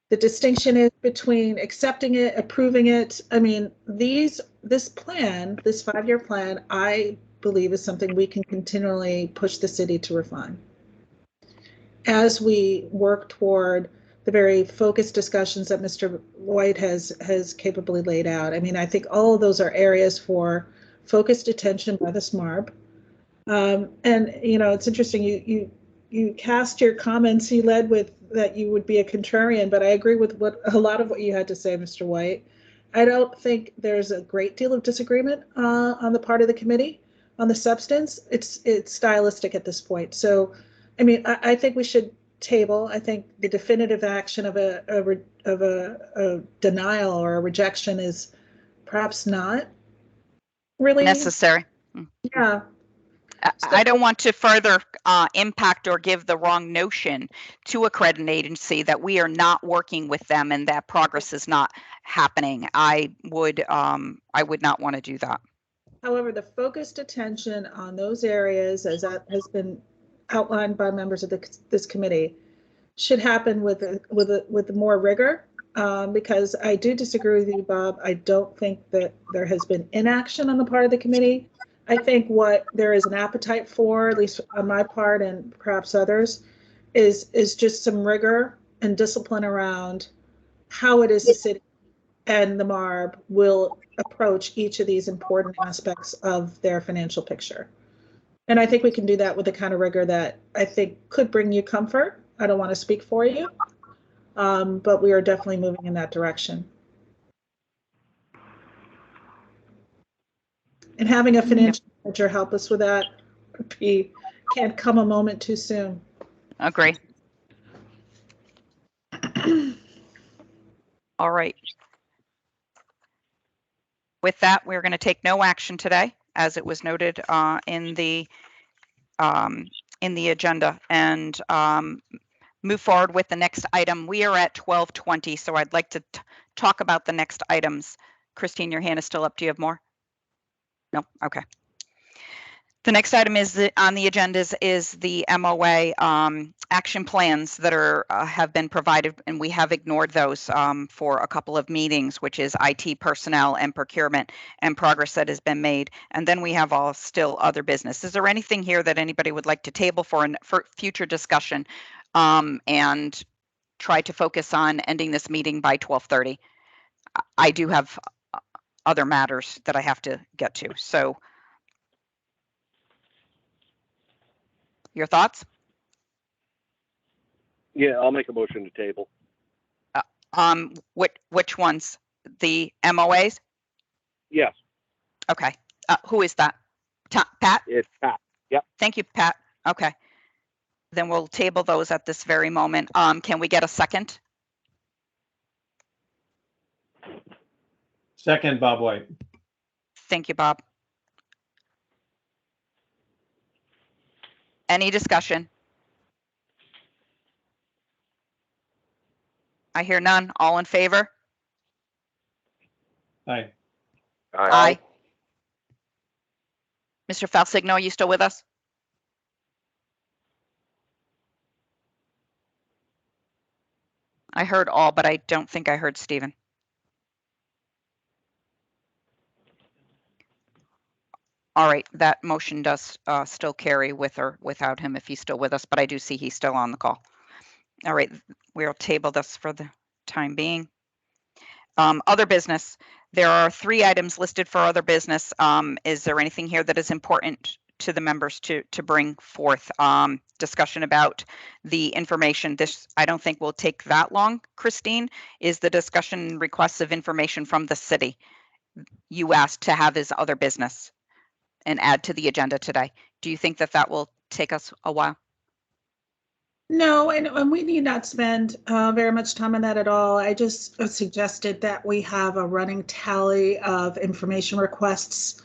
the distinction is between accepting it, approving it. I mean, this plan, this 5-year plan, I believe is something we can continually push the city to refine as we work toward the very focused discussions that Mr. White has capably laid out. I mean, I think all of those are areas for focused attention by the MARB. And it's interesting. You cast your comments. You led with that you would be a contrarian, but I agree with a lot of what you had to say, Mr. White. I don't think there's a great deal of disagreement on the part of the committee on the substance. It's stylistic at this point. So, I mean, I think we should table. I think the definitive action of a denial or a rejection is perhaps not really necessary. Yeah. I don't want to further impact or give the wrong notion to a credit agency that we are not working with them and that progress is not happening. I would not want to do that. However, the focused attention on those areas, as that has been outlined by members of this committee, should happen with more rigor. Because I do disagree with you, Bob. I don't think that there has been inaction on the part of the committee. I think what there is an appetite for, at least on my part and perhaps others, is just some rigor and discipline around how it is the city and the MARB will approach each of these important aspects of their financial picture. And I think we can do that with the kind of rigor that I think could bring you comfort. I don't want to speak for you, but we are definitely moving in that direction. And having a financial manager help us with that can't come a moment too soon. Agree. All right. With that, we're going to take no action today, as it was noted in the agenda, and move forward with the next item. We are at 12:20, so I'd like to talk about the next items. Christine, your hand is still up. Do you have more? No? Okay. The next item on the agenda is the MOA action plans that have been provided, and we have ignored those for a couple of meetings, which is IT personnel and procurement and progress that has been made. And then we have still other business. Is there anything here that anybody would like to table for future discussion and try to focus on ending this meeting by 12:30? I do have other matters that I have to get to. So your thoughts? Yeah, I'll make a motion to table. Which ones? The MOAs? Yes. Okay. Who is that? Pat? It's Pat. Yep. Thank you, Pat. Okay. Then we'll table those at this very moment. Can we get a second? Second, Bob White. Thank you, Bob. Any discussion? I hear none. All in favor? Aye. Aye. Mr. Falsigno, are you still with us? I heard all, but I don't think I heard Stephen. All right, that motion does still carry with or without him if he's still with us, but I do see he's still on the call. All right, we'll table this for the time being. Other business. There are 3 items listed for other business. Is there anything here that is important to the members to bring forth? Discussion about the information. This, I don't think will take that long, Christine, is the discussion requests of information from the city. You asked to have as other business and add to the agenda today. Do you think that will take us a while? No, and we need not spend very much time on that at all. I just suggested that we have a running tally of information requests,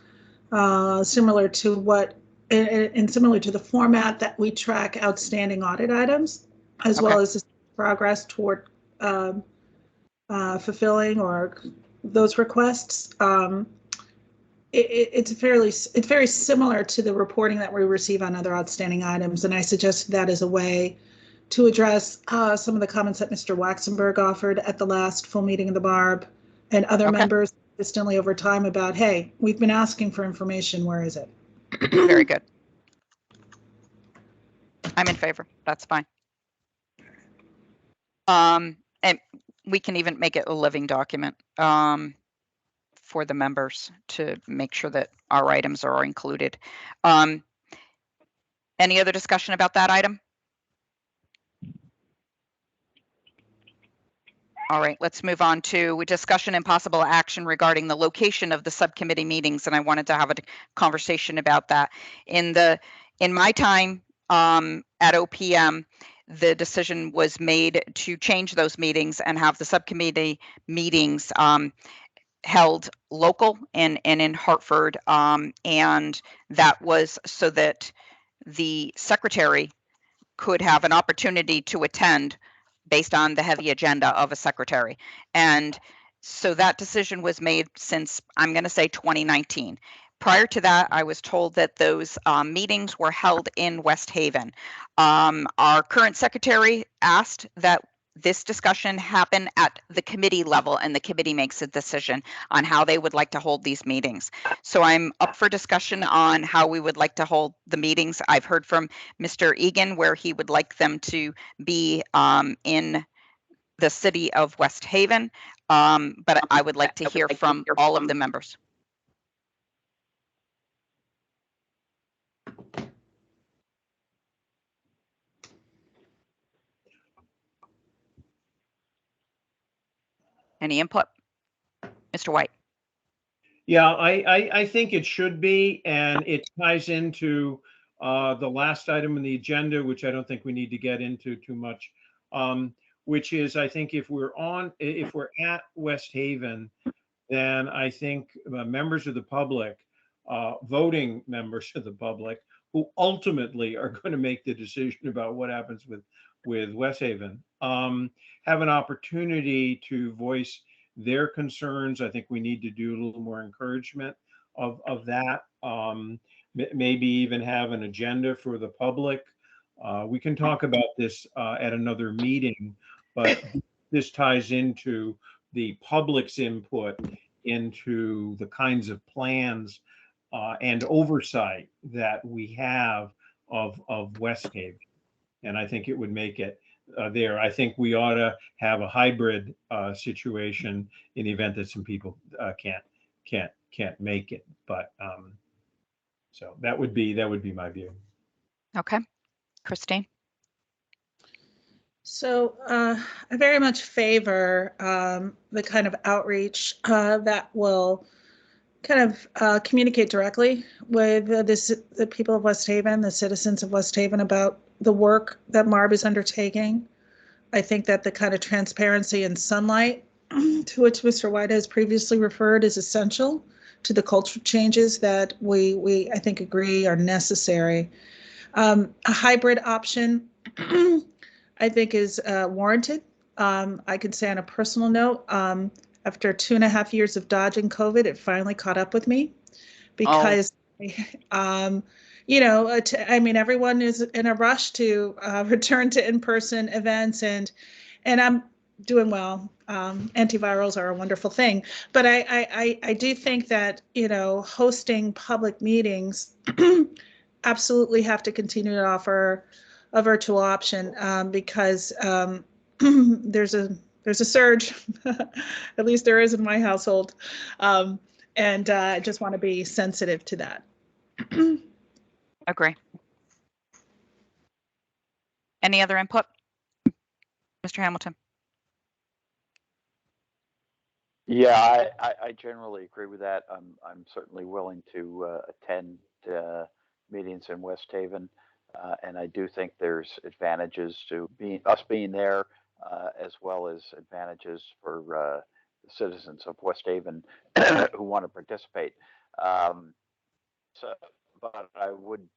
similar to the format that we track outstanding audit items, as well as progress toward fulfilling or those requests. It's very similar to the reporting that we receive on other outstanding items, and I suggested that as a way to address some of the comments that Mr. Waxenberg offered at the last full meeting of the MARB and other members consistently over time about, hey, we've been asking for information, where is it? Very good. I'm in favor. That's fine. And we can even make it a living document for the members to make sure that our items are included. Any other discussion about that item? All right, let's move on to discussion and possible action regarding the location of the subcommittee meetings, and I wanted to have a conversation about that. In my time at OPM, the decision was made to change those meetings and have the subcommittee meetings held local and in Hartford, and that was so that the secretary could have an opportunity to attend based on the heavy agenda of a secretary. And so that decision was made since, I'm going to say, 2019. Prior to that, I was told that those meetings were held in West Haven. Our current secretary asked that this discussion happen at the committee level, and the committee makes a decision on how they would like to hold these meetings. So I'm up for discussion on how we would like to hold the meetings. I've heard from Mr. Egan where he would like them to be in the city of West Haven, but I would like to hear from all of the members. Any input? Mr. White? Yeah, I think it should be, and it ties into the last item on the agenda, which I don't think we need to get into too much, which is, I think if we're at West Haven, then I think members of the public, voting members of the public, who ultimately are going to make the decision about what happens with West Haven, have an opportunity to voice their concerns. I think we need to do a little more encouragement of that. Maybe even have an agenda for the public. We can talk about this at another meeting, but this ties into the public's input into the kinds of plans and oversight that we have of West Haven. And I think it would make it there. I think we ought to have a hybrid situation in the event that some people can't make it. But so that would be my view. Okay, Christine. So I very much favor the kind of outreach that will kind of communicate directly with the people of West Haven, the citizens of West Haven, about the work that MARB is undertaking. I think that the kind of transparency and sunlight to which Mr. White has previously referred is essential to the cultural changes that we I think agree are necessary. A hybrid option I think is warranted. I could say on a personal note, after 2.5 years of dodging COVID, it finally caught up with me because, you know, I mean, everyone is in a rush to return to in-person events, and I'm doing well. Antivirals are a wonderful thing, but I do think that, you know, hosting public meetings absolutely have to continue to offer a virtual option because there's a surge, at least there is in my household, and I just want to be sensitive to that. Agree. Any other input? Mr. Hamilton? Yeah, I generally agree with that. I'm certainly willing to attend meetings in West Haven, and I do think there's advantages to us being there, as well as advantages for the citizens of West Haven who want to participate. But I would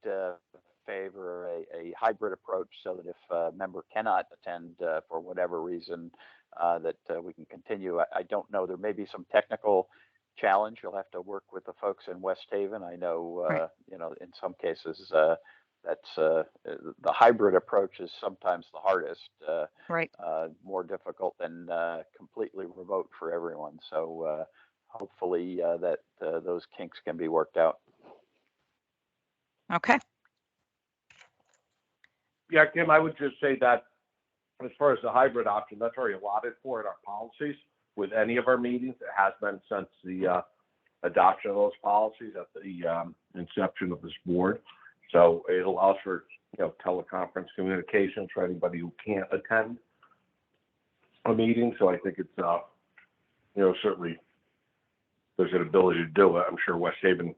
favor a hybrid approach so that if a member cannot attend for whatever reason, that we can continue. I don't know. There may be some technical challenge. You'll have to work with the folks in West Haven. I know, Right. you know, in some cases, that's the hybrid approach is sometimes the hardest, Right. more difficult than completely remote for everyone. So hopefully that those kinks can be worked out. Okay. Yeah, Kim, I would just say that as far as the hybrid option, that's already allotted for in our policies with any of our meetings. It has been since the adoption of those policies at the inception of this board. So it allows for, you know, teleconference communications for anybody who can't attend a meeting. So I think it's, you know, certainly there's an ability to do it. I'm sure West Haven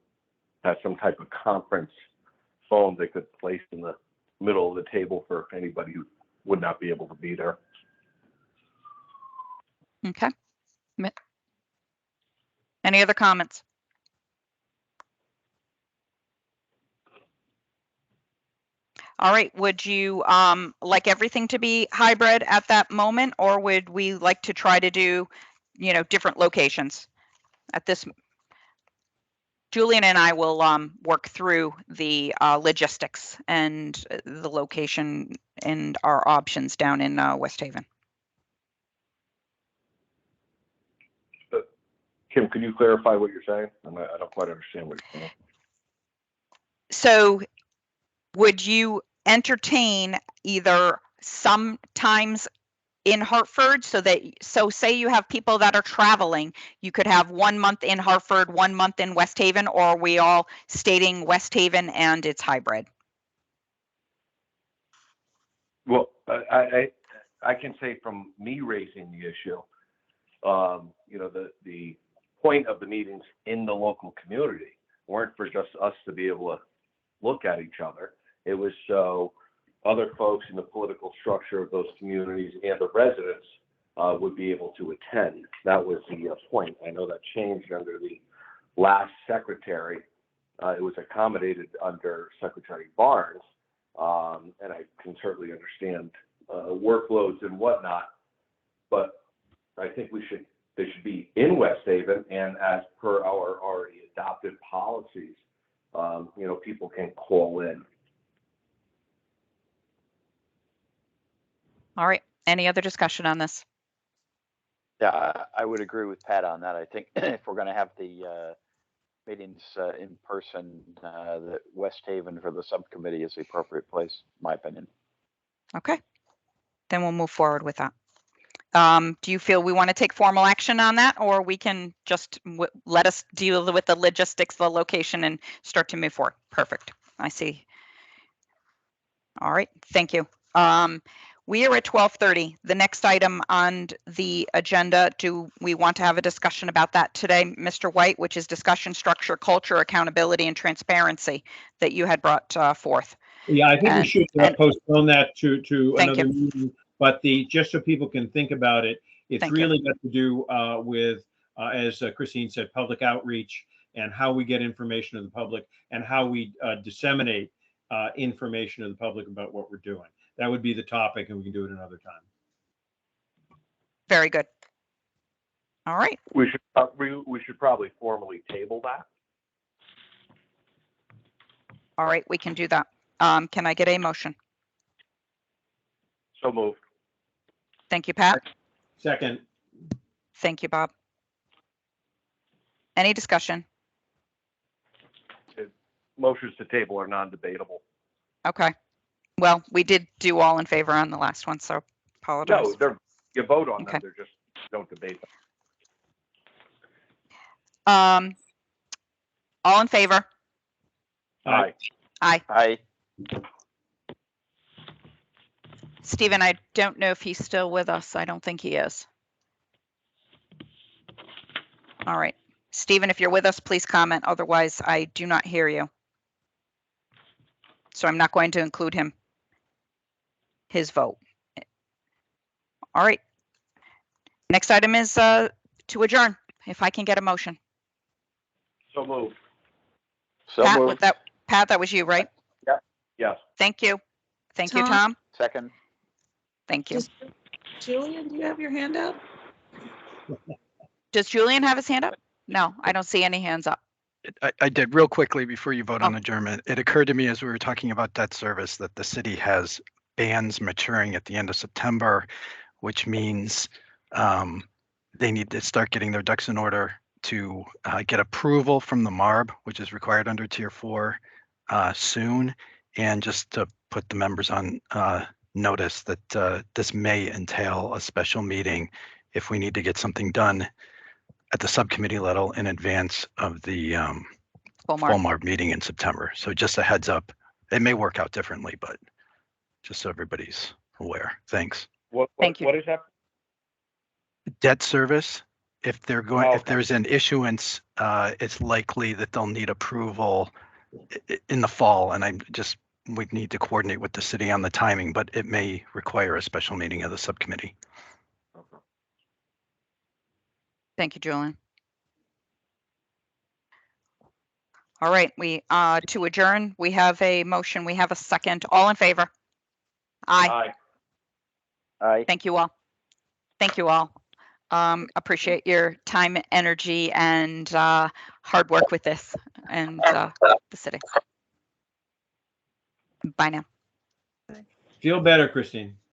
has some type of conference phone they could place in the middle of the table for anybody who would not be able to be there. Okay. Any other comments? All right, would you like everything to be hybrid at that moment, or would we like to try to do, different locations at this? Julian and I will work through the logistics and the location and our options down in West Haven. Kim, can you clarify what you're saying? I don't quite understand what you're saying. So would you entertain either sometimes in Hartford so say you have people that are traveling, you could have 1 month in Hartford, 1 month in West Haven, or are we all stating West Haven and it's hybrid? Well, I can say from me raising the issue, the point of the meetings in the local community weren't for just us to be able to look at each other. It was so other folks in the political structure of those communities and the residents would be able to attend. That was the point. I know that changed under the last secretary. It was accommodated under Secretary Barnes, and I can certainly understand workloads and whatnot, but I think they should be in West Haven, and as per our already adopted policies, people can call in. All right. Any other discussion on this? Yeah, I would agree with Pat on that. I think if we're going to have the meetings in person, that West Haven for the subcommittee is the appropriate place, in my opinion. Okay. Then we'll move forward with that. Do you feel we want to take formal action on that, or we can just let us deal with the logistics, the location, and start to move forward? Perfect. I see. All right. Thank you. We are at 12:30. The next item on the agenda, do we want to have a discussion about that today, Mr. White, which is discussion structure, culture, accountability, and transparency that you had brought forth? Yeah, I think we should postpone that to Thank another you. meeting. But just so people can think about it, it's Thank you. really got to do with, as Christine said, public outreach and how we get information to the public and how we disseminate information to the public about what we're doing. That would be the topic, and we can do it another time. Very good. All right. We should probably formally table that. All right, we can do that. Can I get a motion? So moved. Thank you, Pat. Second. Thank you, Bob. Any discussion? Motions to table are non-debatable. Okay. Well, we did do all in favor on the last one, so apologize. No, you vote on Okay. them. They're just don't debate them. All in favor? Aye. Aye. Aye. Stephen, I don't know if he's still with us. I don't think he is. All right. Stephen, if you're with us, please comment. Otherwise, I do not hear you. So I'm not going to include his vote. All right. Next item is to adjourn. If I can get a motion. So moved. So Pat, moved. Pat, that was you, right? Yeah. Yes. Thank you. Thank you, Tom? Tom. Second. Thank you. Julian, do you have your hand up? Does Julian have his hand up? No, I don't see any hands up. I did real quickly before you vote on Oh. adjournment. It occurred to me as we were talking about debt service that the city has bans maturing at the end of September, which means they need to start getting their ducks in order to get approval from the MARB, which is required under Tier 4 soon. And just to put the members on notice that this may entail a special meeting if we need to get something done at the subcommittee level in advance of the full MARB meeting in September. So just a heads up. It may work out differently, but just so everybody's aware. Thanks. Thank you. What is that? Debt service. If they're going, Okay. if there's an issuance, it's likely that they'll need approval in the fall, and we need to coordinate with the city on the timing, but it may require a special meeting of the subcommittee. Thank you, Julian. All right, we, to adjourn, we have a motion, we have a second. All in favor? Aye. Aye. Thank you all. Thank you all. Appreciate your time, energy, and hard work with this and the city. Bye now. Feel better, Christine.